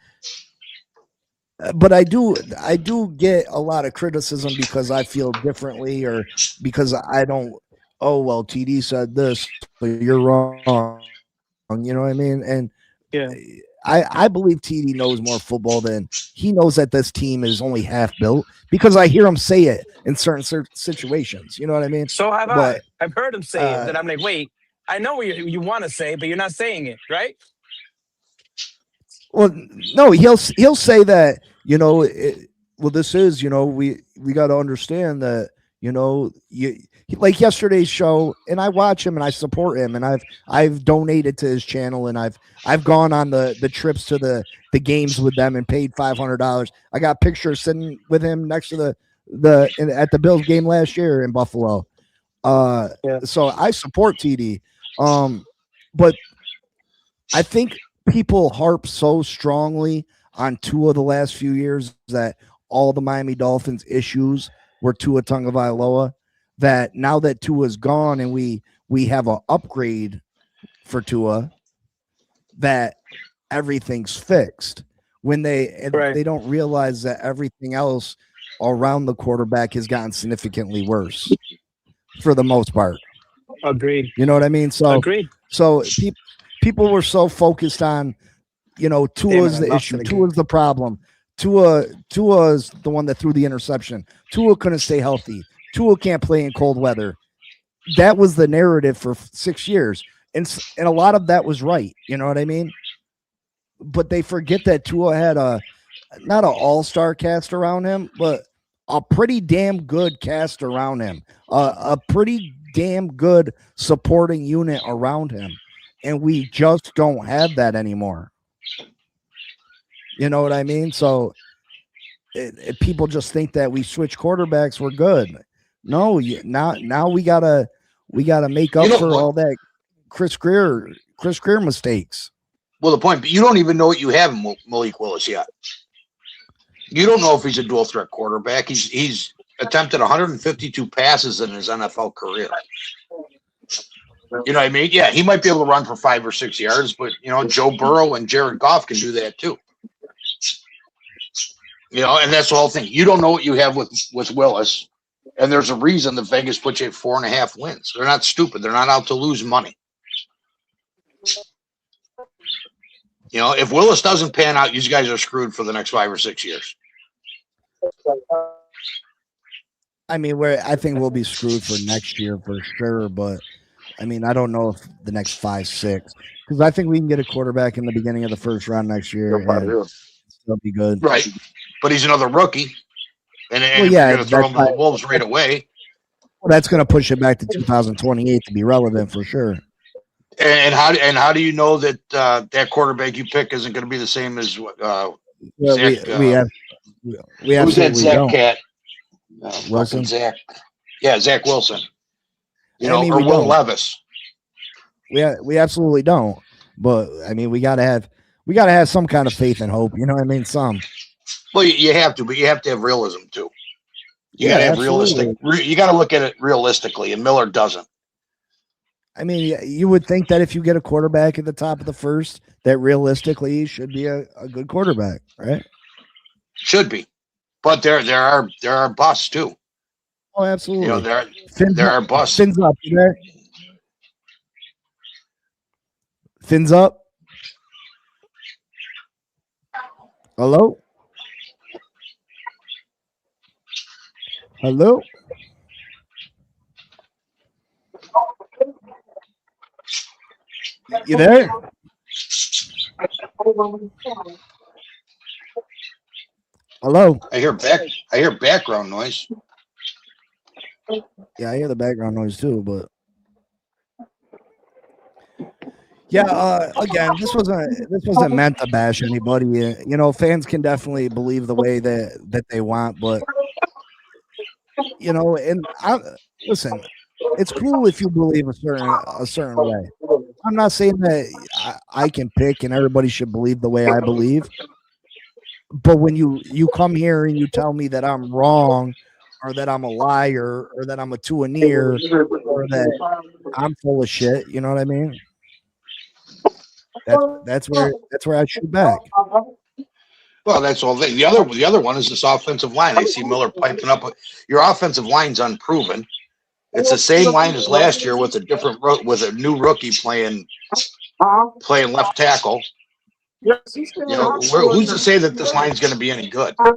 [SPEAKER 2] but I do get a lot of criticism because I feel differently, or because I don't. Oh well, TD said this, but you're wrong. You know what I mean? And
[SPEAKER 5] Yeah.
[SPEAKER 2] I believe TD knows more football than he knows that this team is only half built, because I hear him say it in certain situations. You know what I mean?
[SPEAKER 5] So have
[SPEAKER 2] But,
[SPEAKER 5] I. I've heard him say it. That I'm like, wait, I know what you want to say, but you're not saying it, right?
[SPEAKER 2] Well, no, he'll say that, well, this is, we got to understand that, like yesterday's show, and I watch him and I support him, and I've donated to his channel, and I've gone on the trips to the games with them and paid $500. I got pictures sitting with him next to at the Bills game last year in Buffalo. So I support TD. But I think people harp so strongly on Tua the last few years that all the Miami Dolphins issues were Tua Tagovailoa, that now that Tua's gone and we have an upgrade for Tua, that everything's fixed, when they don't realize that everything else around the quarterback has gotten significantly worse for the most part.
[SPEAKER 5] Agreed.
[SPEAKER 2] You know what I mean? So
[SPEAKER 5] Agreed.
[SPEAKER 2] So people were so focused on, Tua's the issue. Tua's the problem. Tua's the one that threw the interception. Tua couldn't stay healthy. Tua can't play in cold weather. That was the narrative for 6 years. And a lot of that was right. You know what I mean? But they forget that Tua had not an all-star cast around him, but a pretty damn good cast around him. A pretty damn good supporting unit around him. And we just don't have that anymore. You know what I mean? So people just think that we switch quarterbacks, we're good. No, now we gotta make up for all that Chris Greer mistakes.
[SPEAKER 6] Well, the point, but you don't even know what you have in Malik Willis yet. You don't know if he's a dual threat quarterback. He's attempted 152 passes in his NFL career. You know what I mean? Yeah, he might be able to run for 5 or 6 yards, but Joe Burrow and Jared Goff can do that too. And that's the whole thing. You don't know what you have with Willis, and there's a reason that Vegas puts you at 4.5 wins. They're not stupid. They're not out to lose money. If Willis doesn't pan out, you guys are screwed for the next 5 or 6 years.
[SPEAKER 2] I mean, I think we'll be screwed for next year for sure, but I mean, I don't know if the next 5, 6. because I think we can get a quarterback in the beginning of the first round next year and still be good.
[SPEAKER 6] Right. But he's another rookie. And
[SPEAKER 2] Well,
[SPEAKER 6] if
[SPEAKER 2] yeah,
[SPEAKER 6] you're going to throw him to
[SPEAKER 2] that's
[SPEAKER 6] the Wolves right away.
[SPEAKER 2] Well, that's going to push it back to 2028 to be relevant for sure.
[SPEAKER 6] And how do you know that that quarterback you pick isn't going to be the same as Zach?
[SPEAKER 2] We
[SPEAKER 6] who's that
[SPEAKER 2] absolutely
[SPEAKER 6] Zach
[SPEAKER 2] don't.
[SPEAKER 6] cat?
[SPEAKER 2] Wilson?
[SPEAKER 6] Zach. Yeah, Zach Wilson. You know,
[SPEAKER 2] I mean,
[SPEAKER 6] or
[SPEAKER 2] we
[SPEAKER 6] Will
[SPEAKER 2] don't.
[SPEAKER 6] Levis.
[SPEAKER 2] We absolutely don't. But I mean, we gotta have some kind of faith and hope. You know what I mean? Some.
[SPEAKER 6] Well, you have to, but you have to have realism too. You got to have
[SPEAKER 2] absolutely.
[SPEAKER 6] realistic. You got to look at it realistically, and Miller doesn't.
[SPEAKER 2] I mean, you would think that if you get a quarterback at the top of the first, that realistically should be a good quarterback, right?
[SPEAKER 6] Should be, but there are busts too.
[SPEAKER 2] Oh, absolutely.
[SPEAKER 6] You know, there are busts.
[SPEAKER 2] Fins up, you there? Fins up. Hello? Hello? You there? Hello?
[SPEAKER 6] I hear background noise.
[SPEAKER 2] Yeah, I hear the background noise too, but yeah, again, this wasn't meant to bash anybody. You know, fans can definitely believe the way that they want, but you know, and listen, it's cool if you believe a certain way. I'm not saying that I can pick and everybody should believe the way I believe, but when you come here and you tell me that I'm wrong, or that I'm a liar, or that I'm a two-a-near, or that I'm full of shit, you know what I mean? That's where I shoot back.
[SPEAKER 6] Well, that's all. The other one is this offensive line. I see Miller piping up. Your offensive line's unproven. It's the same line as last year with a new rookie playing left tackle. You know, who's to say that this line's going to be any good?
[SPEAKER 2] I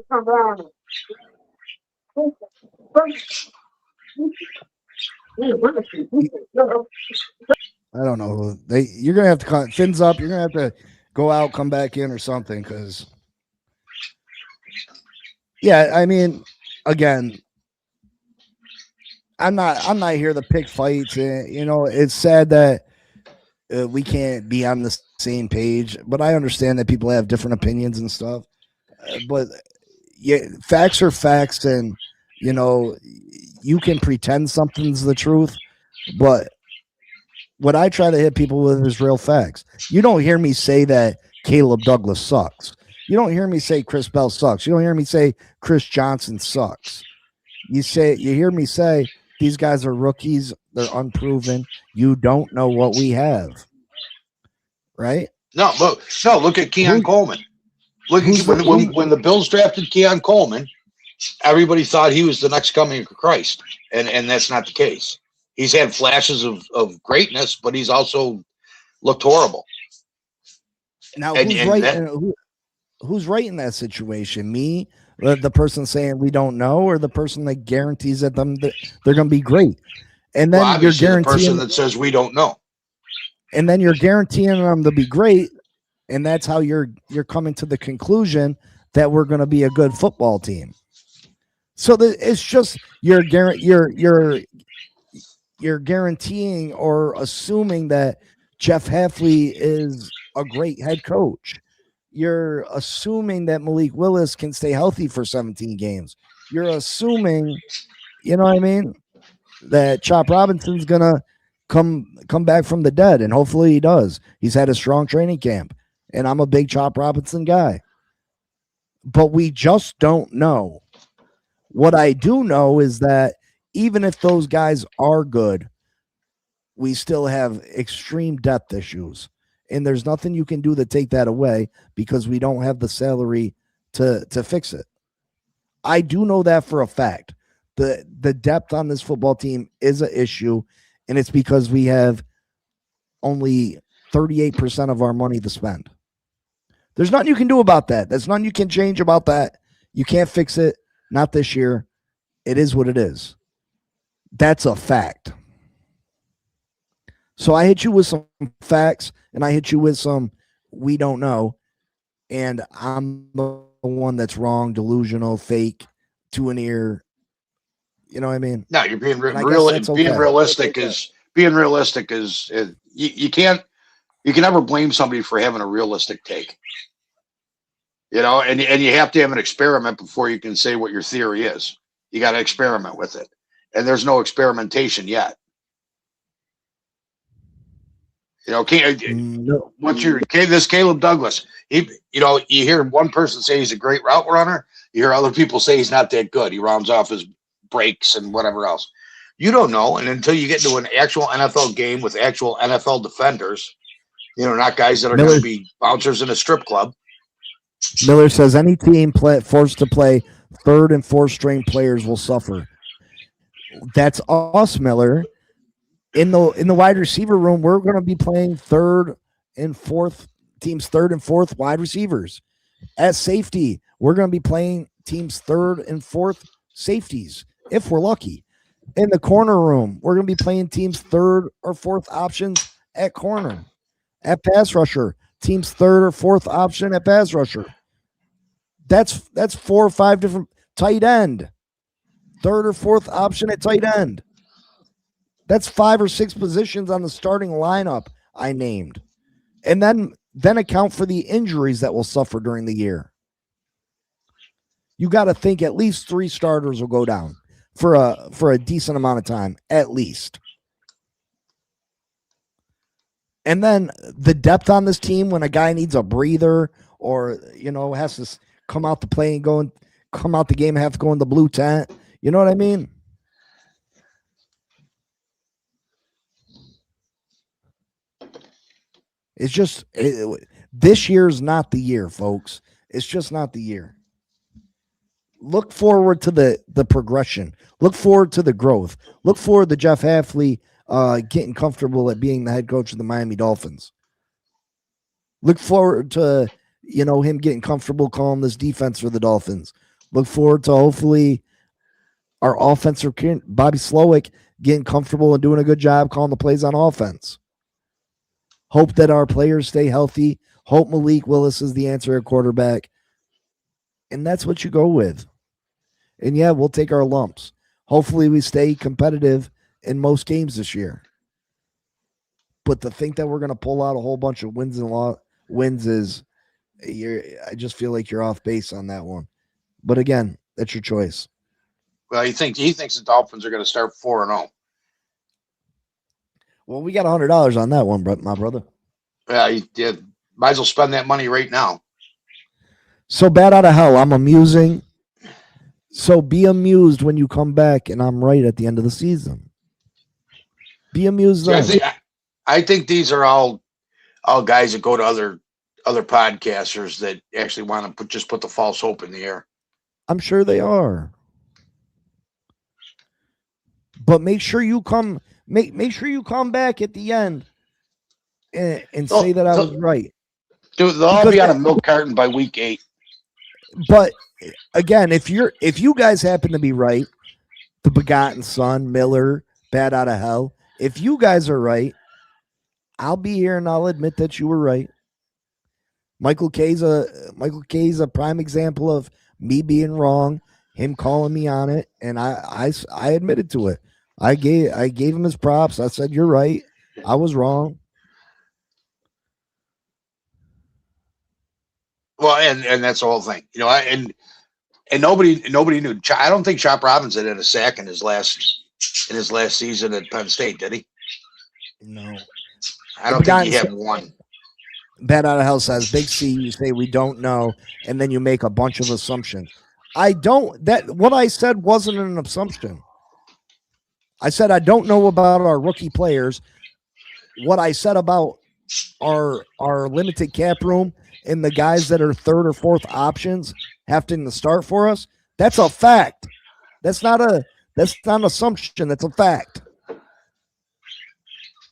[SPEAKER 2] don't know. You're gonna have to cut fins up. You're gonna have to go out, come back in, or something. Because, yeah, I mean, again, I'm not here to pick fights. You know, it's sad that we can't be on the same page. But I understand that people have different opinions and stuff. But yeah, facts are facts, and you know, you can pretend something's the truth, but what I try to hit people with is real facts. You don't hear me say that Caleb Douglas sucks. You don't hear me say Chris Bell sucks. You don't hear me say Chris Johnson sucks. You hear me say these guys are rookies. They're unproven. You don't know what we have, right?
[SPEAKER 6] No, look at Keon Coleman. Look, when the Bills drafted Keon Coleman, everybody thought he was the next coming of Christ, and that's not the case. He's had flashes of greatness, but he's also looked horrible.
[SPEAKER 2] Now, who's right in that situation? Me, the person saying we don't know, or the person that guarantees that they're going to be great? And then you're guaranteeing
[SPEAKER 6] the person that says we don't know.
[SPEAKER 2] And then you're guaranteeing them to be great, and that's how you're coming to the conclusion that we're going to be a good football team. So it's just you're guaranteeing or assuming that Jeff Hafley is a great head coach. You're assuming that Malik Willis can stay healthy for 17 games. You're assuming, you know what I mean, that Chop Robinson's gonna come back from the dead, and hopefully he does. He's had a strong training camp, and I'm a big Chop Robinson guy. But we just don't know. What I do know is that even if those guys are good, we still have extreme depth issues. And there's nothing you can do to take that away because we don't have the salary to fix it. I do know that for a fact. The depth on this football team is an issue, and it's because we have only 38% of our money to spend. There's nothing you can do about that. There's nothing you can change about that. You can't fix it. Not this year. It is what it is. That's a fact. So I hit you with some facts, and I hit you with some we don't know, and I'm the one that's wrong, delusional, fake, to an ear. You know what I mean?
[SPEAKER 6] No, you're being
[SPEAKER 2] And I guess that's
[SPEAKER 6] being
[SPEAKER 2] okay.
[SPEAKER 6] realistic is you can never blame somebody for having a realistic take. You know, and you have to have an experiment before you can say what your theory is. You got to experiment with it, and there's no experimentation yet. You know,
[SPEAKER 2] No.
[SPEAKER 6] what's this Caleb Douglas? You hear one person say he's a great route runner. You hear other people say he's not that good. He rounds off his breaks and whatever else. You don't know, and until you get into an actual NFL game with actual NFL defenders, not guys that are going to be bouncers in a strip club.
[SPEAKER 2] Miller says any team forced to play third and fourth string players will suffer. That's us, Miller. In the wide receiver room, we're going to be playing third and fourth wide receivers. At safety, we're going to be playing teams third and fourth safeties if we're lucky. In the corner room, we're going to be playing teams third or fourth options at corner. At pass rusher, teams third or fourth option at pass rusher. That's 4 or 5 different tight end. Third or fourth option at tight end. That's 5 or 6 positions on the starting lineup I named. And then account for the injuries that will suffer during the year. You got to think at least 3 starters will go down for a decent amount of time, at least. And then the depth on this team when a guy needs a breather or, has to come out the play and come out the game and have to go in the blue tent. You know what I mean? It's just this year's not the year, folks. It's just not the year. Look forward to the progression. Look forward to the growth. Look forward to Jeff Hafley getting comfortable at being the head coach of the Miami Dolphins. Look forward to him getting comfortable calling this defense for the Dolphins. Look forward to hopefully our offensive Bobby Slowick getting comfortable and doing a good job calling the plays on offense. Hope that our players stay healthy. Hope Malik Willis is the answer at quarterback. And that's what you go with. And yeah, we'll take our lumps. Hopefully we stay competitive in most games this year. But to think that we're going to pull out a whole bunch of wins is, I just feel like you're off base on that one. But again, that's your choice.
[SPEAKER 6] Well, he thinks the Dolphins are going to start 4-0.
[SPEAKER 2] Well, we got $100 on that one, my brother.
[SPEAKER 6] Yeah, you did. Might as well spend that money right now.
[SPEAKER 2] So bad out of hell. I'm amusing. So be amused when you come back and I'm right at the end of the season. Be amused.
[SPEAKER 6] I think these are all guys that go to other podcasters that actually want to just put the false hope in the air.
[SPEAKER 2] I'm sure they are. But make sure you come back at the end and say that I was right.
[SPEAKER 6] Dude, they'll all be on a milk carton by week 8.
[SPEAKER 2] But again, if you guys happen to be right, the Begotten Son, Miller, bad out of hell, if you guys are right, I'll be here and I'll admit that you were right. Michael K's a prime example of me being wrong, him calling me on it, and I admitted to it. I gave him his props. I said, you're right. I was wrong.
[SPEAKER 6] Well, and that's the whole thing, and nobody knew. I don't think Chop Robinson had a sack in his last season at Penn State, did he?
[SPEAKER 2] No,
[SPEAKER 6] I don't think he had one.
[SPEAKER 2] Bad out of hell says Big C. You say we don't know, and then you make a bunch of assumptions. What I said wasn't an assumption. I said I don't know about our rookie players. What I said about our limited cap room and the guys that are third or fourth options having to start for us, that's a fact. That's not an assumption. That's a fact.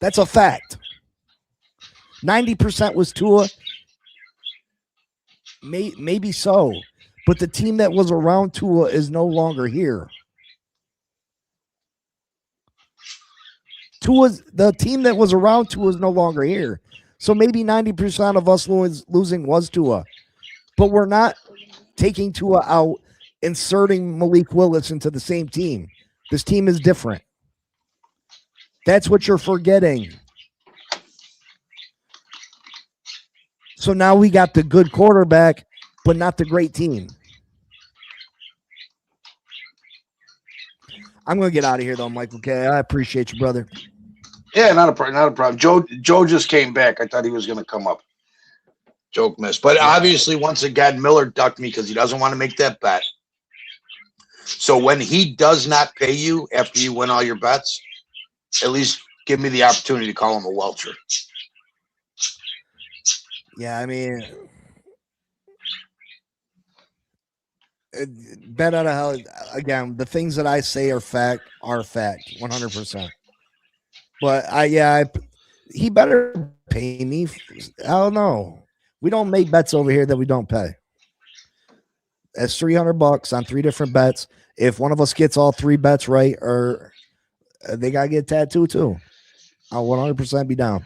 [SPEAKER 2] That's a fact. 90% was Tua. Maybe so. But the team that was around Tua is no longer here. the team that was around Tua is no longer here. So maybe 90% of us losing was Tua. But we're not taking Tua out, inserting Malik Willis into the same team. This team is different. That's what you're forgetting. So now we got the good quarterback, but not the great team. I'm going to get out of here, though, Michael K. I appreciate you, brother.
[SPEAKER 6] Yeah, not a problem. Joe just came back. I thought he was going to come up. Joke missed. But obviously, once again, Miller ducked me because he doesn't want to make that bet. So when he does not pay you after you win all your bets, at least give me the opportunity to call him a welcher.
[SPEAKER 2] Yeah, I mean, bet out of hell. Again, the things that I say are fact, 100%. But he better pay me. I don't know. We don't make bets over here that we don't pay. That's $300 on 3 different bets. If one of us gets all 3 bets right, or they gotta get tattooed too, I'll 100% be down.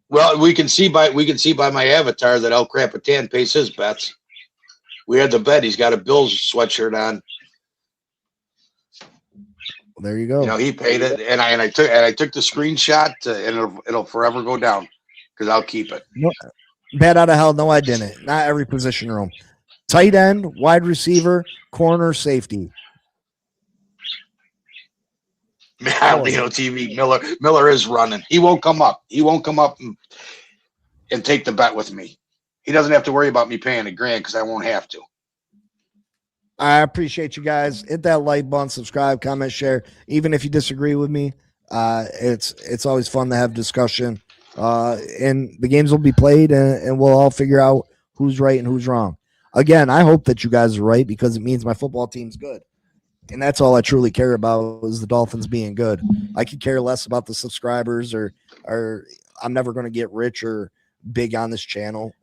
[SPEAKER 6] Well, we can see by my avatar that El Capitan pays his bets. We had the bet. He's got a Bills sweatshirt on.
[SPEAKER 2] Well, there you go.
[SPEAKER 6] You know, he paid it, and I took the screenshot, and it'll forever go down because I'll keep it.
[SPEAKER 2] No, bet out of hell. No, I didn't. Not every position room. Tight end, wide receiver, corner, safety.
[SPEAKER 6] TV. Miller is running. He won't come up. He won't come up and take the bet with me. He doesn't have to worry about me paying $1,000 because I won't have to.
[SPEAKER 2] I appreciate you guys. Hit that like button, subscribe, comment, share. Even if you disagree with me, it's always fun to have discussion. And the games will be played, and we'll all figure out who's right and who's wrong. Again, I hope that you guys are right because it means my football team's good. And that's all I truly care about is the Dolphins being good. I could care less about the subscribers or I'm never going to get rich or big on this channel.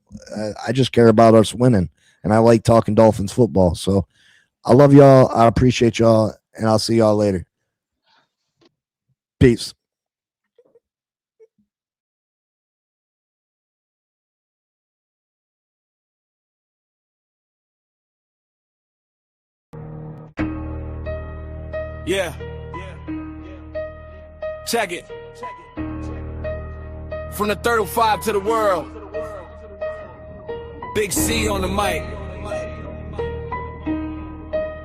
[SPEAKER 2] I just care about us winning. And I like talking Dolphins football. So I love y'all. I appreciate y'all. And I'll see y'all later. Peace.
[SPEAKER 1] Yeah. Check it. From the 305 to the world. Big C on the mic.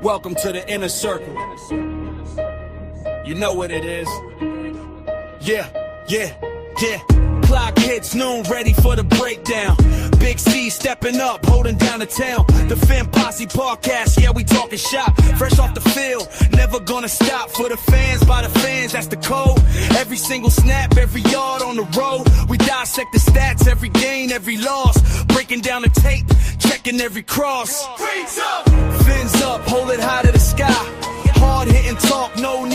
[SPEAKER 1] Welcome to the inner circle. You know what it is. Yeah. Clock hits noon, ready for the breakdown. Big C stepping up, holding down the town. The Fin Posse podcast, yeah, we talking shop. Fresh off the field, never gonna stop. For the fans, by the fans, that's the code. Every single snap, every yard on the road. We dissect the stats, every gain, every loss. Breaking down the tape, checking every cross. Fins up, hold it high to the sky. Hard hitting talk, no need.